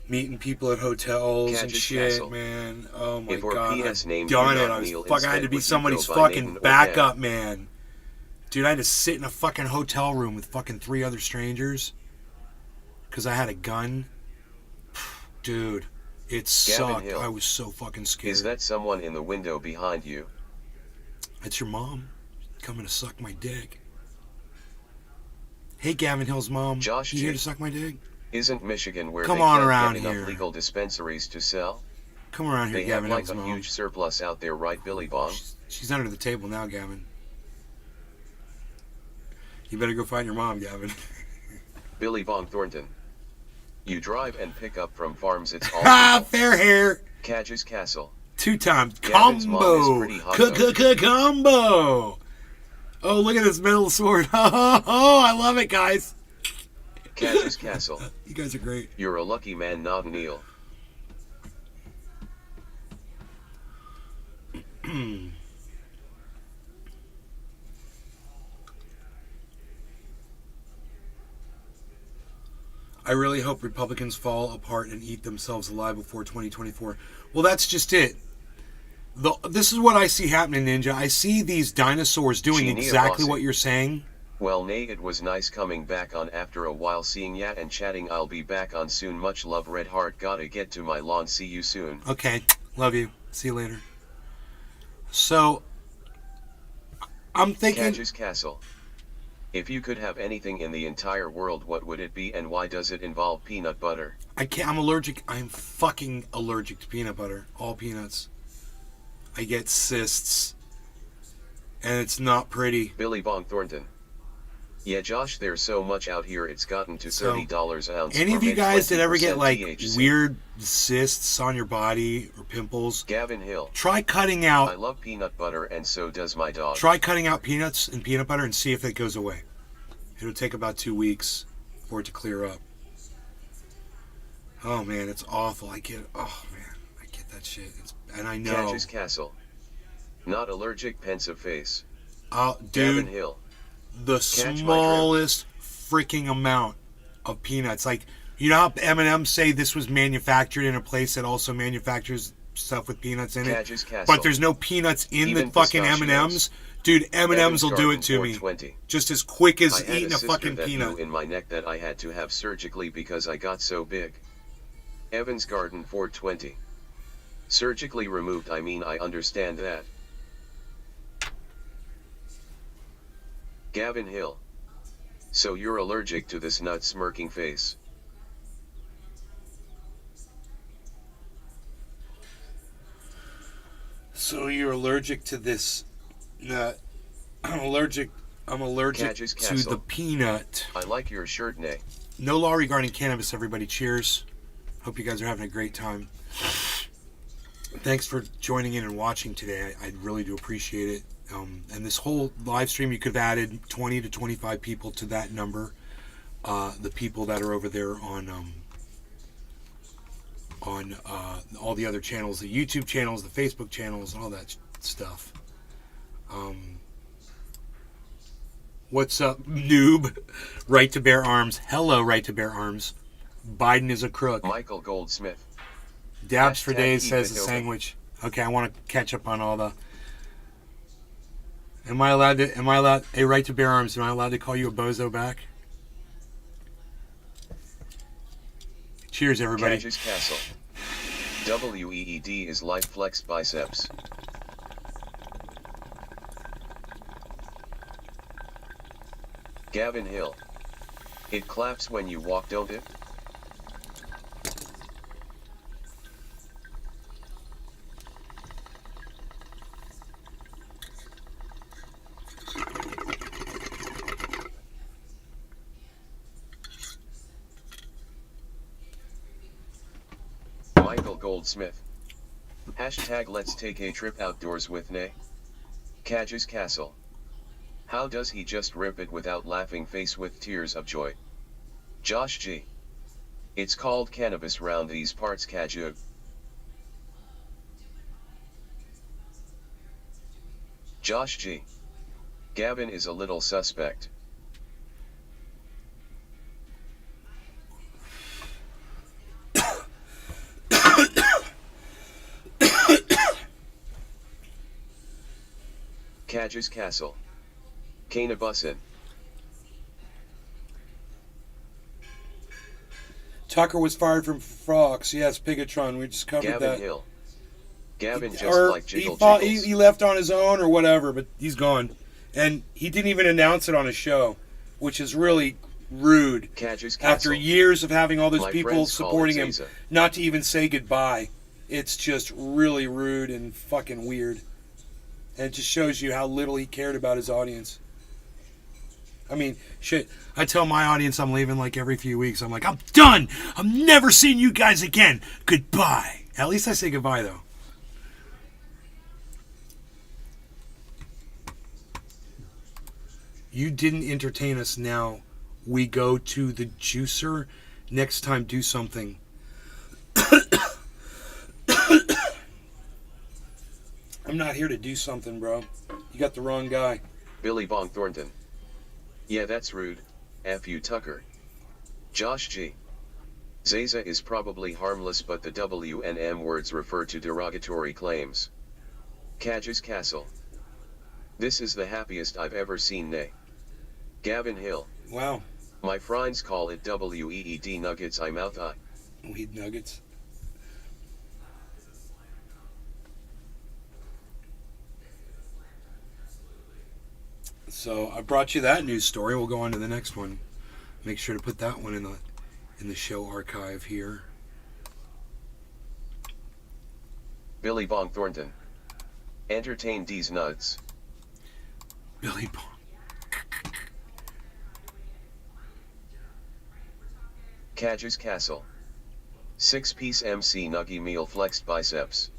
Meeting people at hotels and Cadges shit, Castle. man. Oh my If our god, PS I've named done you it. not I was Neil fucking. I had instead, to be would you somebody's go by fucking Nathan or backup, Dan? man. Dude, I had to sit in a fucking hotel room with fucking 3 other strangers because I had a gun. Dude, it sucked. Hill. I was so fucking scared. Is that someone in the window behind you? It's your mom coming to suck my dick. Hey, Gavin Hill's mom. Josh You here G. to suck my dick? Isn't Michigan where Come they on can't around get enough here. legal dispensaries to sell? Come around here, They have Gavin like Hill's a mom. huge surplus out there, right, Billy Bong? She's under the table now, Gavin. You better go find your mom, Gavin. Billy Bong Thornton. You drive and pick up from farms. It's all Ah, fair hair. Cadges Castle. 2 times Gavin's mom is combo. pretty hot, Combo. Oh, look at this metal sword. Oh, I love it, guys. Cadges Castle. You guys are great. You're a lucky man, not Neil. I really hope Republicans fall apart and eat themselves alive before 2024. Well, that's just it. This is what I see happening, Ninja. I see these dinosaurs doing Genie exactly Avasi. what you're saying. Well, Nay, it was nice coming back on after a while, seeing ya and chatting. I'll be back on soon. Much love, Red Heart. Gotta get to my lawn. See you soon. Okay, love you. See you later. So I'm thinking. Cadge's Castle. If you could have anything in the entire world, what would it be and why does it involve peanut butter? I can't. I'm allergic. I'm fucking allergic to peanut butter. All peanuts. I get cysts, and it's not pretty. Billy Bong Thornton. Yeah, Josh, there's so much out here it's gotten to So, $30 an ounce. Any or of you make guys that ever get 20% like THC. weird cysts on your body or pimples, Gavin Hill. try cutting I out. love peanut butter and so does my dog. Try cutting out peanuts and peanut butter and see if it goes away. It'll take about 2 weeks for it to clear up. Oh man, it's awful. I get that shit. And I know. Cadge's Castle. Not allergic, pensive face. Dude, Gavin Hill. the Catch my smallest freaking amount of peanuts. Like, you know how M&M's say this was manufactured in a place that also manufactures stuff with peanuts in it? Cadge's Castle. But there's no peanuts in Even the fucking pistachios. M&M's. Dude, M&M's Evans will do Garden it to me. 420. Just as quick I as had eating a sister fucking that peanut. grew in my neck that I had to have surgically because I got so big. Evans Garden 420. Surgically removed, I mean, I understand that. Gavin Hill. So you're allergic to this nut smirking face. So you're allergic to this nut. I'm allergic Cadge's to Castle. the peanut. I like your shirt, Nay. No law regarding cannabis, everybody. Cheers. Hope you guys are having a great time. Thanks for joining in and watching today. I really do appreciate it. And this whole live stream, you could have added 20 to 25 people to that number. The people that are over there on all the other channels, the YouTube channels, the Facebook channels, and all that stuff. What's up, noob? Right to Bear Arms. Hello, Right to Bear Arms. Biden is a crook. Michael Goldsmith. Dabs for Hashtag days keep says it the open. sandwich. Okay, I want to catch up on all the. Am I allowed? Hey, Right to Bear Arms. Am I allowed to call you a bozo back? Cheers, everybody. Cadge's Castle. WEED is life flex biceps. Gavin Hill. It claps when you walk, don't it? Michael Goldsmith. Hashtag let's take a trip outdoors with Nay. Cadge's Castle. How does he just rip it without laughing face with tears of joy? Josh G. It's called cannabis round these parts, Cadge. Josh G. Gavin is a little suspect. Cadge's Castle. Kana Bussin. Tucker was fired from Fox. Yes, Pigatron. We just covered Gavin that. Hill. Gavin just Or like Jiggle he Jiggles. left on his own or whatever, but he's gone. And he didn't even announce it on his show, which is really rude. Cadge's Castle. After years of having all those My people friends call it supporting him, Zaza. not to even say goodbye. It's just really rude and fucking weird. And it just shows you how little he cared about his audience. I mean, shit. I tell my audience I'm leaving like every few weeks. I'm like, I'm done. I'm never seeing you guys again. Goodbye. At least I say goodbye, though. You didn't entertain us now. We go to the juicer. Next time, do something. I'm not here to do something, bro. You got the wrong guy. Billy Bong Thornton. Yeah, that's rude. F you, Tucker. Josh G. Zaza is probably harmless, but the W and M words refer to derogatory claims. Cadge's Castle. This is the happiest I've ever seen Nay. Gavin Hill. Wow. My friends call it WEED nuggets I mouth I. Weed nuggets. So I brought you that news story. We'll go on to the next one. Make sure to put that one in the show archive here. Billy Bong Thornton. Entertain these nuts. Billy Bong. Cadge's Castle. 6-piece MC Nuggy meal flexed biceps.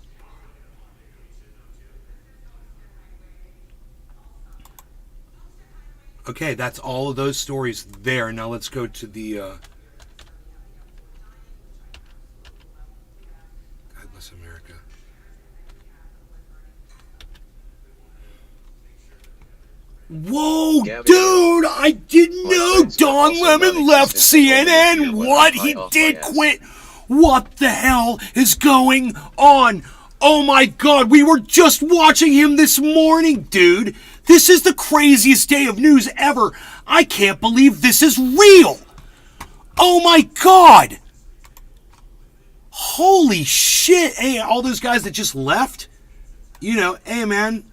Okay, that's all of those stories there. Now let's go to the... God bless America. Whoa, Gavin, dude! I didn't my know friends, but Don also Lemon not left existent only if CNN. you let What? me He fly off did my ass. quit. What the hell is going on? Oh my God, we were just watching him this morning, dude. This is the craziest day of news ever. I can't believe this is real. Oh my God. Holy shit. Hey, all those guys that just left, you know, hey man,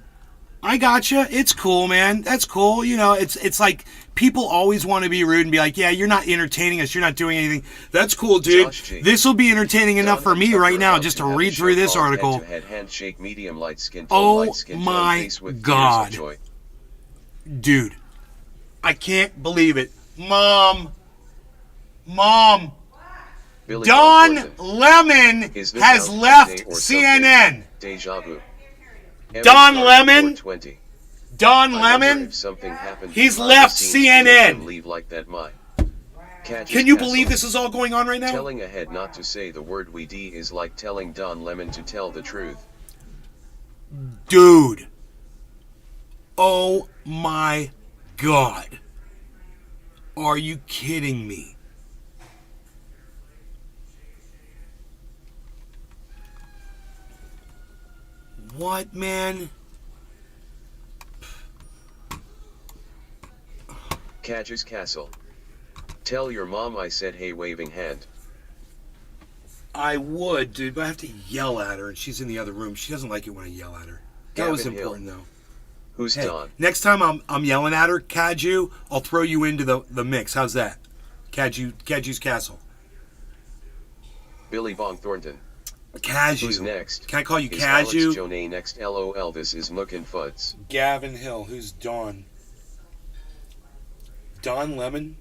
I gotcha. It's cool, man. That's cool. You know, it's like people always want to be rude and be like, yeah, you're not entertaining us. You're not doing anything. That's cool, dude. Josh G. This will be entertaining enough for Donald me Tucker right now about just to have a read through show this called article. Head-to-head handshake, medium light skin tone, Oh light skin tone, my face with tears of God. joy. Dude, I can't believe it. Mom, Billy Don Bong Thornton. Lemon Is this has Groundhog left Day or something? CNN. Deja vu. Don Every Lemon? 420. Don I wonder Lemon, if something happened he's behind the left scenes to make CNN. him leave like that. Cadge's can you Castle. believe this is all going on right now? Telling a head not to say the word we d is like telling Don Lemon to tell the truth. Dude. Oh my God. Are you kidding me? What, man? Cadge's Castle. Tell your mom I said hey waving hand. I would, dude, but I have to yell at her, and she's in the other room. She doesn't like it when I yell at her. That was Gavin Hill. important, though. Who's Hey, Don? next time I'm yelling at her, Kaju, I'll throw you into the mix. How's that? Kaju's Castle. Billy Bong Thornton. Kaju. Who's next? Can I call you Is Alex Kaju? Jonay next? LOL, this is Nook and Fuds. Gavin Hill. Who's Don? Don Lemon?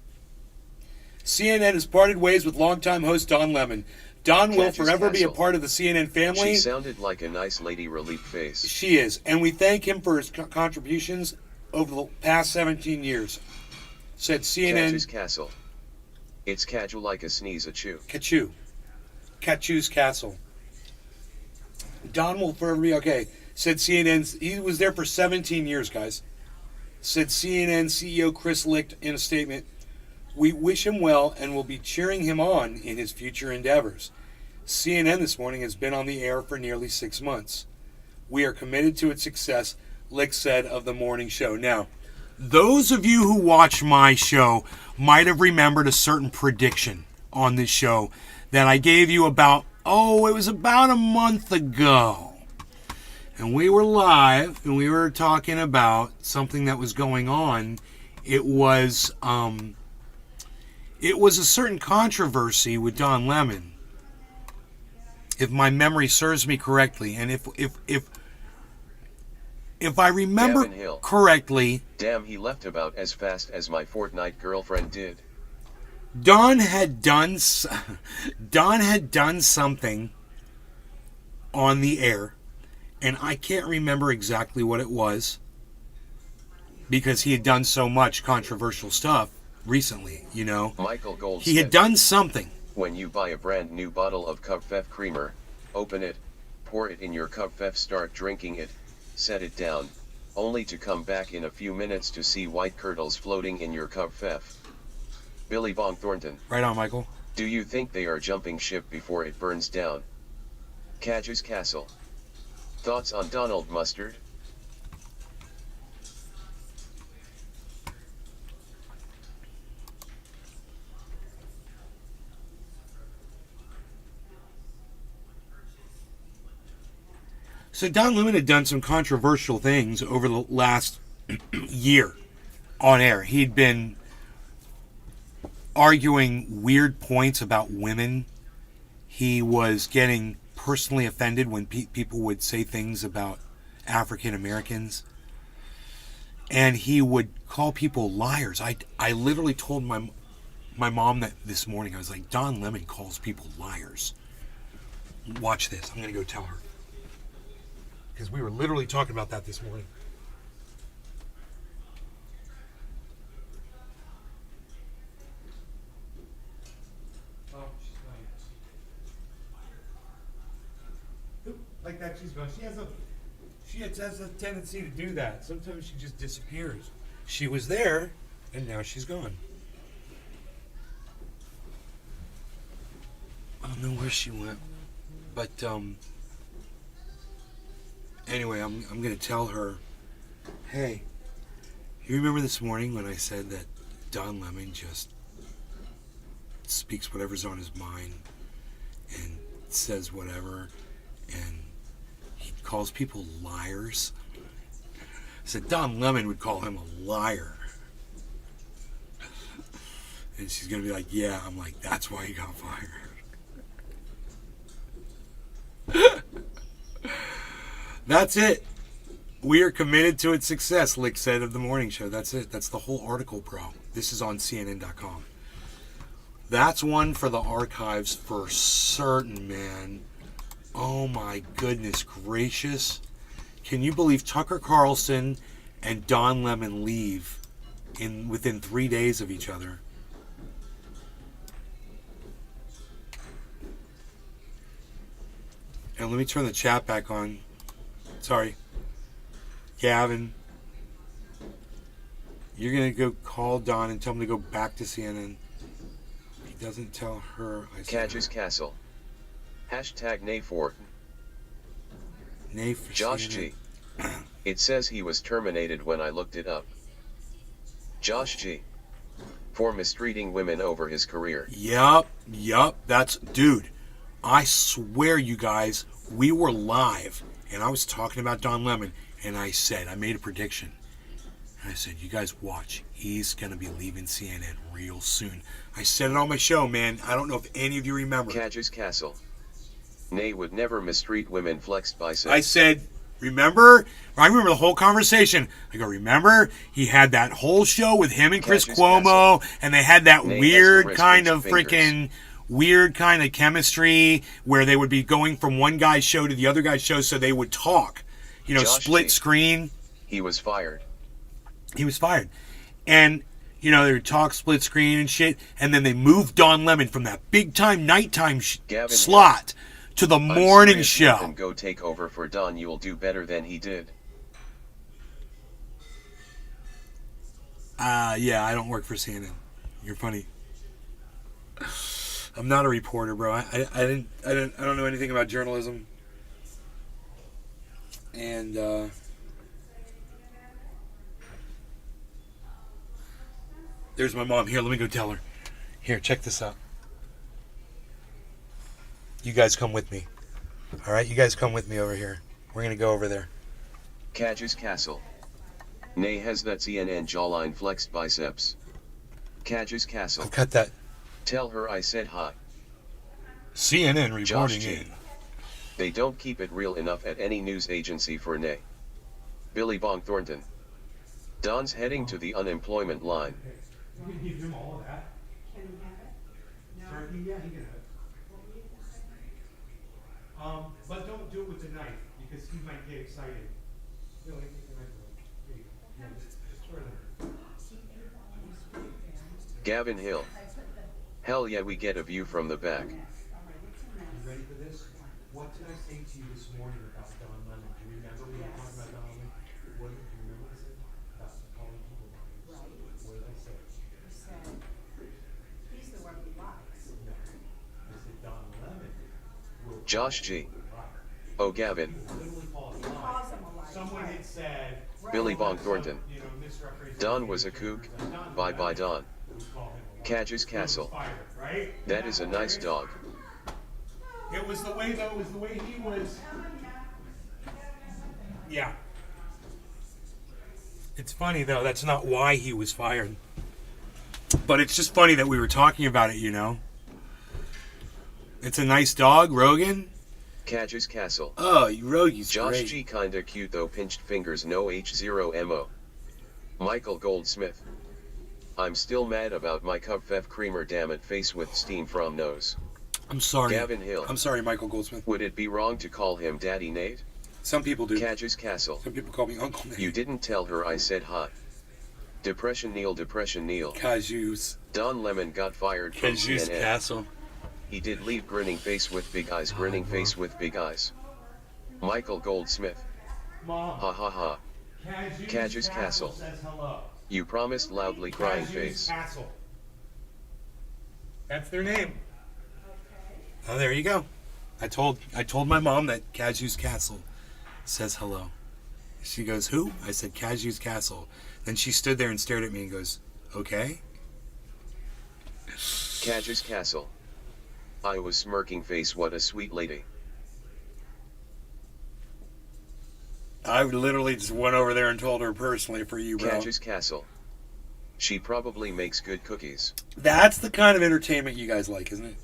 CNN has parted ways with longtime host Don Lemon. Don will Kaju's forever be a Castle. part of the CNN family. She sounded like a nice lady relief face. She is, and we thank him for his contributions over the past 17 years. Said CNN. Kaju's Castle. It's Kaju like a sneeze a chew. Kachu's Castle. Don will forever be okay. Said CNN. He was there for 17 years, guys. Said CNN CEO Chris Licht in a statement. We wish him well and will be cheering him on in his future endeavors. CNN this morning has been on the air for nearly 6 months. We are committed to its success, Licht said of the morning show. Now, those of you who watch my show might have remembered a certain prediction on this show that I gave you about, it was about a month ago. And we were live and we were talking about something that was going on. It was a certain controversy with Don Lemon, if my memory serves me correctly, and if I remember Gavin Hill. correctly, Damn, he left about as fast as my Fortnite girlfriend did. Don had done something on the air, and I can't remember exactly what it was because he had done so much controversial stuff recently, you know. Michael Gold He had said, done something. when you buy a brand new bottle of Cupfef creamer, open it, pour it in your Cupfef, start drinking it, set it down, only to come back in a few minutes to see white curdles floating in your Cupfef. Billy Bong Thornton. Right on, Michael. Do you think they are jumping ship before it burns down? Kaju's Castle. Thoughts on Donald Mustard? So Don Lemon had done some controversial things over the last year. on air. He'd been arguing weird points about women. He was getting personally offended when people would say things about African Americans. And he would call people liars. I literally told my mom that this morning. I was like, Don Lemon calls people liars. Watch this. I'm going to go tell her. Because we were literally talking about that this morning. Oh, she's going. Like that, she's going. She has a tendency to do that. Sometimes she just disappears. She was there, and now she's gone. I don't know where she went, but anyway, I'm gonna tell her, hey, you remember this morning when I said that Don Lemon just speaks whatever's on his mind and says whatever, and he calls people liars? I said Don Lemon would call him a liar. And she's gonna be like, yeah. I'm like, that's why he got fired. That's it. We are committed to its success, Lick said of the morning show. That's it. That's the whole article, bro. This is on CNN.com. That's one for the archives for certain, man. Oh my goodness gracious. Can you believe Tucker Carlson and Don Lemon leave within 3 days of each other? And let me turn the chat back on. Sorry. Gavin. You're going to go call Don and tell him to go back to CNN. He doesn't tell her. Catches Castle. Hashtag Nay4. Nay for Josh CNN. G. It says he was terminated when I looked it up. Josh G. For mistreating women over his career. Yup. That's, dude, I swear you guys, we were live and I was talking about Don Lemon and I made a prediction. And I said, you guys watch, he's going to be leaving CNN real soon. I said it on my show, man. I don't know if any of you remember. Catches Castle. Nay would never mistreat women, flexed biceps. I said, remember? I remember the whole conversation. I go, remember? He had that whole show with him and Chris Catches Cuomo, and they had that Nay weird has kind the of wrist, freaking weird kind of chemistry where they would be going from one guy's show to the other guy's show so they would talk. You know, Josh split G. screen. He was fired. He was fired. And, you know, they would talk split screen and shit, and then they moved Don Lemon from that big time nighttime Gavin, slot to the I'm morning serious, show. Nathan, go take over for Don. You'll do better than he did. Yeah, I don't work for CNN. You're funny. I'm not a reporter, bro. I don't know anything about journalism. And there's my mom. Here, let me go tell her. Here, check this out. You guys come with me. All right, you guys come with me over here. We're gonna go over there. Catches Castle. Nay has that CNN jawline, flexed biceps. Catches Castle. I've cut that. Tell her I said hi. CNN Josh reporting G. in. They don't keep it real enough at any news agency for Nay. Billy Bong Thornton. Don's heading to the unemployment line. You can give him all of that. Can you have it? No. Turkey, yeah, he can have it. But don't do it with the knife because he might get excited. No, I think the knife will. Here you go. Yeah, just throw it in there. Gavin Hill. Hell yeah, we get a view from the back. You ready for this? What did I say to you this morning about Don Lemon? Do you remember we were talking about Don Lemon? What do you remember what I said about calling people liars? What did I say? You said, he's the one who lies. No. I said Don Lemon will Josh G. call a liar. Oh, Gavin. Literally call He a liar. calls him a liar. Someone had said Billy Bong Thornton. you know, misrepresentation. Don was a kook. Bye bye, Don. We call him a liar. Catches Castle. Fired, right? That is a nice dog. It was the way, though, it was the way he was. Yeah. It's funny, though. That's not why he was fired. But it's just funny that we were talking about it, you know? It's a nice dog, Rogan. Cadges Castle. Oh, Rogi's Josh great. G kinda cute though, pinched fingers, no H0MO. Michael Goldsmith. I'm still mad about my Cub Fev creamer, damn it, face with steam from nose. I'm sorry. Gavin Hill. I'm sorry, Michael Goldsmith. Would it be wrong to call him Daddy Nate? Some people do. Cadges Castle. Some people call me Uncle Nate. You didn't tell her I said hi. Depression Neil. Cajus. Don Lemon got fired from Cajus CNN. Castle. He did leave grinning face with big eyes, grinning face with big eyes. Michael Goldsmith. Mom. Ha ha ha. Cajus Castle. Says hello. You promised loudly, crying face. Castle. That's their name. Oh, there you go. I told my mom that Cajus Castle says hello. She goes, who? I said, Cajus Castle. Then she stood there and stared at me and goes, okay. Cajus Castle. I was smirking face, what a sweet lady. I literally just went over there and told her personally for you, bro. Cajus Castle. She probably makes good cookies. That's the kind of entertainment you guys like, isn't it?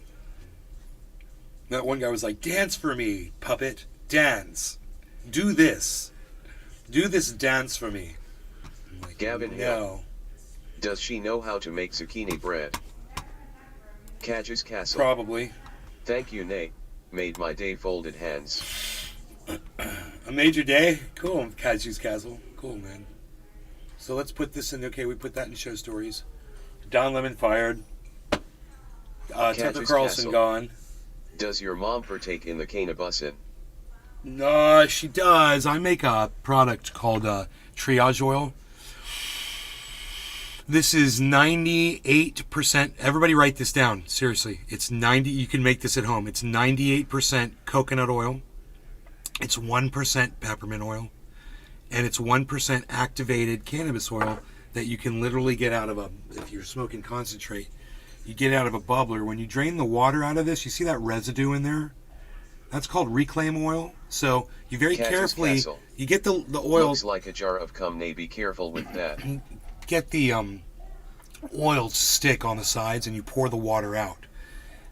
That one guy was like, dance for me, puppet. Dance. Do this. Do this dance for me. I'm like, Gavin no. Hill. Does she know how to make zucchini bread? Cajus Castle. Probably. Thank you, Nate. Made my day, folded hands. A major day? Cool, Cajus Castle. Cool, man. So let's put this in. Okay, we put that in show stories. Don Lemon fired. Tucker Cajus Carlson Castle. gone. Does your mom partake in the cannabusin? No, she does. I make a product called triage oil. This is 98%. Everybody write this down. Seriously. It's 90. You can make this at home. It's 98% coconut oil. It's 1% peppermint oil. And it's 1% activated cannabis oil that you can literally get out of if you're smoking concentrate, you get out of a bubbler. When you drain the water out of this, you see that residue in there? That's called reclaim oil. So you very Cajus carefully, Castle. you get the oil, Looks like a jar of cum, nay, be careful with that. get the oil stick on the sides and you pour the water out.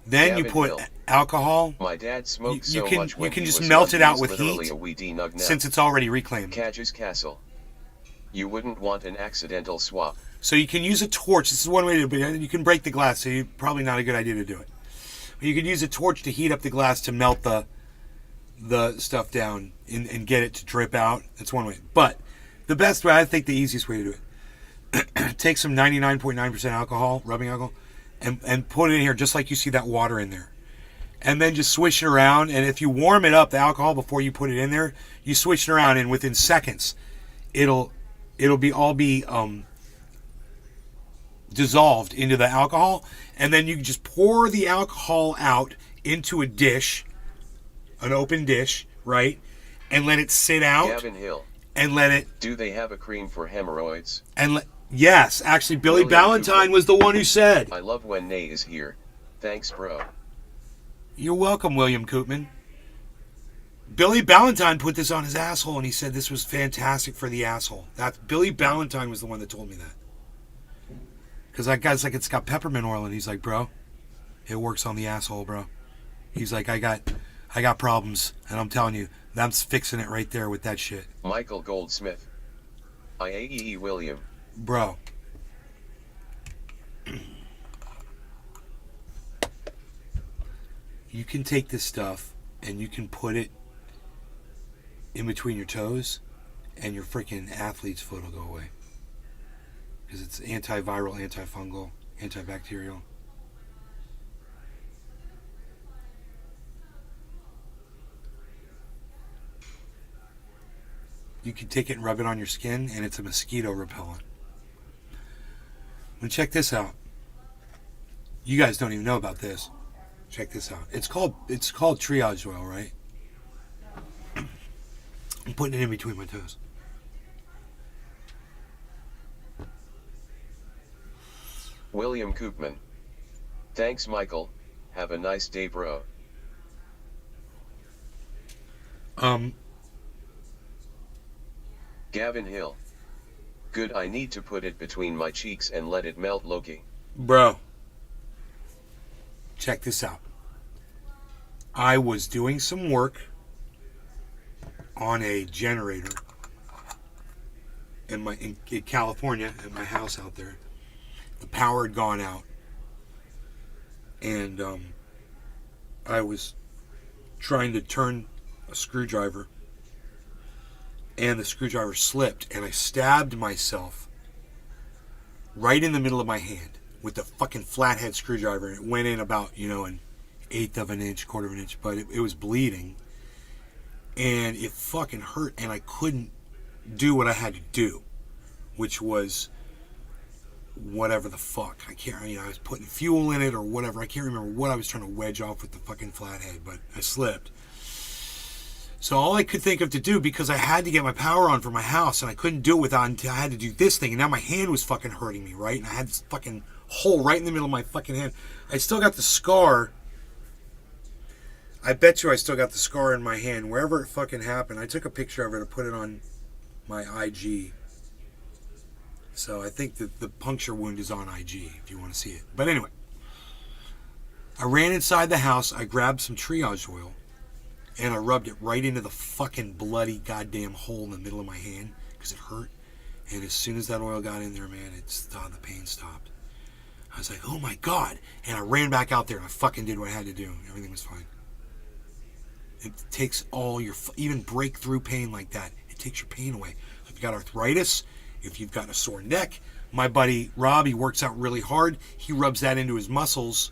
Then you Gavin put Hill. alcohol, My dad smoked You so can- much when you can he just was melt young, it out he's with literally heat, a weedy nug now. since it's already reclaimed. Cajus Castle. You wouldn't want an accidental swap. So you can use a torch. This is one way to do it. You can break the glass, so you probably not a good idea to do it. But you could use a torch to heat up the glass to melt the stuff down and get it to drip out. That's one way. But the best way, I think the easiest way to do it, take some 99.9% alcohol, rubbing alcohol, and put it in here just like you see that water in there. And then just swish it around. And if you warm it up, the alcohol, before you put it in there, you swish it around, and within seconds, it'll be dissolved into the alcohol, and then you can just pour the alcohol out into a dish, an open dish, right, and let it sit out, Gavin Hill. and let it Do they have a cream for hemorrhoids? yes, actually Billy William Ballantyne Cooper. was the one who said. I love when Nay is here. Thanks, bro. You're welcome, William Koopman. Billy Ballantyne put this on his asshole, and he said this was fantastic for the asshole. Billy Ballantyne was the one that told me that. Because that guy's like, it's got peppermint oil, and he's like, bro, it works on the asshole, bro. He's like, I got problems, and I'm telling you, that's fixing it right there with that shit. Michael Goldsmith. IAEE William. Bro. You can take this stuff, and you can put it in between your toes, and your freaking athlete's foot will go away. Because it's antiviral, antifungal, antibacterial. You can take it and rub it on your skin, and it's a mosquito repellent. And check this out. You guys don't even know about this. Check this out. It's called triage oil, right? I'm putting it in between my toes. William Koopman. Thanks, Michael. Have a nice day, bro. Um, Gavin Hill. Good, I need to put it between my cheeks and let it melt, Loki. Bro, check this out. I was doing some work on a generator in California at my house out there. The power had gone out, and I was trying to turn a screwdriver, and the screwdriver slipped, and I stabbed myself right in the middle of my hand with the fucking flathead screwdriver, and it went in about, an eighth of an inch, quarter of an inch, but it was bleeding, and it fucking hurt, and I couldn't do what I had to do, which was whatever the fuck. I can't, I was putting fuel in it or whatever. I can't remember what I was trying to wedge off with the fucking flathead, but I slipped. So all I could think of to do, because I had to get my power on for my house, and I couldn't do it without until I had to do this thing, and now my hand was fucking hurting me, right? And I had this fucking hole right in the middle of my fucking hand. I still got the scar. I bet you I still got the scar in my hand, wherever it fucking happened. I took a picture of it and put it on my IG. So I think that the puncture wound is on IG, if you want to see it. But anyway, I ran inside the house, I grabbed some triage oil, and I rubbed it right into the fucking bloody goddamn hole in the middle of my hand, because it hurt. And as soon as that oil got in there, man, the pain stopped. I was like, oh my God. And I ran back out there and I fucking did what I had to do. Everything was fine. It takes all your, even breakthrough pain like that, it takes your pain away. If you've got arthritis, if you've got a sore neck, my buddy Rob, he works out really hard. He rubs that into his muscles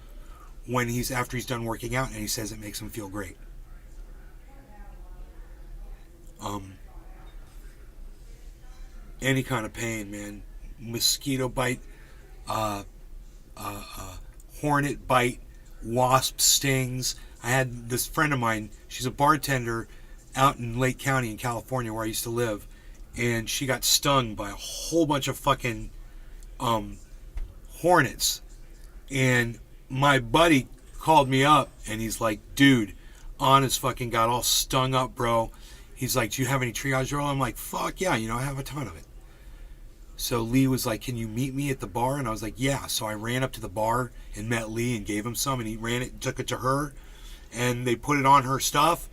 after he's done working out, and he says it makes him feel great. Any kind of pain, man. Mosquito bite, hornet bite, wasp stings. I had this friend of mine, she's a bartender out in Lake County in California where I used to live, and she got stung by a whole bunch of fucking hornets. And my buddy called me up and he's like, dude, Anna's fucking got all stung up, bro. He's like, do you have any triage oil? I'm like, fuck yeah, I have a ton of it. So Lee was like, can you meet me at the bar? And I was like, yeah. So I ran up to the bar and met Lee and gave him some, and he took it to her, and they put it on her stuff.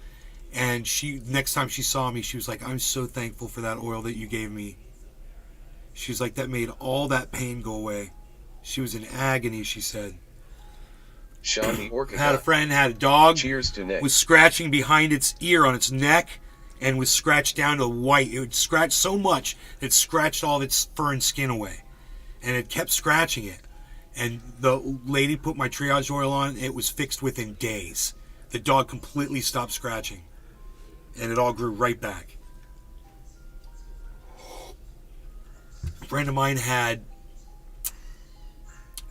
And next time she saw me, she was like, I'm so thankful for that oil that you gave me. She was like, that made all that pain go away. She was in agony, she said. Sean the Orca Had a friend, had a dog. Cheers to Nick. Was scratching behind its ear on its neck, and was scratched down to white. It would scratch so much that it scratched all of its fur and skin away. And it kept scratching it. And the lady put my triage oil on. It was fixed within days. The dog completely stopped scratching. And it all grew right back. A friend of mine had,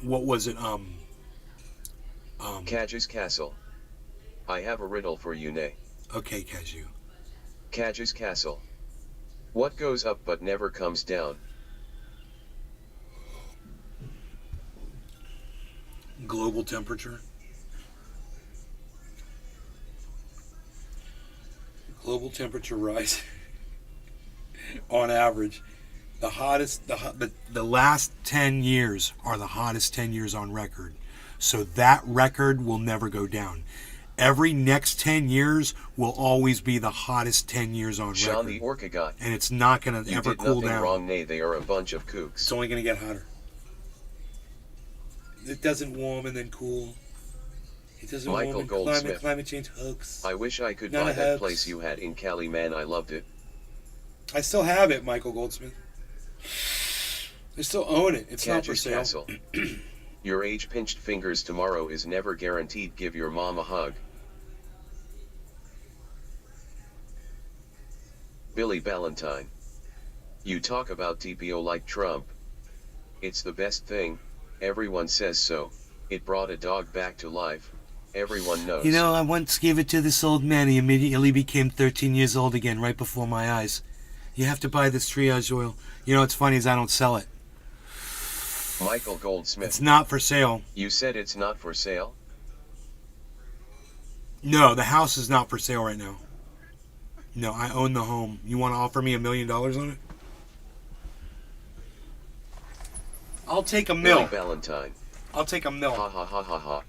what was it? Cage's Castle. I have a riddle for you, Nay. Okay, Cashew. Cage's Castle. What goes up but never comes down? Global temperature. Global temperature rise. On average, the hottest, the last 10 years are the hottest 10 years on record. So that record will never go down. Every next 10 years will always be the hottest 10 years on Sean record. the Orca God. And it's not going to ever cool You did nothing down. wrong, Nay. They are a bunch of kooks. It's only going to get hotter. It doesn't warm and then cool. It doesn't Michael warm and Goldsmith. climate change hoax. I wish I could Not buy a that hoax. place you had in Cali, man. I loved it. I still have it, Michael Goldsmith. I still own it. It's not for Cage's sale. Castle. Your age-pinched fingers tomorrow is never guaranteed. Give your mom a hug. Billy Ballantyne. You talk about TPO like Trump. It's the best thing. Everyone says so. It brought a dog back to life. Everyone knows. I once gave it to this old man. He immediately became 13 years old again right before my eyes. You have to buy this triage oil. What's funny is I don't sell it. Michael Goldsmith. It's not for sale. You said it's not for sale? No, the house is not for sale right now. No, I own the home. You want to offer me $1 million on it? I'll take a Billy mill. Valentine. I'll take a mill. Ha ha ha ha ha.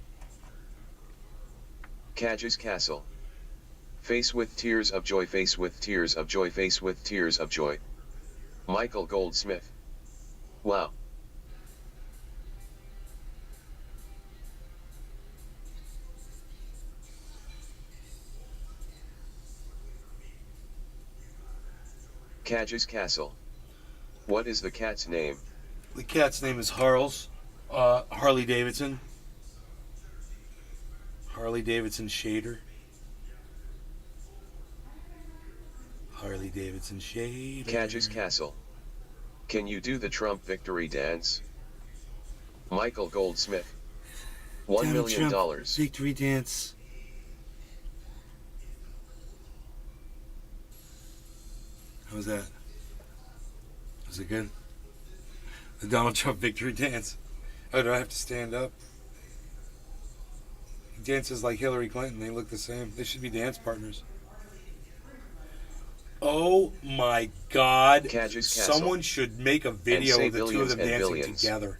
Cadge's Castle. Face with tears of joy, face with tears of joy, face with tears of joy. Michael Goldsmith. Wow. Cadge's Castle. What is the cat's name? The cat's name is Harley Davidson. Harley Davidson Shader. Harley Davidson Shader. Cadge's Castle. Can you do the Trump victory dance? Michael Goldsmith. $1 Donald million. Trump victory dance. How was that? Was it good? The Donald Trump victory dance. Oh, do I have to stand up? He dances like Hillary Clinton. They look the same. They should be dance partners. Oh my God. Cadge's Castle. Someone should make a video say of the two of billions them and dancing billions. together.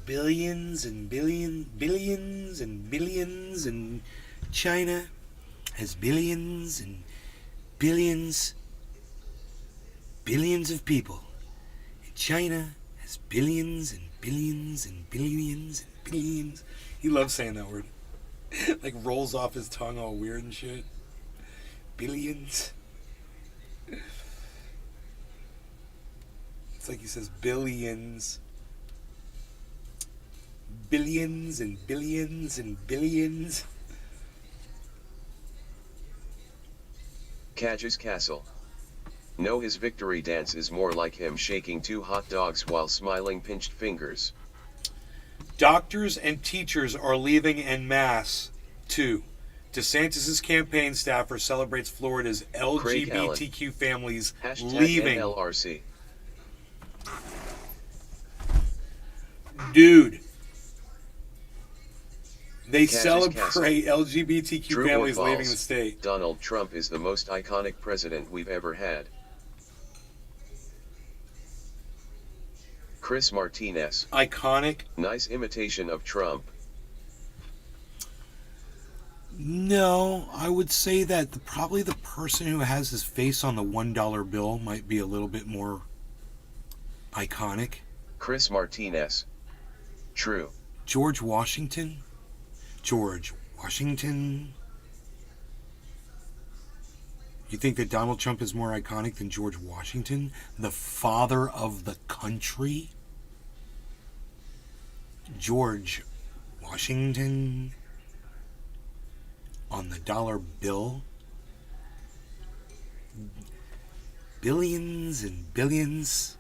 Billions and billions and China has billions and billions of people. And China has billions and billions and billions and billions. He loves saying that word. Like rolls off his tongue all weird and shit. Billions. It's like he says billions. Billions and billions and billions. Cadge's Castle. No, his victory dance is more like him shaking 2 hot dogs while smiling pinched fingers. Doctors and teachers are leaving en masse. 2. DeSantis' campaign staffer celebrates Florida's LGBTQ families Hashtag leaving. NLRC. Dude. They Cadge's celebrate LGBTQ True or families false? leaving the state. Donald Trump is the most iconic president we've ever had. Chris Martinez. Iconic? Nice imitation of Trump. No, I would say that probably the person who has his face on the $1 bill might be a little bit more iconic. Chris Martinez. True. George Washington? George Washington? You think that Donald Trump is more iconic than George Washington, the father of the country? George Washington on the dollar bill? Billions and billions.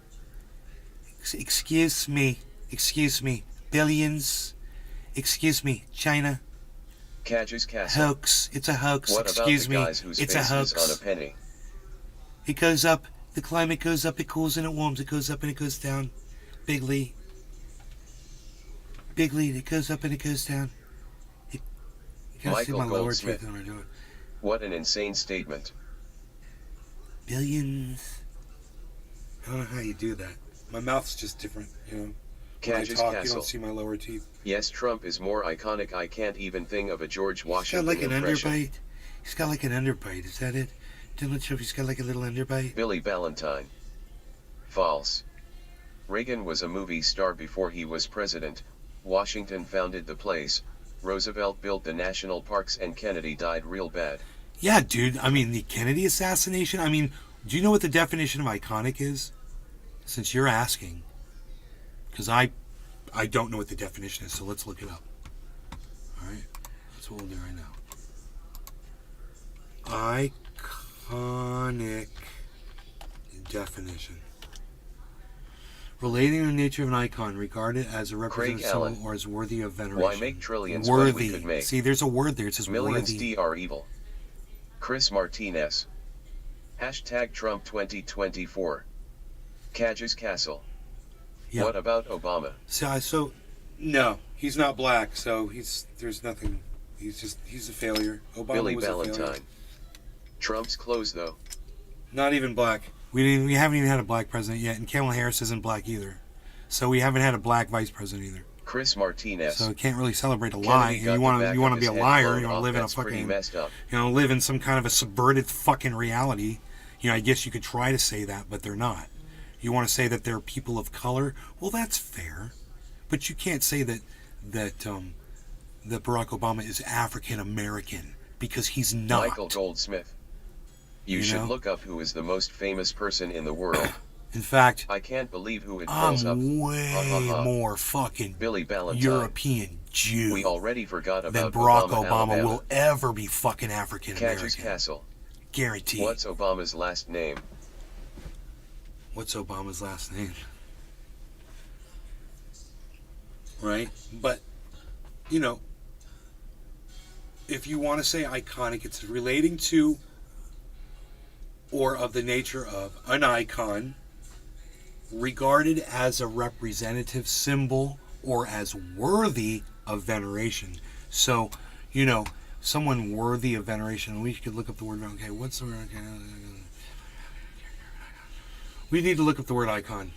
Excuse me. Billions. Excuse me, China. Cadge's Castle. Hoax. It's a hoax. What Excuse about the me. guys whose It's a face hoax. is on a penny? It goes up. The climate goes up. It cools and it warms. It goes up and it goes down. Bigly. It goes up and it goes down. You gotta see Michael my lower Goldsmith. teeth when I do it. What an insane statement. Billions. I don't know how you do that. My mouth's just different, you know. When I Cadge's talk, you Castle. don't see my lower teeth. Yes, Trump is more iconic. I can't even think of a George He's got Washington like an impression. underbite. He's got like an underbite. Is that it? Donald Trump, he's got like a little underbite. Billy Valentine. False. Reagan was a movie star before he was president. Washington founded the place. Roosevelt built the national parks and Kennedy died real bad. Yeah, dude. I mean, the Kennedy assassination. I mean, do you know what the definition of iconic is? Since you're asking. Because I don't know what the definition is, so let's look it up. Alright? That's what we'll do right now. Iconic definition. Relating the nature of an icon, regarded as a representative Allen. symbol or as worthy of veneration. Why make trillions when we Worthy. could make See, there's a word there. It says millions? worthy. D are evil. Chris Martinez. Hashtag Trump 2024. Cadge's Castle. Yeah. What about Obama? So, no, he's not black. So there's nothing. He's a failure. Obama Billy was a failure. Valentine. Trump's close though. Not even black. We haven't even had a black president yet, and Kamala Harris isn't black either. So we haven't had a black vice president either. Chris Martinez. So we can't really celebrate a lie. And you want to be a liar. You want to live in a fucking, live in some kind of a subverted fucking reality. I guess you could try to say that, but they're not. You want to say that they're people of color? Well, that's fair, but you can't say that Barack Obama is African American because he's not. Michael Goldsmith. You should look up who is the most famous person in the world. In fact, I can't believe who it calls up. I'm way more fucking Billy Ballantyne. European Jew We already forgot than about Barack Obama, Obama Alabama. will ever be fucking African Catcher's American. Castle. Guaranteed. What's Obama's last name? What's Obama's last name? Right? But, if you want to say iconic, it's relating to or of the nature of an icon, regarded as a representative symbol or as worthy of veneration. So, someone worthy of veneration. We could look up the word. Okay, what's the word? Okay. We need to look up the word icon.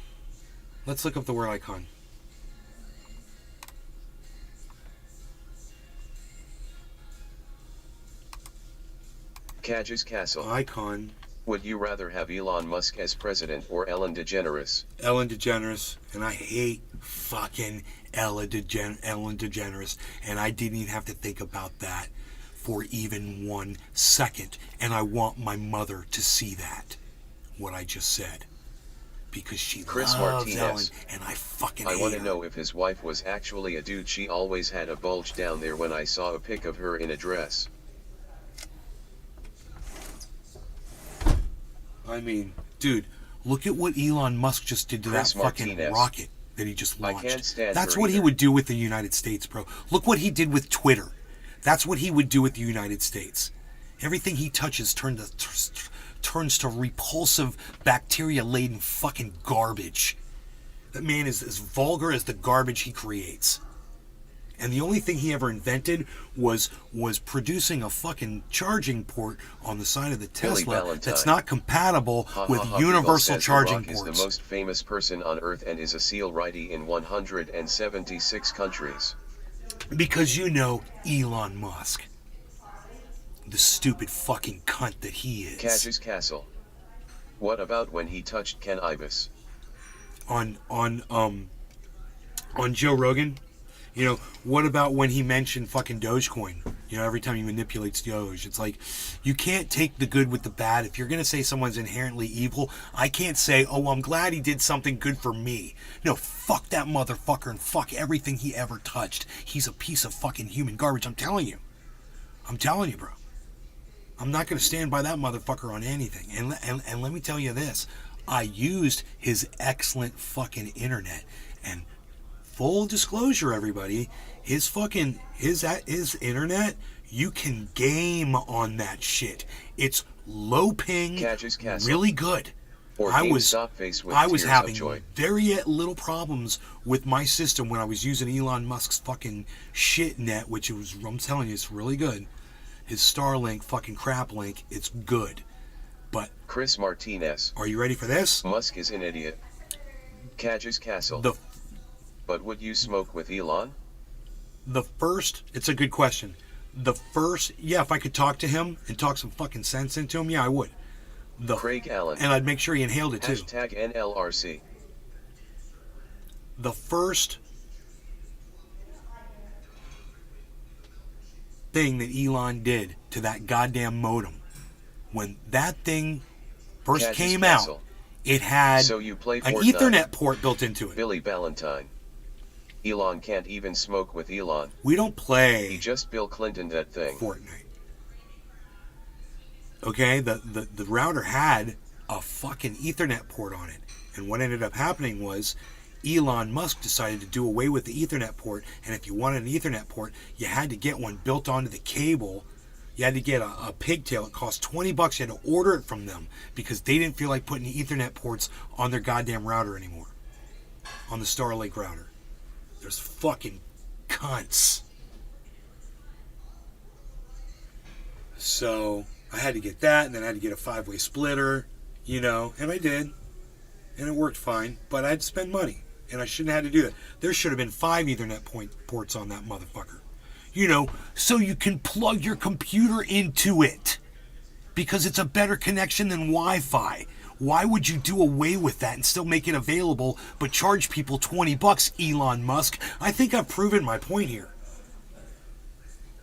Let's look up the word icon. Catcher's Castle. Icon. Would you rather have Elon Musk as president or Ellen DeGeneres? Ellen DeGeneres. And I hate fucking Ellen DeGeneres. And I didn't even have to think about that for even 1 second. And I want my mother to see that. What I just said. Because she Chris loves Martinez. Ellen. And I fucking I hate want to her. know if his wife was actually a dude. She always had a bulge down there when I saw a pic of her in a dress. I mean, dude, look at what Elon Musk just did to Chris that fucking Martinez. rocket that he just I launched. can't stand That's her what he either. would do with the United States, bro. Look what he did with Twitter. That's what he would do with the United States. Everything he touches turns to repulsive, bacteria-laden fucking garbage. That man is as vulgar as the garbage he creates. And the only thing he ever invented was producing a fucking charging port on the side of the Billy Tesla Ballantyne. that's not compatible with People universal says charging The Rock ports. is the most famous person on Earth and is a SEAL righty in 176 countries. Because Elon Musk. The stupid fucking cunt that he is. Catcher's Castle. What about when he touched Ken Ibis? On Joe Rogan. What about when he mentioned fucking Dogecoin? Every time he manipulates Doge, it's like, you can't take the good with the bad. If you're going to say someone's inherently evil, I can't say, oh, I'm glad he did something good for me. No, fuck that motherfucker and fuck everything he ever touched. He's a piece of fucking human garbage. I'm telling you, bro. I'm not going to stand by that motherfucker on anything. And let me tell you this. I used his excellent fucking internet, and full disclosure, everybody, his internet, you can game on that shit. It's low ping, Catcher's Castle. really good. Or I was GameStop face with I was tears having of joy. very little problems with my system when I was using Elon Musk's fucking shit net, which was, I'm telling you, it's really good. His Starlink fucking crap link, it's good. But Chris Martinez. are you ready for this? Musk is an idiot. Catcher's Castle. But would you smoke with Elon? It's a good question. If I could talk to him and talk some fucking sense into him, yeah, I would. Craig Allen. And I'd make sure he inhaled it too. Hashtag NLRC. The first thing that Elon did to that goddamn modem, when that thing first Catcher's came Castle. out, it had So you play an Fortnite. Ethernet port built into it. Billy Ballantyne. Elon can't even smoke with Elon. We don't He play just Bill Clinton that thing. Fortnite. Okay, the router had a fucking Ethernet port on it. And what ended up happening was Elon Musk decided to do away with the Ethernet port. And if you wanted an Ethernet port, you had to get one built onto the cable. You had to get a pigtail. It cost $20. You had to order it from them because they didn't feel like putting the Ethernet ports on their goddamn router anymore. On the Starlink router. There's fucking cunts. So I had to get that, and then I had to get a 5-way splitter. You know, and I did. And it worked fine, but I had to spend money. And I shouldn't have had to do that. There should have been 5 Ethernet ports on that motherfucker. You know, so you can plug your computer into it. Because it's a better connection than Wi-Fi. Why would you do away with that and still make it available, but charge people $20, Elon Musk? I think I've proven my point here.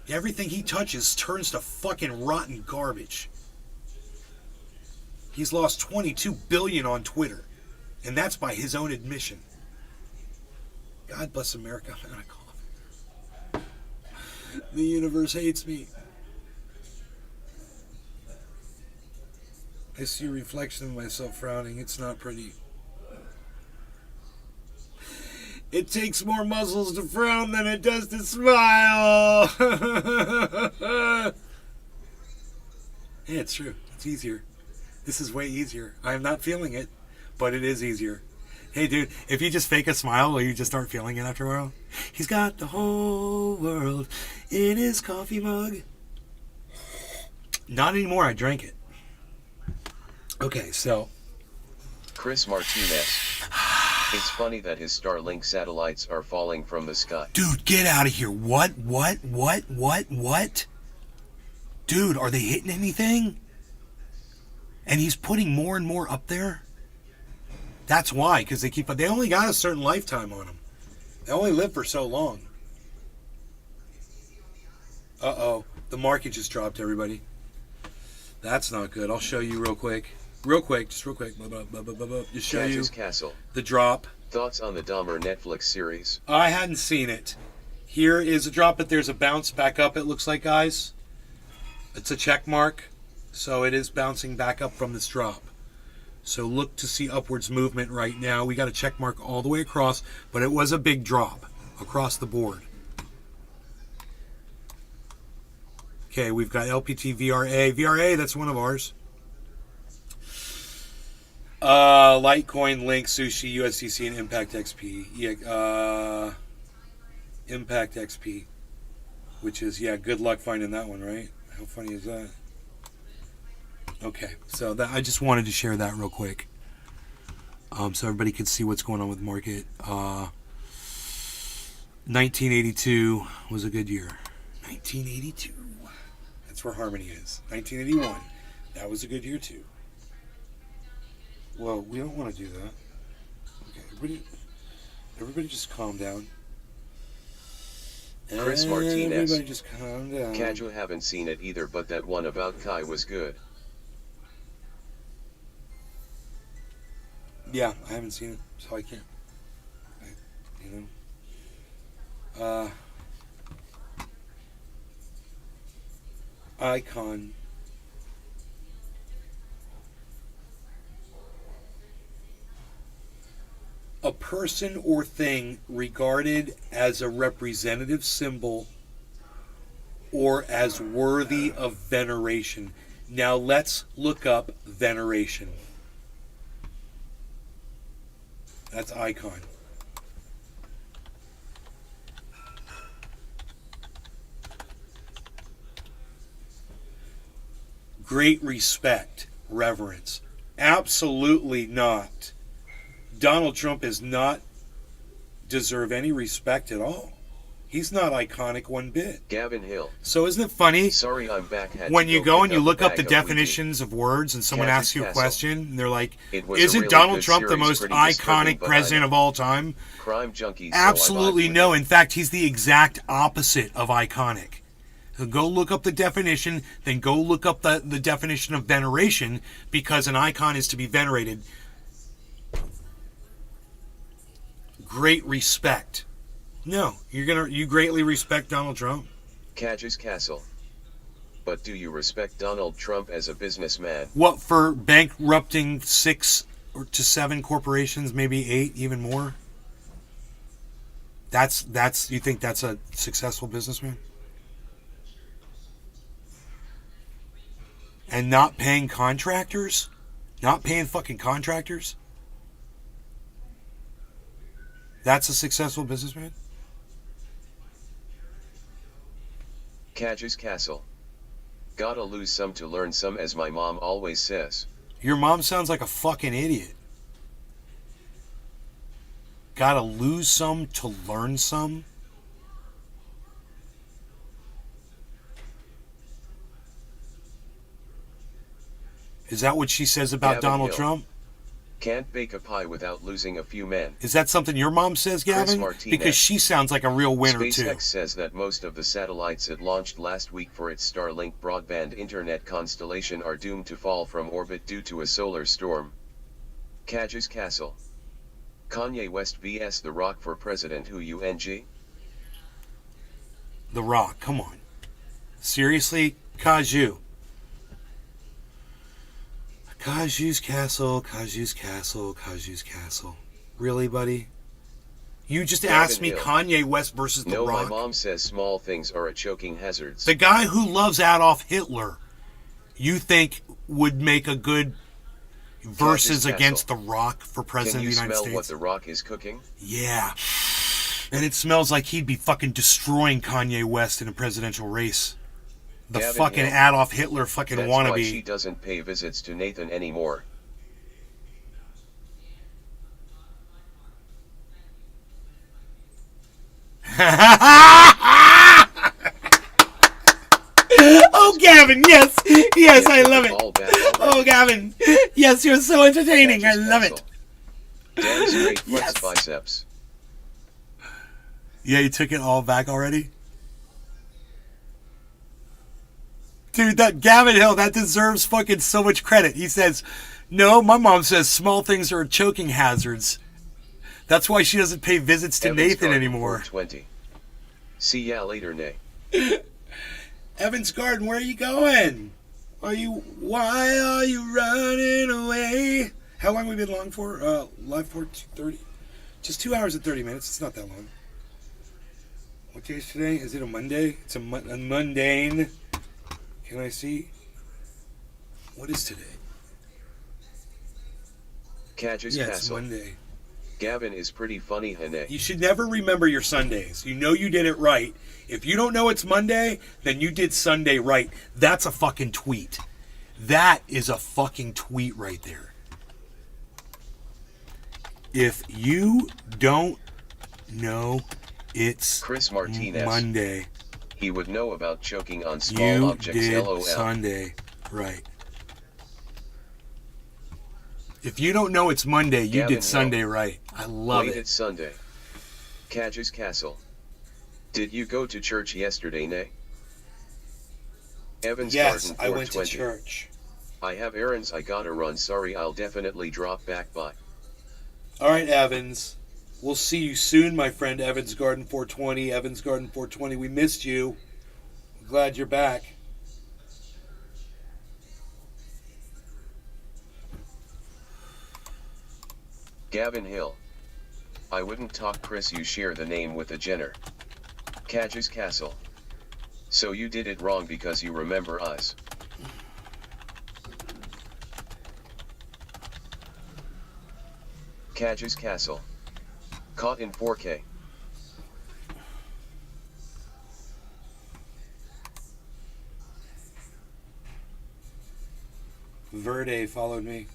Everything he touches turns to fucking rotten garbage. He's lost $22 billion on Twitter. And that's by his own admission. God bless America. I'm gonna cough. The universe hates me. I see a reflection of myself frowning. It's not pretty. It takes more muscles to frown than it does to smile. Yeah, it's true. It's easier. This is way easier. I'm not feeling it, but it is easier. Hey, dude, if you just fake a smile, will you just start feeling it after a while? He's got the whole world in his coffee mug. Not anymore. I drank it. Okay, so. Chris Martinez. It's funny that his Starlink satellites are falling from the sky. Dude, get out of here. What? Dude, are they hitting anything? And he's putting more and more up there? That's why, because they only got a certain lifetime on them. They only live for so long. Uh-oh. The market just dropped, everybody. That's not good. I'll show you real quick. Just real quick. Just show you Castle. the drop. Thoughts on the Dahmer Netflix series? I hadn't seen it. Here is a drop, but there's a bounce back up, it looks like, guys. It's a check mark, so it is bouncing back up from this drop. So look to see upwards movement right now. We got a check mark all the way across, but it was a big drop across the board. Okay, we've got LPT VRA. VRA, that's one of ours. Litecoin, Link, Sushi, USDC, and Impact XP. Yeah, Impact XP. Which is, yeah, good luck finding that one, right? How funny is that? Okay, so that I just wanted to share that real quick. So everybody can see what's going on with market. 1982 was a good year. 1982. That's where Harmony is. 1981. That was a good year too. Well, we don't want to do that. Okay, everybody just calm down. Chris Martinez. Everybody just calm down. Kaju haven't seen it either, but that one about Kai was good. Yeah, I haven't seen it, so I can't. Icon. A person or thing regarded as a representative symbol or as worthy of veneration. Now let's look up veneration. That's icon. Great respect, reverence. Absolutely not. Donald Trump does not deserve any respect at all. He's not iconic one bit. Gavin Hill. So isn't it funny? Sorry, I'm back. When you go and you look up the definitions of words and someone asks you a question, and they're like, isn't Donald Trump the most iconic president of all time? Crime junkies. Absolutely no. In fact, he's the exact opposite of iconic. So go look up the definition, then go look up the definition of veneration, because an icon is to be venerated. Great respect. No, you greatly respect Donald Trump. Cage's Castle. But do you respect Donald Trump as a businessman? What, for bankrupting 6 to 7 corporations, maybe 8, even more? That's you think that's a successful businessman? And not paying contractors? Not paying fucking contractors? That's a successful businessman? Cage's Castle. Gotta lose some to learn some, as my mom always says. Your mom sounds like a fucking idiot. Gotta lose some to learn some? Is that what she says about Gavin Donald Hill. Trump? Can't bake a pie without losing a few men. Is that something your mom says, Gavin? Martinez. Because she sounds like a real winner, SpaceX too. says that most of the satellites it launched last week for its Starlink broadband internet constellation are doomed to fall from orbit due to a solar storm. Cage's Castle. Kanye West vs The Rock for president. Who UNG? The Rock, come on. Seriously? Kaju. Kaju's Castle, Kaju's Castle, Kaju's Castle. Really, buddy? You just Gavin asked me Hill. Kanye West versus The No, Rock? my mom says small things are a choking hazards. The guy who loves Adolf Hitler, you think would make a good versus Castle. against The Rock for Can president you of the United smell States? what The Rock is cooking? Yeah. And it smells like he'd be fucking destroying Kanye West in a presidential race. The Gavin fucking Hill. Adolf Hitler fucking That's why she wannabe. doesn't pay visits to Nathan anymore. Oh, Gavin, yes. Yes, I love it. All back Oh, Gavin. Yes, you're so entertaining. I love it. Damn straight flex Yes. biceps. Yeah, you took it all back already? Dude, that Gavin Hill, that deserves fucking so much credit. He says, no, my mom says small things are choking hazards. That's why she doesn't pay visits to Evans Nathan Garden anymore. 420. See ya later, Nay. Evans Garden, where are you going? Why are you running away? How long have we been live for? 2:30? Just 2 hours and 30 minutes. It's not that long. What day is today? Is it a Monday? It's a mundane. Can I see? What is today? Cage's Yeah, it's Castle. Monday. Gavin is pretty funny, Hene. You should never remember your Sundays. You know you did it right. If you don't know it's Monday, then you did Sunday right. That's a fucking tweet. That is a fucking tweet right there. If you don't know it's Chris Martinez. Monday, He would know about choking on small you objects. did LOL. Sunday right. If you don't know it's Monday, you Gavin did Hill. Sunday right. I love Wait, it. it's Sunday. Cage's Castle. Did you go to church yesterday, Nay? Evans Yes, Garden I went to 420. church. I have errands I gotta run. Sorry, I'll definitely drop back by. All right, Evans. We'll see you soon, my friend. Evans Garden 420. Evans Garden 420. We missed you. I'm glad you're back. Gavin Hill. I wouldn't talk Chris, you share the name with a Jenner. Cage's Castle. So you did it wrong because you remember us. Cage's Castle. Caught in 4K. Verde followed me.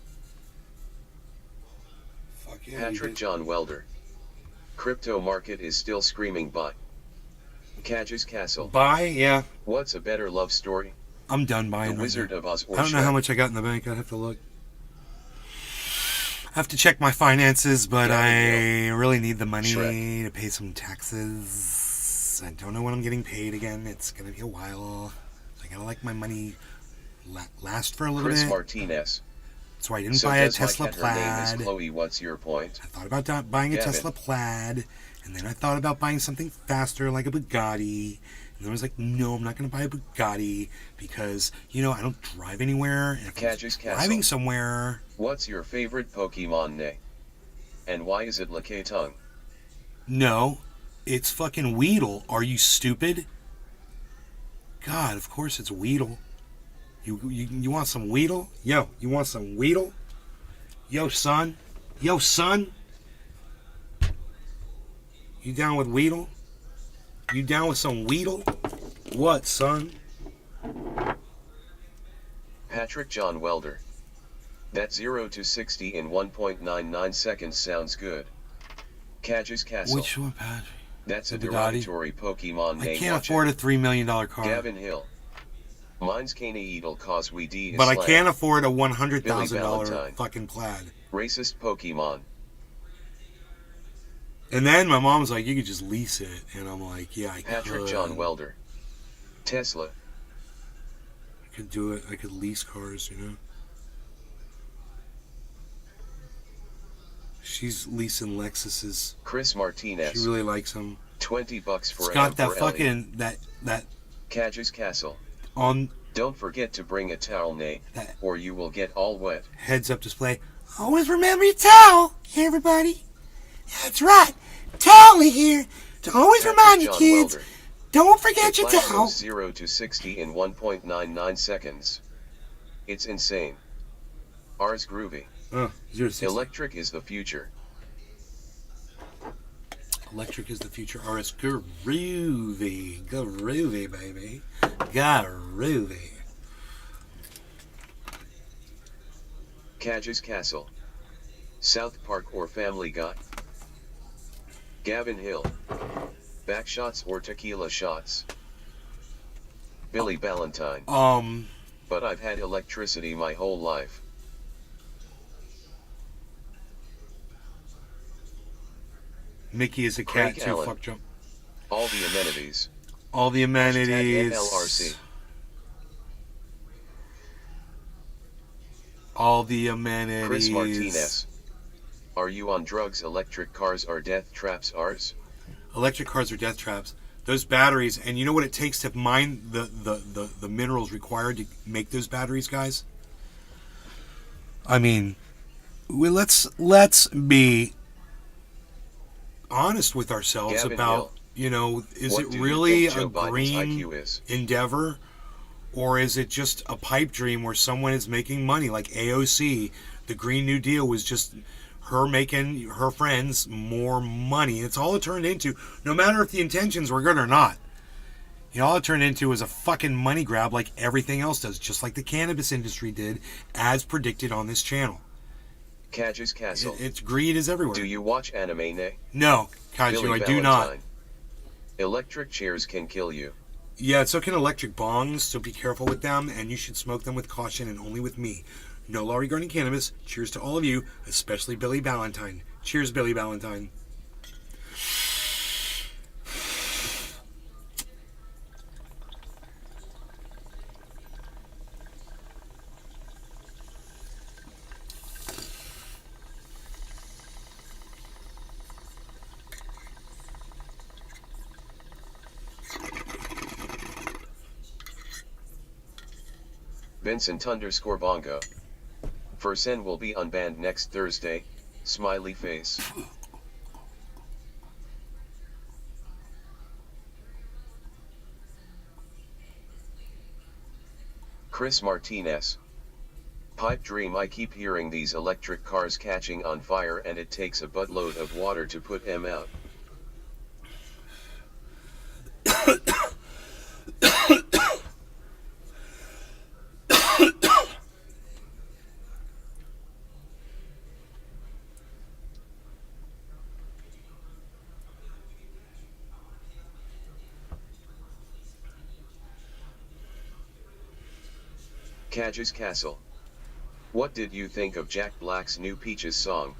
Fuck yeah. Patrick John Welder. Crypto market is still screaming buy. Cage's Castle. Bye? Yeah. What's a better love story? I'm done The buying. right Wizard now. of Oz or I don't know Shrek? how much I got in the bank. I'd have to look. I have to check my finances, but Yeah, I really need the money Shrek. to pay some taxes. I don't know when I'm getting paid again. It's going to be a while. I got to like my money last for a little Chris bit. Martinez. So I didn't So buy a does my Tesla cat, her name Plaid. is Chloe. What's your point? I thought about buying a Gavin. Tesla Plaid, and then I thought about buying something faster like a Bugatti. And then I was like, no, I'm not going to buy a Bugatti because, I don't drive anywhere. And if Cage's I'm Castle. driving somewhere, What's your favorite Pokemon, Nay? And why is it Lickitung? no, it's fucking Weedle. Are you stupid? God, of course it's Weedle. You want some Weedle? Yo, you want some Weedle? Yo, son. Yo, son. You down with Weedle? You down with some Weedle? What, son? Patrick John Welder. That 0 to 60 in 1.99 seconds sounds good. Cage's Castle. Which one, Patrick? That's a The Bugatti? derogatory Pokemon I name. can't Watch afford it. a $3 million car. Gavin Hill. Mine's Caneedle cause we D But I Islam. can't afford a Billy $100,000 Valentine. fucking plaid. Racist Pokemon. And then my mom's like, you could just lease it. And I'm like, yeah, I Patrick could. John Welder. Tesla. I could do it. I could lease cars, you know. She's leasing Lexuses. Chris Martinez. She really likes them. $20 for It's an got that Emperor Ellie. fucking that Cage's Castle. on Don't forget to bring a towel, Nate, That- or you will get all wet. heads-up display. Always remember your towel, everybody. That's right. Towel here to always Patrick remind you, John kids. Welder. Don't forget The your flash towel. goes 0 to 60 in 1.99 seconds. It's insane. Ours groovy. 0 to 60. Electric is the future. Electric is the future. RS groovy, groovy, baby, groovy. Cage's Castle. South Park or Family Guy. Gavin Hill. Backshots or tequila shots. Billy Valentine. But I've had electricity my whole life. Mickey is a cat Craig too. Allen. Fuck jump. All the amenities. All the amenities. NLRC. All the amenities. Chris Martinez. Are you on drugs? Electric cars are death traps. Ours? Electric cars are death traps. Those batteries, and you know what it takes to mine the minerals required to make those batteries, guys? I mean, let's be honest with ourselves Gavin about, Hill. you know, is What it do you really think Joe a Biden's green IQ is? endeavor, or is it just a pipe dream where someone is making money like AOC? The Green New Deal was just her making her friends more money. It's all it turned into, no matter if the intentions were good or not. You know, all it turned into was a fucking money grab like everything else does, just like the cannabis industry did, as predicted on this channel. Cage's Castle. It's greed is everywhere. Do you watch anime, Nay? No, Kaiju, Billy I do not. Valentine. Electric chairs can kill you. Yeah, so can electric bongs, so be careful with them, and you should smoke them with caution and only with me. No law regarding cannabis. Cheers to all of you, especially Billy Valentine. Cheers, Billy Valentine. Vincent_Bongo. Fursen will be unbanned next Thursday. Smiley face. Chris Martinez. Pipe dream. I keep hearing these electric cars catching on fire and it takes a buttload of water to put them out. Cage's Castle. What did you think of Jack Black's new Peaches song?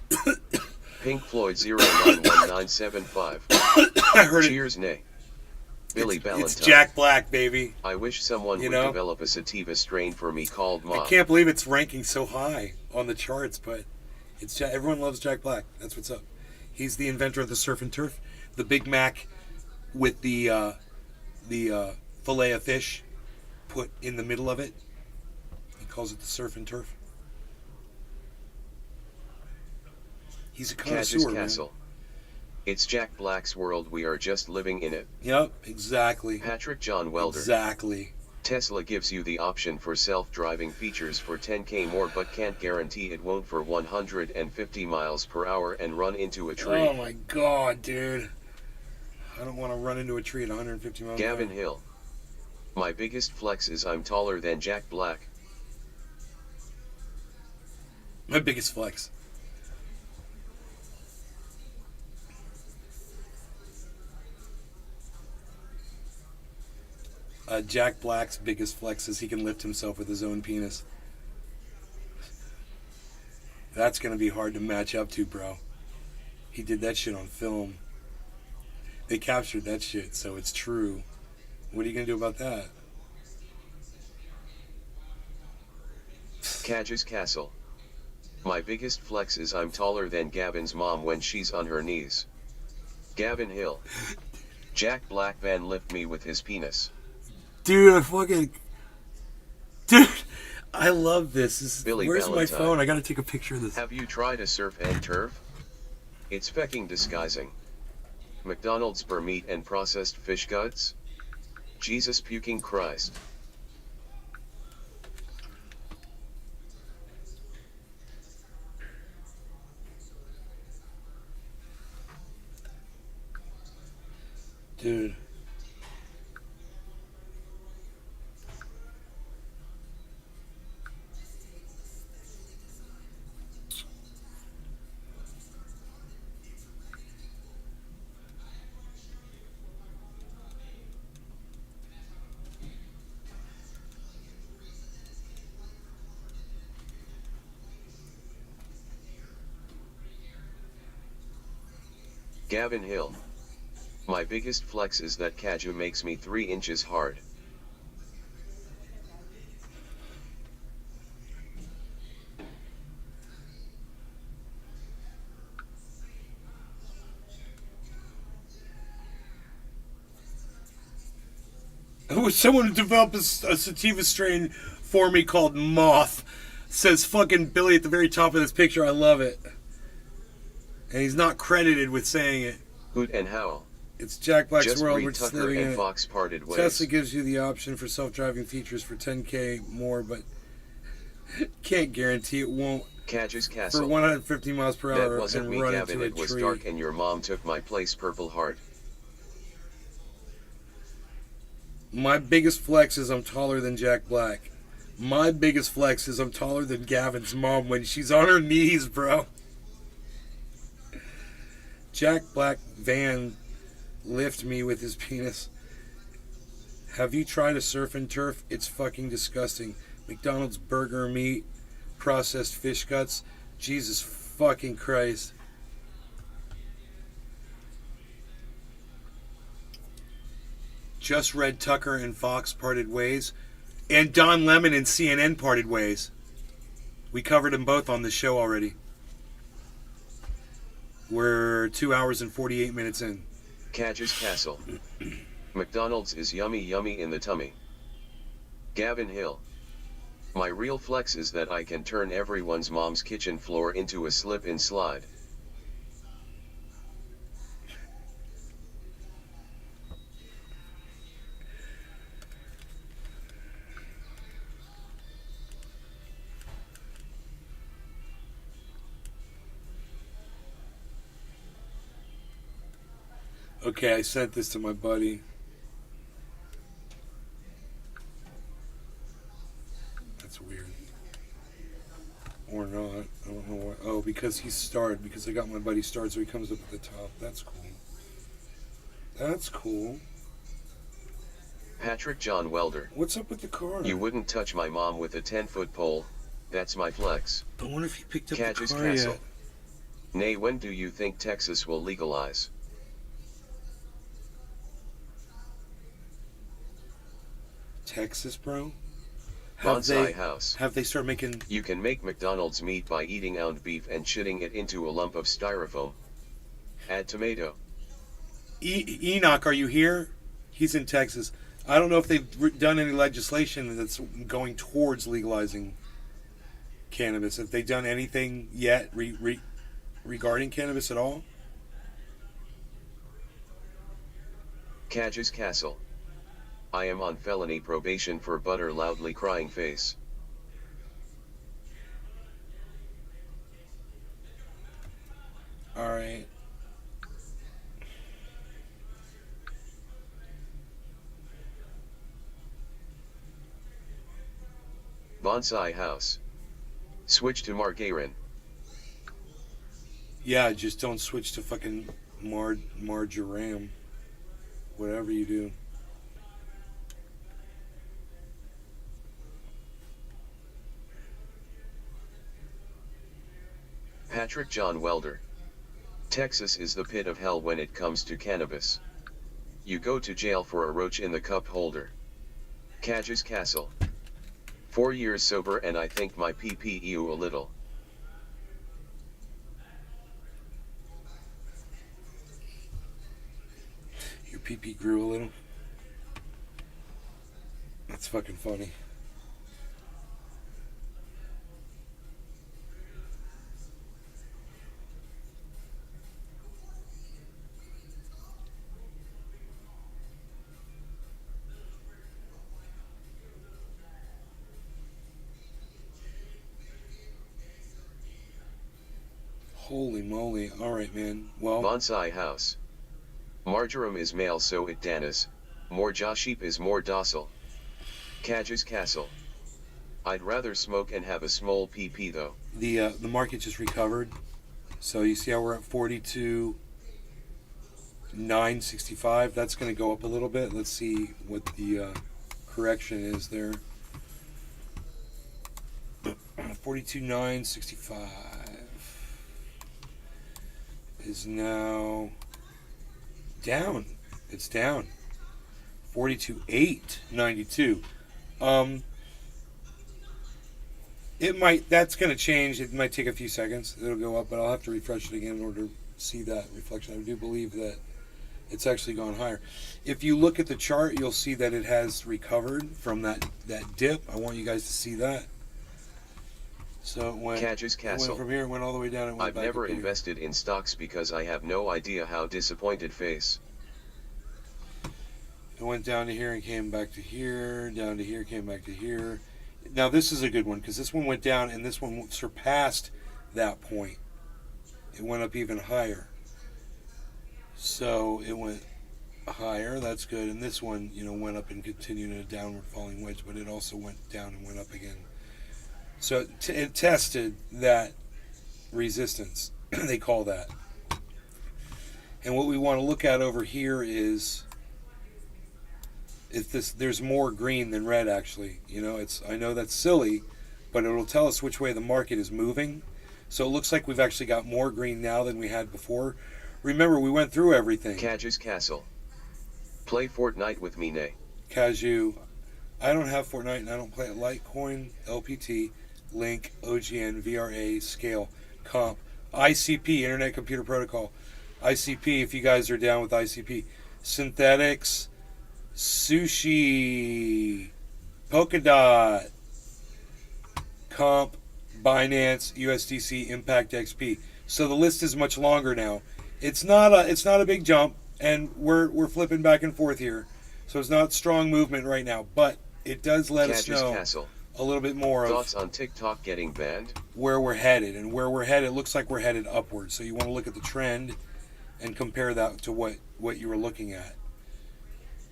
Pink Floyd 091975. I heard it. Cheers, Nay. Billy Valentine. It's Jack Black, baby. I wish someone You would know? develop a sativa strain for me called I Mom. can't believe it's ranking so high on the charts, but it's everyone loves Jack Black. That's what's up. He's the inventor of the surf and turf, the Big Mac with the fillet of fish put in the middle of it. He calls it the surf and turf. He's a Cage's connoisseur, man. Castle. It's Jack Black's world. We are just living in it. Yep, exactly. Patrick John Welder. Exactly. Tesla gives you the option for self-driving features for 10k more but can't guarantee it won't for 150 miles per hour and run into a tree. Oh my god, dude. I don't want to run into a tree at 150 miles an hour. Gavin Hill. My biggest flex is I'm taller than Jack Black. My biggest flex. Jack Black's biggest flex is he can lift himself with his own penis. That's going to be hard to match up to, bro. He did that shit on film. They captured that shit, so it's true. What are you going to do about that? Cadge's Castle. My biggest flex is I'm taller than Gavin's mom when she's on her knees. Gavin Hill. Jack Black Van lift me with his penis. Dude, Dude, I love this. Billy Where's Valentine. my phone? I gotta take a picture of this. Have you tried a surf and turf? It's fecking disguising. McDonald's per meat and processed fish guts? Jesus puking Christ. Dude. Gavin Hill. My biggest flex is that Kaju makes me 3 inches hard. I wish someone would develop a sativa strain for me called Moth. Says fucking Billy at the very top of this picture. I love it. And he's not credited with saying it. Hoot and howl. It's Jack Black's Just world. read We're just Tucker living in and it. Fox parted ways. Tesla gives you the option for self-driving features for $10K more, but can't guarantee it won't. Cage's For Castle. 150 miles per hour That wasn't and me, run Gavin. into a It was tree. dark and your mom took my place, Purple Heart. My biggest flex is I'm taller than Jack Black. My biggest flex is I'm taller than Gavin's mom when she's on her knees, bro. Jack Black Van lift me with his penis. Have you tried a surf and turf? It's fucking disgusting. McDonald's burger meat, processed fish guts. Jesus fucking Christ. Just read Tucker and Fox parted ways. And Don Lemon and CNN parted ways. We covered them both on the show already. We're 2 hours and 48 minutes in. Cage's Castle. McDonald's is yummy yummy in the tummy. Gavin Hill. My real flex is that I can turn everyone's mom's kitchen floor into a slip and slide. Okay, I sent this to my buddy. That's weird. Or not. I don't know why. Oh, because he's starred. Because I got my buddy starred, so he comes up at the top. That's cool. That's cool. Patrick John Welder. What's up with the car? You wouldn't touch my mom with a 10-foot pole. That's my flex. I wonder if he picked up Cage's the car Castle. yet. Nay, when do you think Texas will legalize? Texas, bro? Bonsai House. Have they started making... You can make McDonald's meat by eating ounce beef and shitting it into a lump of styrofoam. Add tomato. Enoch, are you here? He's in Texas. I don't know if they've done any legislation that's going towards legalizing cannabis. Have they done anything yet regarding cannabis at all? Cage's Castle. I am on felony probation for butter loudly crying face. Alright. Bonsai House. Switch to margarine. Yeah, just don't switch to fucking marjoram. Whatever you do. Patrick John Welder. Texas is the pit of hell when it comes to cannabis. You go to jail for a roach in the cup holder. Cage's Castle. 4 years sober and I think my PPEU a little. Your PP grew a little. That's fucking funny. Holy moly. Alright, man. Well, Bonsai House. Marjoram is male so it danas. More sheep is more docile. Cage's Castle. I'd rather smoke and have a small PP though. the market just recovered. So you see how we're at 42,965. That's going to go up a little bit. Let's see what the correction is there. 42,965 is now down. It's down. 42,892. That's going to change. It might take a few seconds. It'll go up, but I'll have to refresh it again in order to see that reflection. I do believe that it's actually gone higher. If you look at the chart, you'll see that it has recovered from that dip. I want you guys to see that. So it went, Cage's Castle. It went from here, it went all the way down. And went I've back never up here. invested in stocks because I have no idea how disappointed face. It went down to here and came back to here, down to here, came back to here. Now this is a good one because this one went down and this one surpassed that point. It went up even higher. So it went higher, that's good. And this one, went up and continued in a downward falling wedge, but it also went down and went up again. So it tested that resistance, they call that. And what we want to look at over here is if there's more green than red actually. I know that's silly, but it'll tell us which way the market is moving. So it looks like we've actually got more green now than we had before. Remember, we went through everything. Cage's Castle. Play Fortnite with me, nay. Cashew. I don't have Fortnite and I don't play it. Litecoin, LPT, Link, OGN, VRA, Scale, Comp, ICP, Internet Computer Protocol, ICP, if you guys are down with ICP, Synthetics, Sushi, Polkadot, Comp, Binance, USDC, Impact XP. So the list is much longer now. It's not a big jump, and we're flipping back and forth here. So it's not strong movement right now, but it does let us Cage's know Castle. a little bit more Thoughts of on TikTok getting banned? where we're headed. And where we're headed, it looks like we're headed upwards. So you want to look at the trend and compare that to what you were looking at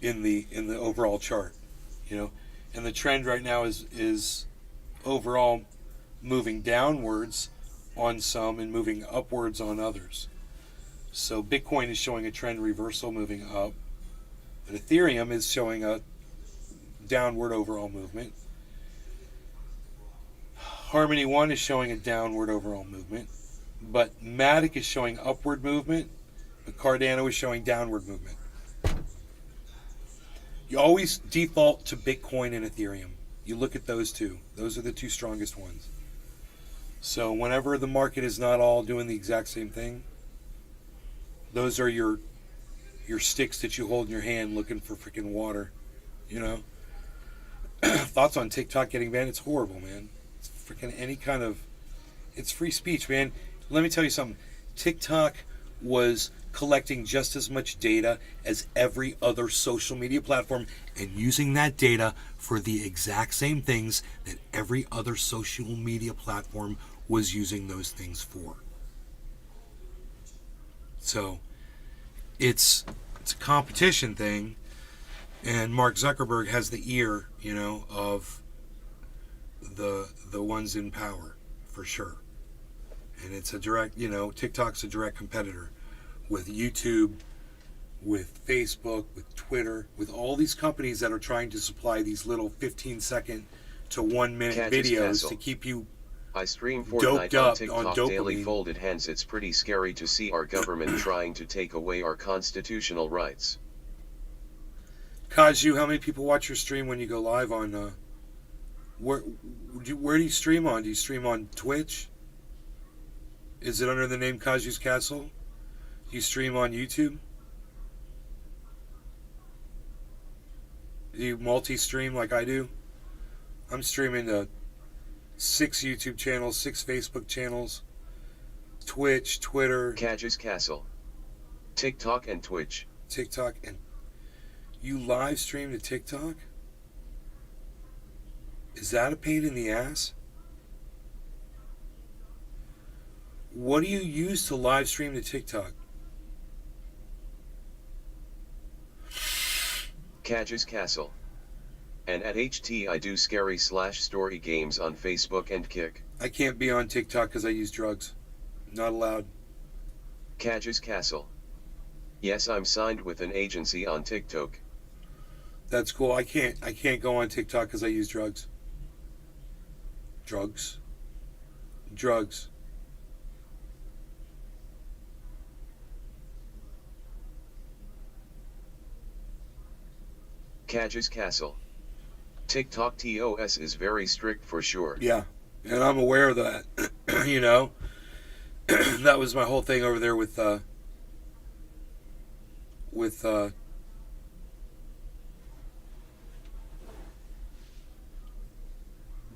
in the overall chart. And the trend right now is overall moving downwards on some and moving upwards on others. So Bitcoin is showing a trend reversal moving up, but Ethereum is showing a downward overall movement. Harmony One is showing a downward overall movement, but Matic is showing upward movement, but Cardano is showing downward movement. You always default to Bitcoin and Ethereum. You look at those two. Those are the two strongest ones. So whenever the market is not all doing the exact same thing, those are your sticks that you hold in your hand looking for freaking water. Thoughts on TikTok getting banned? It's horrible, man. It's freaking it's free speech, man. Let me tell you something. TikTok was collecting just as much data as every other social media platform and using that data for the exact same things that every other social media platform was using those things for. So it's a competition thing, and Mark Zuckerberg has the ear, of the ones in power for sure. And it's a direct, TikTok's a direct competitor with YouTube, with Facebook, with Twitter, with all these companies that are trying to supply these little 15-second to 1 minute Catches videos Castle. to keep you I stream Doped Fortnite up on on TikTok dopamine. daily folded hands. It's pretty scary to see our government trying to take away our constitutional rights. Kaju, how many people watch your stream when you go live on where do you stream on? Do you stream on Twitch? Is it under the name Kaju's Castle? Do you stream on YouTube? Do you multi-stream like I do? I'm streaming to 6 YouTube channels, 6 Facebook channels, Twitch, Twitter, Catches Castle, TikTok and Twitch. TikTok, and you live stream to TikTok? Is that a pain in the ass? What do you use to live stream to TikTok? Catches Castle. And at HT I do scary/story games on Facebook and Kick. I can't be on TikTok because I use drugs. Not allowed. Catches Castle. Yes, I'm signed with an agency on TikTok. That's cool. I can't go on TikTok because I use drugs. Drugs. Catches Castle. TikTok TOS is very strict for sure. Yeah, and I'm aware of that. That was my whole thing over there with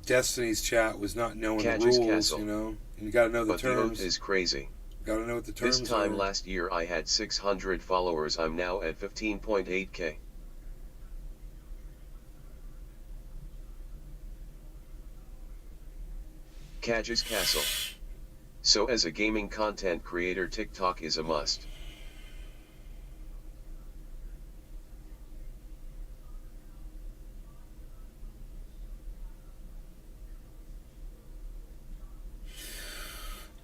Destiny's chat was not knowing Catches the rules, Castle. And you got to know the But the terms. oath is crazy. Got to know what the terms This time are. last year I had 600 followers. I'm now at 15.8k. Catches Castle. So as a gaming content creator, TikTok is a must.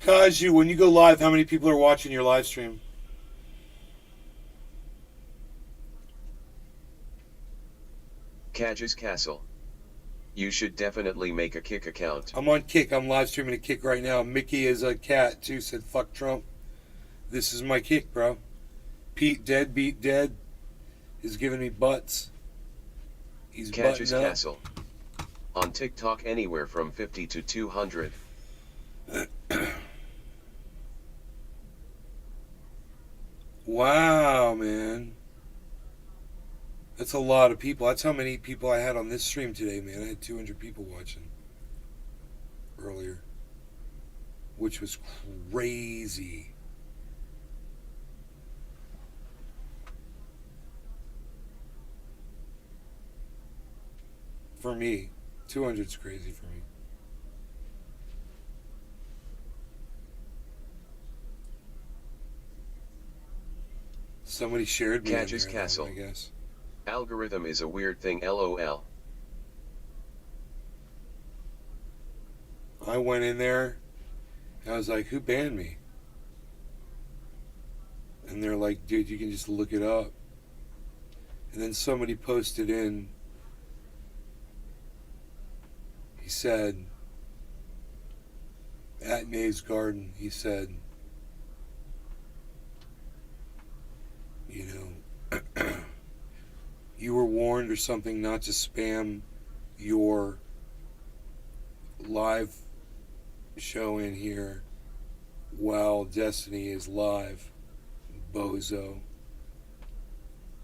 Kaju, when you go live, how many people are watching your live stream? Catches Castle. You should definitely make a Kick account. I'm on Kick. I'm live streaming a Kick right now. Mickey is a cat too. Said fuck Trump. This is my Kick, bro. Pete Deadbeat Dead is giving me butts. He's Catches butting up. Castle. On TikTok anywhere from 50 to 200. Wow, man. That's a lot of people. That's how many people I had on this stream today, man. I had 200 people watching earlier, which was crazy. For me, 200 is crazy for me. Somebody shared me in Catches there, Castle. I guess. Algorithm is a weird thing, lol. I went in there, and I was like, who banned me? And they're like, dude, you can just look it up. And then somebody posted in, he said, at Maeve's Garden, he said, you were warned or something not to spam your live show in here while Destiny is live, bozo.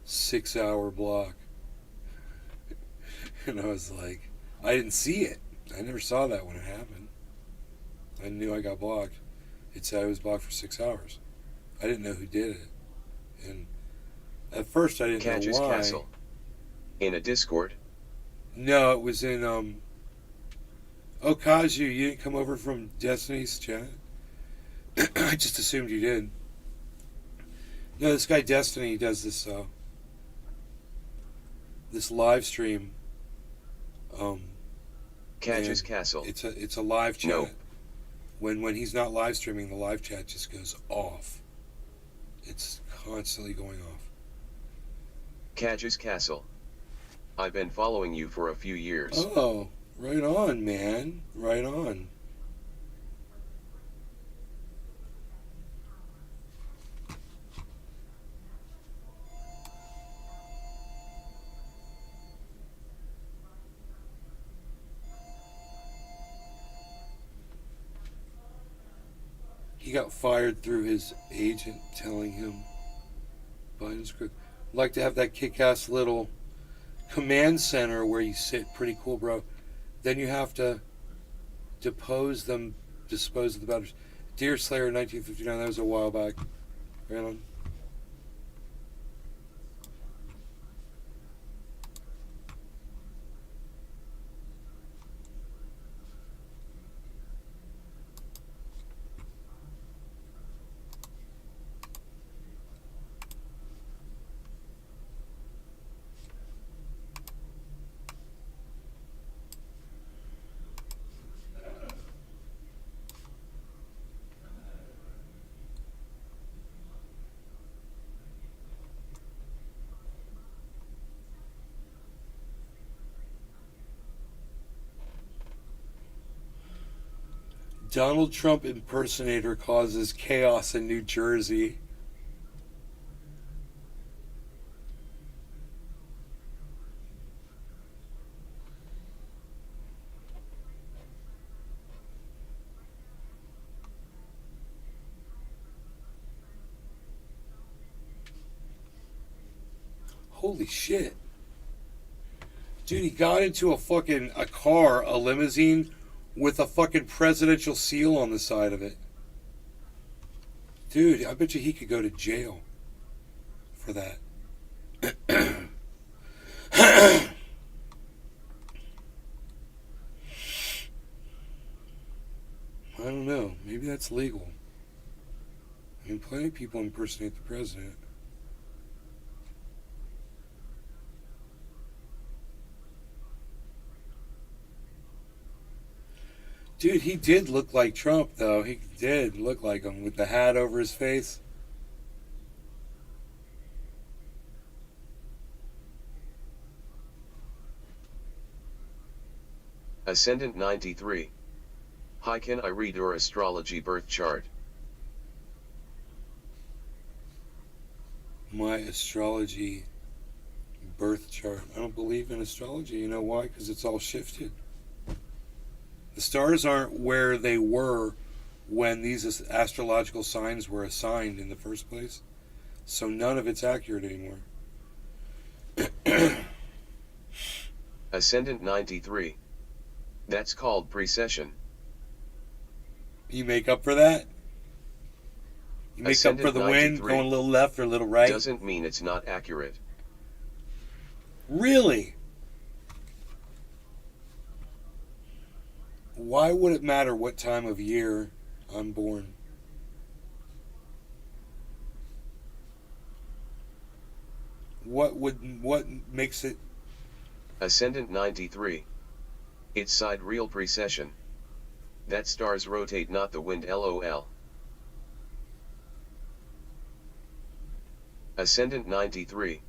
6-hour block. And I was like, I didn't see it. I never saw that when it happened. I knew I got blocked. It said I was blocked for 6 hours. I didn't know who did it. And at first I didn't Catches know why. Castle. In a Discord. No, it was in Oh, Kaju, you didn't come over from Destiny's chat? I just assumed you did. No, this guy Destiny does this live stream. Catches and Castle. It's a live chat. Nope. When he's not live streaming, the live chat just goes off. It's constantly going off. Cadge's Castle. I've been following you for a few years. Oh, right on, man. Right on. He got fired through his agent telling him Biden's crook. I'd like to have that kick-ass little command center where you sit. Pretty cool, bro. Then you have to dispose of the batteries. Deer Slayer 1959, that was a while back. Right on. Donald Trump impersonator causes chaos in New Jersey. Holy shit. Dude, he got into a car, a limousine, with a fucking presidential seal on the side of it. Dude, I bet you he could go to jail for that. I don't know. Maybe that's legal. I mean, plenty of people impersonate the president. Dude, he did look like Trump, though. He did look like him with the hat over his face. Ascendant 93. Hi, can I read your astrology birth chart? My astrology birth chart. I don't believe in astrology. You know why? Because it's all shifted. The stars aren't where they were when these astrological signs were assigned in the first place. So none of it's accurate anymore. Ascendant 93. That's called precession. You make up for that? You make Ascendant up for the wind 93 going a little left or a little right? Doesn't mean it's not accurate. Really? Why would it matter what time of year I'm born? What makes it? Ascendant 93. It's sidereal precession. That stars rotate, not the wind, lol. Ascendant 93.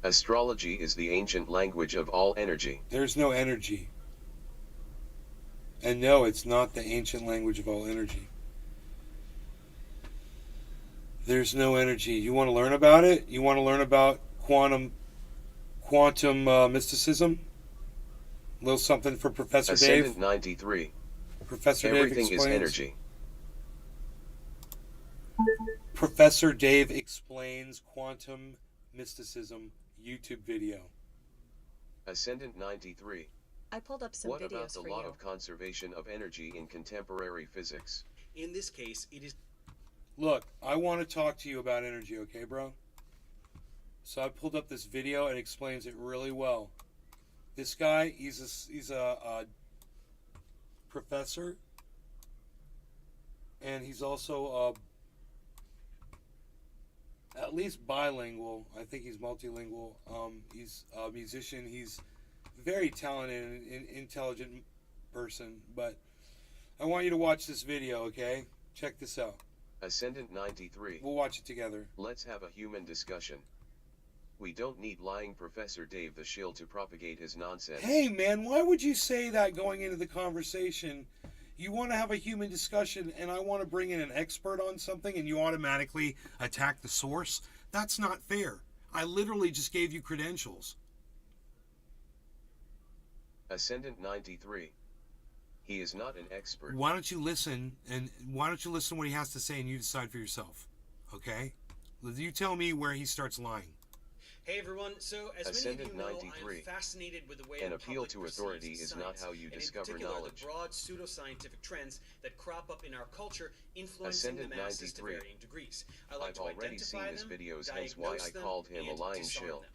Astrology is the ancient language of all energy. There's no energy. And no, it's not the ancient language of all energy. There's no energy. You want to learn about it? You want to learn about quantum mysticism? A little something for Professor Ascendant Dave. 93. Professor Everything Dave is explains. energy. Professor Dave explains quantum mysticism YouTube video. Ascendant 93. I pulled up some What about videos the for law you. of conservation of energy in contemporary physics? In this case, it is Look, I want to talk to you about energy, okay, bro? So I pulled up this video and it explains it really well. This guy, he's a professor, and he's also at least bilingual. I think he's multilingual. He's a musician. He's very talented and intelligent person, but I want you to watch this video, okay? Check this out. Ascendant 93. We'll watch it together. Let's have a human discussion. We don't need lying Professor Dave the Shill to propagate his nonsense. Hey, man, why would you say that going into the conversation? You want to have a human discussion, and I want to bring in an expert on something, and you automatically attack the source? That's not fair. I literally just gave you credentials. Ascendant 93. He is not an expert. Why don't you listen, and why don't you listen to what he has to say, and you decide for yourself, okay? You tell me where he starts lying. Hey everyone, so as Ascendant many of you know, 93. I'm fascinated with the way An the appeal public to perceives authority is not science, how you and discover in particular, knowledge. the broad pseudoscientific trends that crop up in our culture, influencing Ascendant the masses 93. to varying degrees. I like I've to already identify seen his them, videos, hence why diagnose I them, called him a and lying disarm shill. them.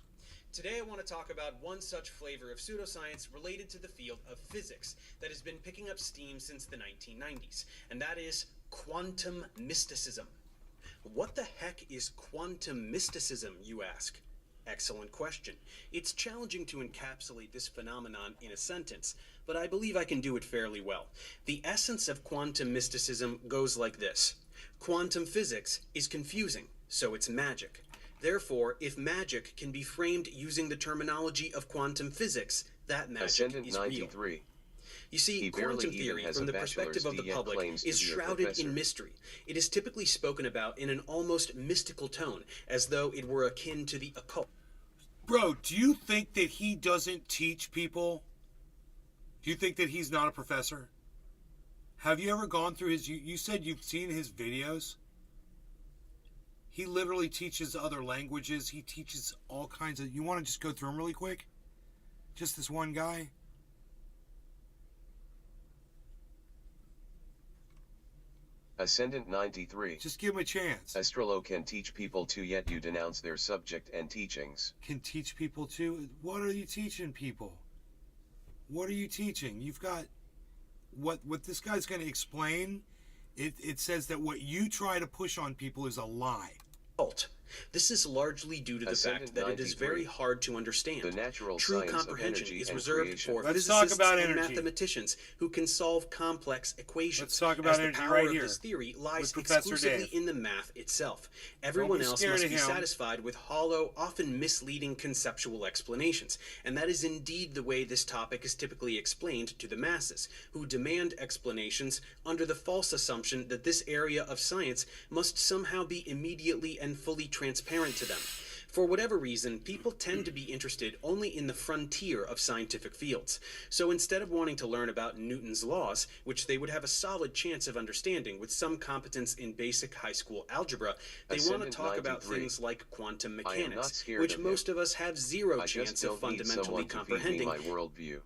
Today I want to talk about one such flavor of pseudoscience related to the field of physics that has been picking up steam since the 1990s, and that is quantum mysticism. What the heck is quantum mysticism, you ask? Excellent question. It's challenging to encapsulate this phenomenon in a sentence, but I believe I can do it fairly well. The essence of quantum mysticism goes like this. Quantum physics is confusing, so it's magic. Therefore, if magic can be framed using the terminology of quantum physics, that magic Ascendant is real. 93. You see, He barely quantum even theory, has from a the perspective bachelor's of the yet public, claims to is be a shrouded professor. in mystery. It is typically spoken about in an almost mystical tone, as though it were akin to the occult. Bro, do you think that he doesn't teach people? Do you think that he's not a professor? Have you ever gone through his... You said you've seen his videos? He literally teaches other languages. He teaches all kinds of... You want to just go through them really quick? Just this one guy? Ascendant 93. Just give him a chance. Astrolo can teach people to, yet you denounce their subject and teachings. Can teach people too. What are you teaching people? What are you teaching? You've got... What this guy's going to explain, it says that what you try to push on people is a lie. This is largely due to the Ascendant fact that it is 93. very hard to understand. The natural True science of comprehension energy is and reserved creation. for Let's talk physicists about and energy. mathematicians who can solve complex equations. Let's talk about as energy the power right of here this theory lies with Professor exclusively Dave. in the math itself. Everyone be else scared must of be him. satisfied with hollow, often misleading conceptual explanations, and that is indeed the way this topic is typically explained to the masses, who demand explanations under the false assumption that this area of science must somehow be immediately and fully transparent to them. For whatever reason, people tend to be interested only in the frontier of scientific fields. So instead of wanting to learn about Newton's laws, which they would have a solid chance of understanding with some competence in basic high school algebra, they want to Ascendant talk about 93. things like quantum I am not mechanics, scared which of most him. of us have zero I just chance of don't need fundamentally someone to feed me comprehending. my worldview.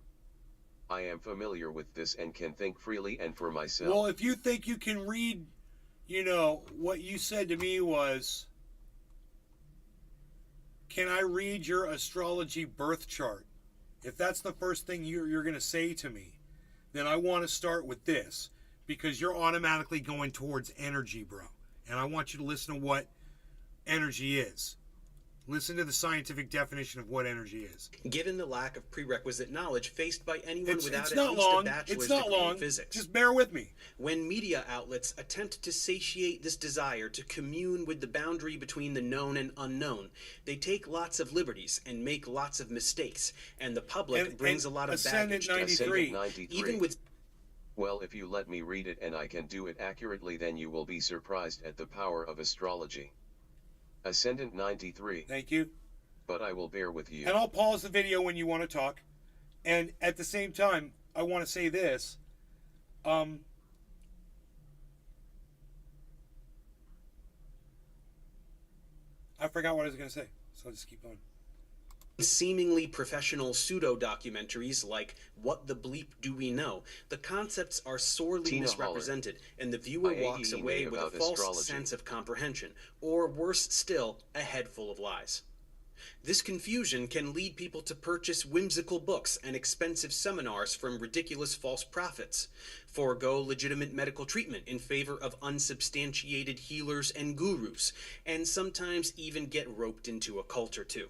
I am familiar with this and can think freely and for myself. Well, if you think you can read, what you said to me was, can I read your astrology birth chart? If that's the first thing you're going to say to me, then I want to start with this, because you're automatically going towards energy, bro. And I want you to listen to what energy is. Listen to the scientific definition of what energy is. Given the lack of prerequisite knowledge faced by anyone without It's at not least long. a bachelor's It's not degree long. in physics. Just bear with me. When media outlets attempt to satiate this desire to commune with the boundary between the known and unknown, they take lots of liberties and make lots of mistakes, and the public brings a lot of Ascendant baggage to 93. Ascendant 93. even with Well, if you let me read it and I can do it accurately, then you will be surprised at the power of astrology. Ascendant 93. Thank you. But I will bear with you. And I'll pause the video when you want to talk. And at the same time, I want to say this. I forgot what I was going to say, so I'll just keep going. seemingly professional pseudo-documentaries like What the Bleep Do We Know, the concepts are sorely Tina misrepresented, and the viewer I walks AEE away with a about false astrology. sense of comprehension, or worse still, a head full of lies. This confusion can lead people to purchase whimsical books and expensive seminars from ridiculous false prophets, forego legitimate medical treatment in favor of unsubstantiated healers and gurus, and sometimes even get roped into a cult or two.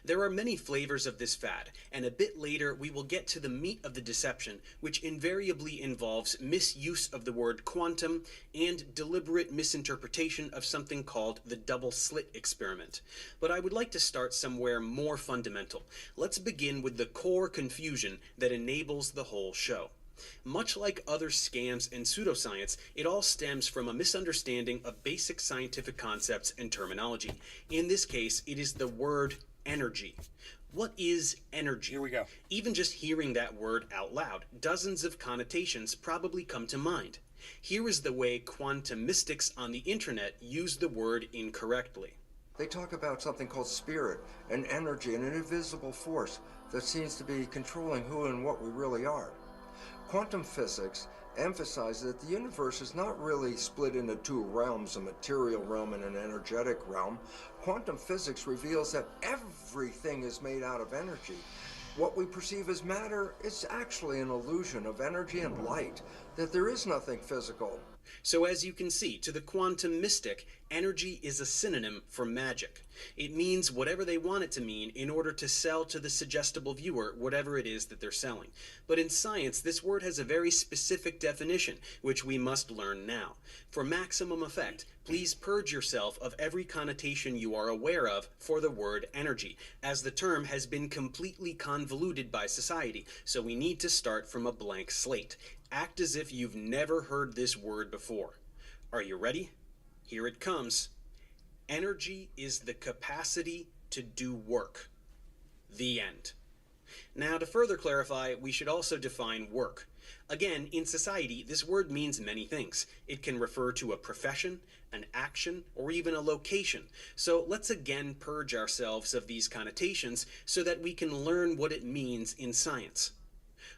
There are many flavors of this fad, and a bit later we will get to the meat of the deception, which invariably involves misuse of the word quantum and deliberate misinterpretation of something called the double slit experiment. But I would like to start somewhere more fundamental. Let's begin with the core confusion that enables the whole show. Much like other scams and pseudoscience, it all stems from a misunderstanding of basic scientific concepts and terminology. In this case, it is the word energy. What is energy? Here we go. Even just hearing that word out loud, dozens of connotations probably come to mind. Here is the way quantum mystics on the internet use the word incorrectly. They talk about something called spirit, an energy, and an invisible force that seems to be controlling who and what we really are. Quantum physics emphasizes that the universe is not really split into two realms, a material realm and an energetic realm. Quantum physics reveals that everything is made out of energy. What we perceive as matter is actually an illusion of energy and light, that there is nothing physical. So as you can see, to the quantum mystic, energy is a synonym for magic. It means whatever they want it to mean in order to sell to the suggestible viewer whatever it is that they're selling. But in science, this word has a very specific definition, which we must learn now. For maximum effect, please purge yourself of every connotation you are aware of for the word energy, as the term has been completely convoluted by society, so we need to start from a blank slate. Act as if you've never heard this word before. Are you ready? Here it comes. Energy is the capacity to do work. The end. Now, to further clarify, we should also define work. Again, in society, this word means many things. It can refer to a profession, an action, or even a location. So let's again purge ourselves of these connotations so that we can learn what it means in science.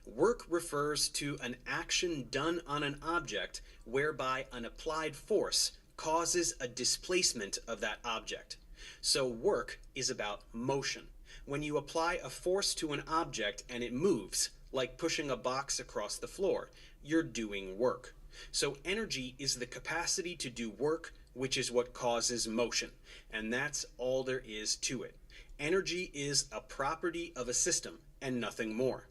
Work refers to an action done on an object whereby an applied force causes a displacement of that object. So work is about motion. When you apply a force to an object and it moves, like pushing a box across the floor, you're doing work. So energy is the capacity to do work, which is what causes motion. And that's all there is to it. Energy is a property of a system and nothing more.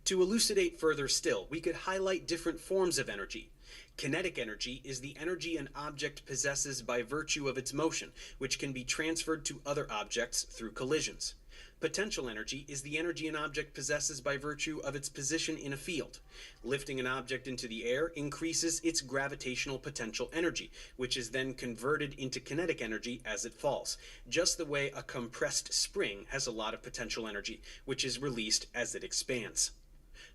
To elucidate further still, we could highlight different forms of energy. Kinetic energy is the energy an object possesses by virtue of its motion, which can be transferred to other objects through collisions. Potential energy is the energy an object possesses by virtue of its position in a field. Lifting an object into the air increases its gravitational potential energy, which is then converted into kinetic energy as it falls, just the way a compressed spring has a lot of potential energy, which is released as it expands.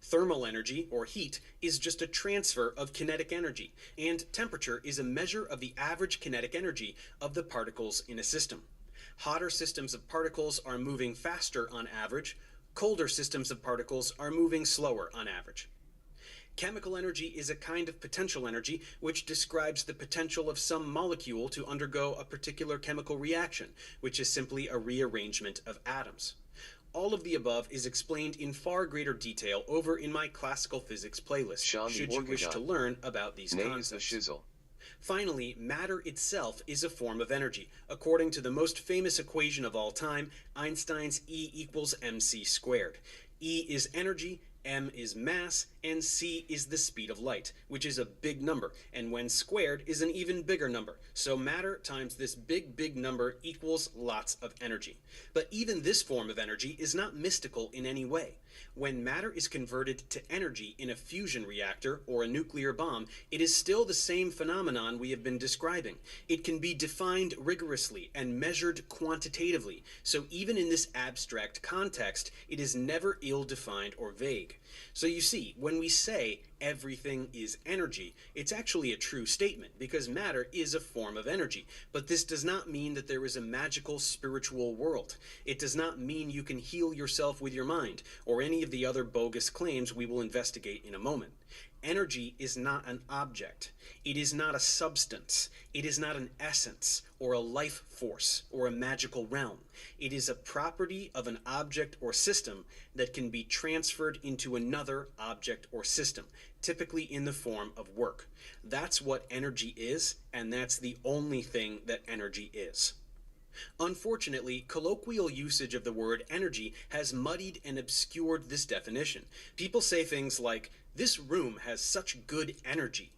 Thermal energy, or heat, is just a transfer of kinetic energy, and temperature is a measure of the average kinetic energy of the particles in a system. Hotter systems of particles are moving faster on average. Colder systems of particles are moving slower on average. Chemical energy is a kind of potential energy which describes the potential of some molecule to undergo a particular chemical reaction, which is simply a rearrangement of atoms. All of the above is explained in far greater detail over in my classical physics playlist, should you wish to learn about these concepts. Finally, matter itself is a form of energy, according to the most famous equation of all time, Einstein's E equals mc squared. E is energy, m is mass, and c is the speed of light, which is a big number, and when squared is an even bigger number. So matter times this big number equals lots of energy. But even this form of energy is not mystical in any way. When matter is converted to energy in a fusion reactor or a nuclear bomb, it is still the same phenomenon we have been describing. It can be defined rigorously and measured quantitatively, so even in this abstract context, it is never ill-defined or vague. So you see, when we say everything is energy, it's actually a true statement, because matter is a form of energy. But this does not mean that there is a magical spiritual world. It does not mean you can heal yourself with your mind, or any of the other bogus claims we will investigate in a moment. Energy is not an object. It is not a substance. It is not an essence, or a life force, or a magical realm. It is a property of an object or system that can be transferred into another object or system, typically in the form of work. That's what energy is, and that's the only thing that energy is. Unfortunately, colloquial usage of the word energy has muddied and obscured this definition. People say things like, "This room has such good energy."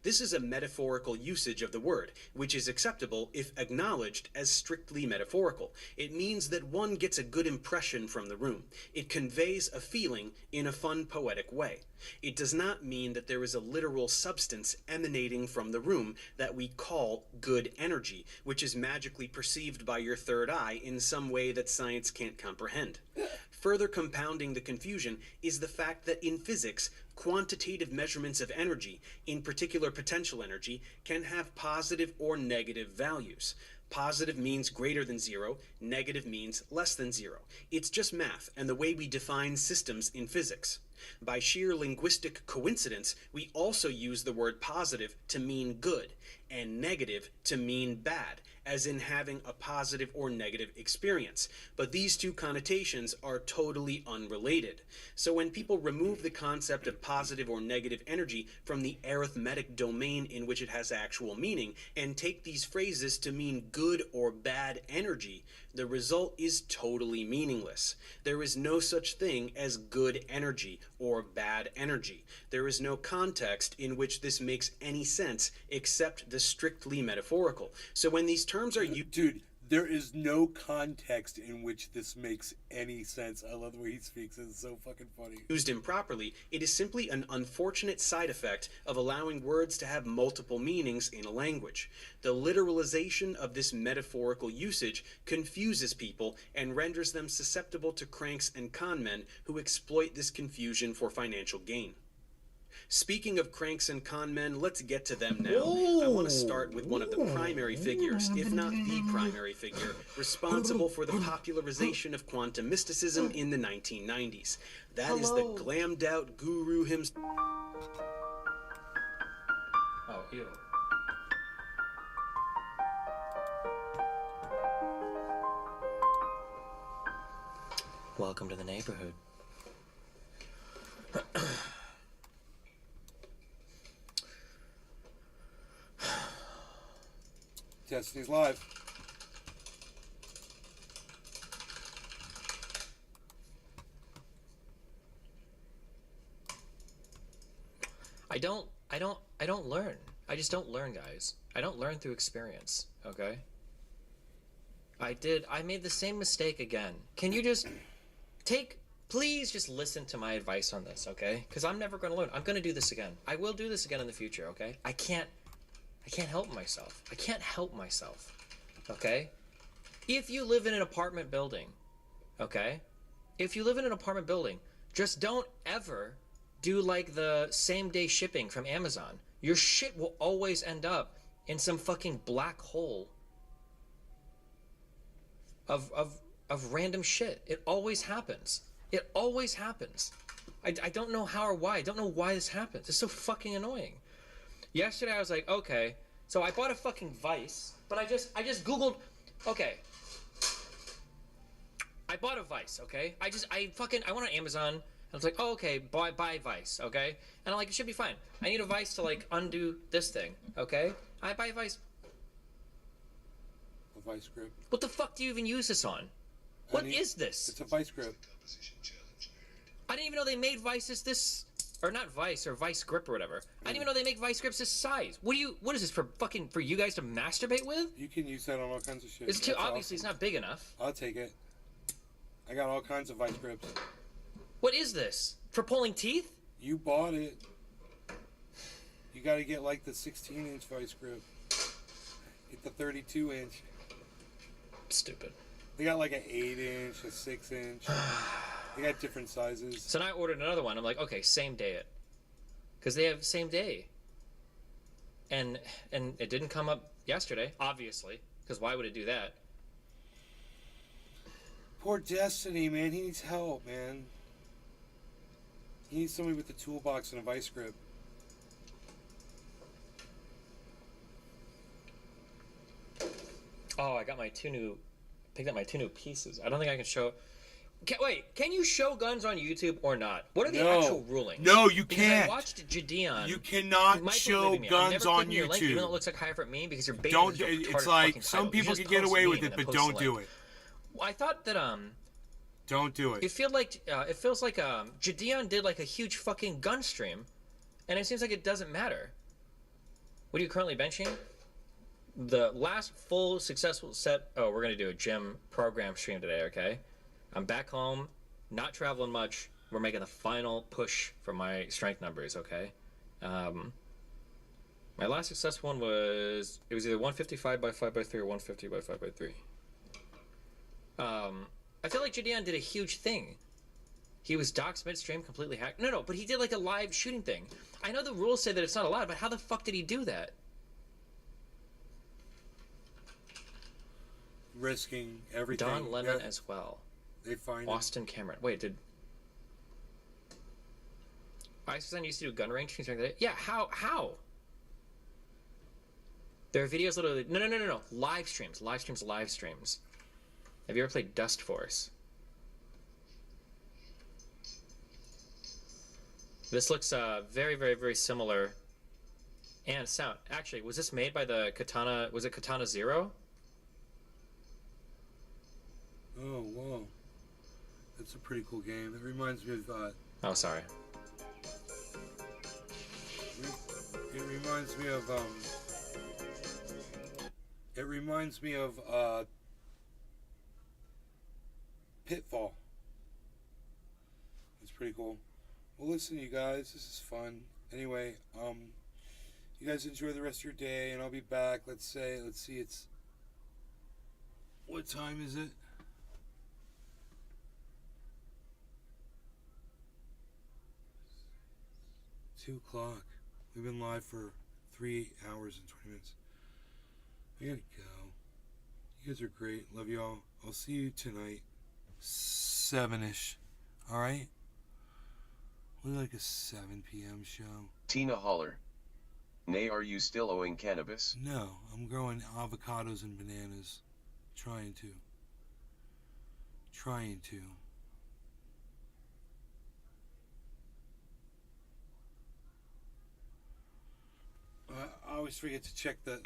This is a metaphorical usage of the word, which is acceptable if acknowledged as strictly metaphorical. It means that one gets a good impression from the room. It conveys a feeling in a fun, poetic way. It does not mean that there is a literal substance emanating from the room that we call good energy, which is magically perceived by your third eye in some way that science can't comprehend. Further compounding the confusion is the fact that in physics, quantitative measurements of energy, in particular potential energy, can have positive or negative values. Positive means greater than zero, negative means less than zero. It's just math and the way we define systems in physics. By sheer linguistic coincidence, we also use the word positive to mean good, and negative to mean bad, as in having a positive or negative experience. But these two connotations are totally unrelated. So when people remove the concept of positive or negative energy from the arithmetic domain in which it has actual meaning, and take these phrases to mean good or bad energy, the result is totally meaningless. There is no such thing as good energy or bad energy. There is no context in which this makes any sense except the strictly metaphorical. So when these terms are used... Dude, there is no context in which this makes any sense. I love the way he speaks. It's so fucking funny. Used improperly, it is simply an unfortunate side effect of allowing words to have multiple meanings in a language. The literalization of this metaphorical usage confuses people and renders them susceptible to cranks and conmen who exploit this confusion for financial gain. Speaking of cranks and con men, let's get to them now. I want to start with one of the primary figures, if not the primary figure, responsible for the popularization of quantum mysticism in the 1990s. That is the glammed out guru himself. Oh, ew. Welcome to the neighborhood. Destiny's live. I don't learn. I just don't learn, guys. I don't learn through experience, okay? I made the same mistake again. Can you just please just listen to my advice on this, okay? Because I'm never going to learn. I'm going to do this again. I will do this again in the future, okay? I can't help myself. I can't help myself, okay? If you live in an apartment building, okay? If you live in an apartment building, just don't ever do like the same day shipping from Amazon. Your shit will always end up in some fucking black hole of random shit. It always happens. It always happens. I don't know how or why. I don't know why this happens. It's so fucking annoying. Yesterday I was like, okay, so I bought a fucking Vice, but I just Googled, okay. I bought a Vice, okay? I went on Amazon, and I was like, oh, okay, buy Vice, okay? And I'm like, it should be fine. I need a Vice to, like, undo this thing, okay? I buy a Vice. A vice grip. What the fuck do you even use this on? What is this? It's a vice grip. I didn't even know they made Vices this, or not Vice, or Vice Grip or whatever. I didn't even know they make Vice Grips this size. What is this, for you guys to masturbate with? You can use that on all kinds of shit. It's too, That's obviously awesome. It's not big enough. I'll take it. I got all kinds of vice grips. What is this? For pulling teeth? You bought it. You gotta get like the 16-inch vice grip. Get the 32-inch. Stupid. They got like an 8-inch, a 6-inch. They got different sizes. So now I ordered another one. I'm like, okay, same day it. Because they have same day. And it didn't come up yesterday, obviously. Because why would it do that? Poor Destiny, man. He needs help, man. He needs somebody with a toolbox and a vice grip. Oh, I got picked up my two new pieces. I don't think I can show. Can you show guns on YouTube or not? What are the No. actual rulings? No, you Because can't. I watched Jadeon. You cannot might show believe me. I'm guns never on clicking your link, even though it YouTube. looks like high effort meme, because you're baiting Don't. your retarded It's like fucking some title. You people just can get post away meme with and it, then but post don't the do link. it. Well, I thought that Don't do it. it feels like Jadeon did like a huge fucking gun stream, and it seems like it doesn't matter. What are you currently benching? The last full successful set. Oh, we're gonna do a gym program stream today. Okay, I'm back home, not traveling much. We're making the final push for my strength numbers. Okay, my last successful one was either 155 by 5x3 or 150 by 5x3. I feel like Jadeon did a huge thing. He was doxxed midstream, completely hacked. No, but he did like a live shooting thing. I know the rules say that it's not allowed, but how the fuck did he do that? Risking everything. Don Lemon Yeah, as well. they find him. Austin Cameron. Wait, did ISIS used to do gun range things like that? Yeah, how? There are videos literally. No. Live streams. Have you ever played Dust Force? This looks very, very, very similar. And sound. Actually, was this made by the Katana? Was it Katana Zero? Oh, whoa. That's a pretty cool game. It reminds me of. Oh, sorry. It reminds me of. It reminds me of Pitfall. It's pretty cool. Well, listen, you guys, this is fun. Anyway, you guys enjoy the rest of your day, and I'll be back. Let's see, it's. What time is it? 2 o'clock. We've been live for 3 hours and 20 minutes. I gotta go. You guys are great. Love y'all. I'll see you tonight. 7-ish. Alright? We're like a 7 p.m. show. Tina Holler. Nay, are you still owing cannabis? No, I'm growing avocados and bananas. Trying to. I always forget to check the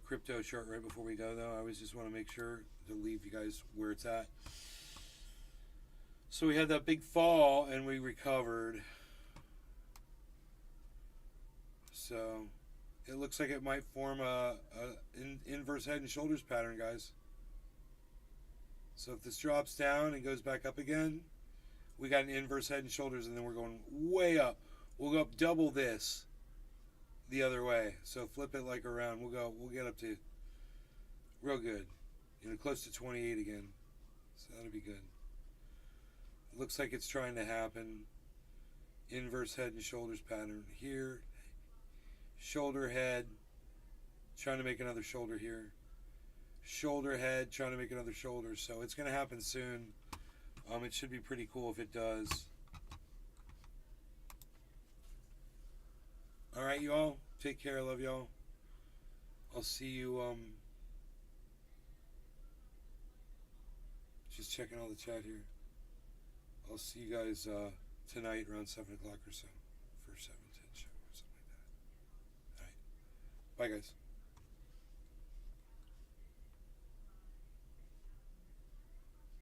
crypto chart right before we go, though. I always just want to make sure to leave you guys where it's at. So we had that big fall, and we recovered. So it looks like it might form a inverse head and shoulders pattern, guys. So if this drops down and goes back up again, we got an inverse head and shoulders, and then we're going way up. We'll go up double this the other way. So flip it like around. We'll get up to real good. Close to 28 again. So that'll be good. It looks like it's trying to happen. Inverse head and shoulders pattern here. Shoulder head. Trying to make another shoulder here. Shoulder head, trying to make another shoulder. So it's going to happen soon. It should be pretty cool if it does. Alright, you all. Take care. I love y'all. I'll see you, just checking all the chat here. I'll see you guys tonight around 7 o'clock or so for 7-10 show or something like that. Alright. Bye, guys.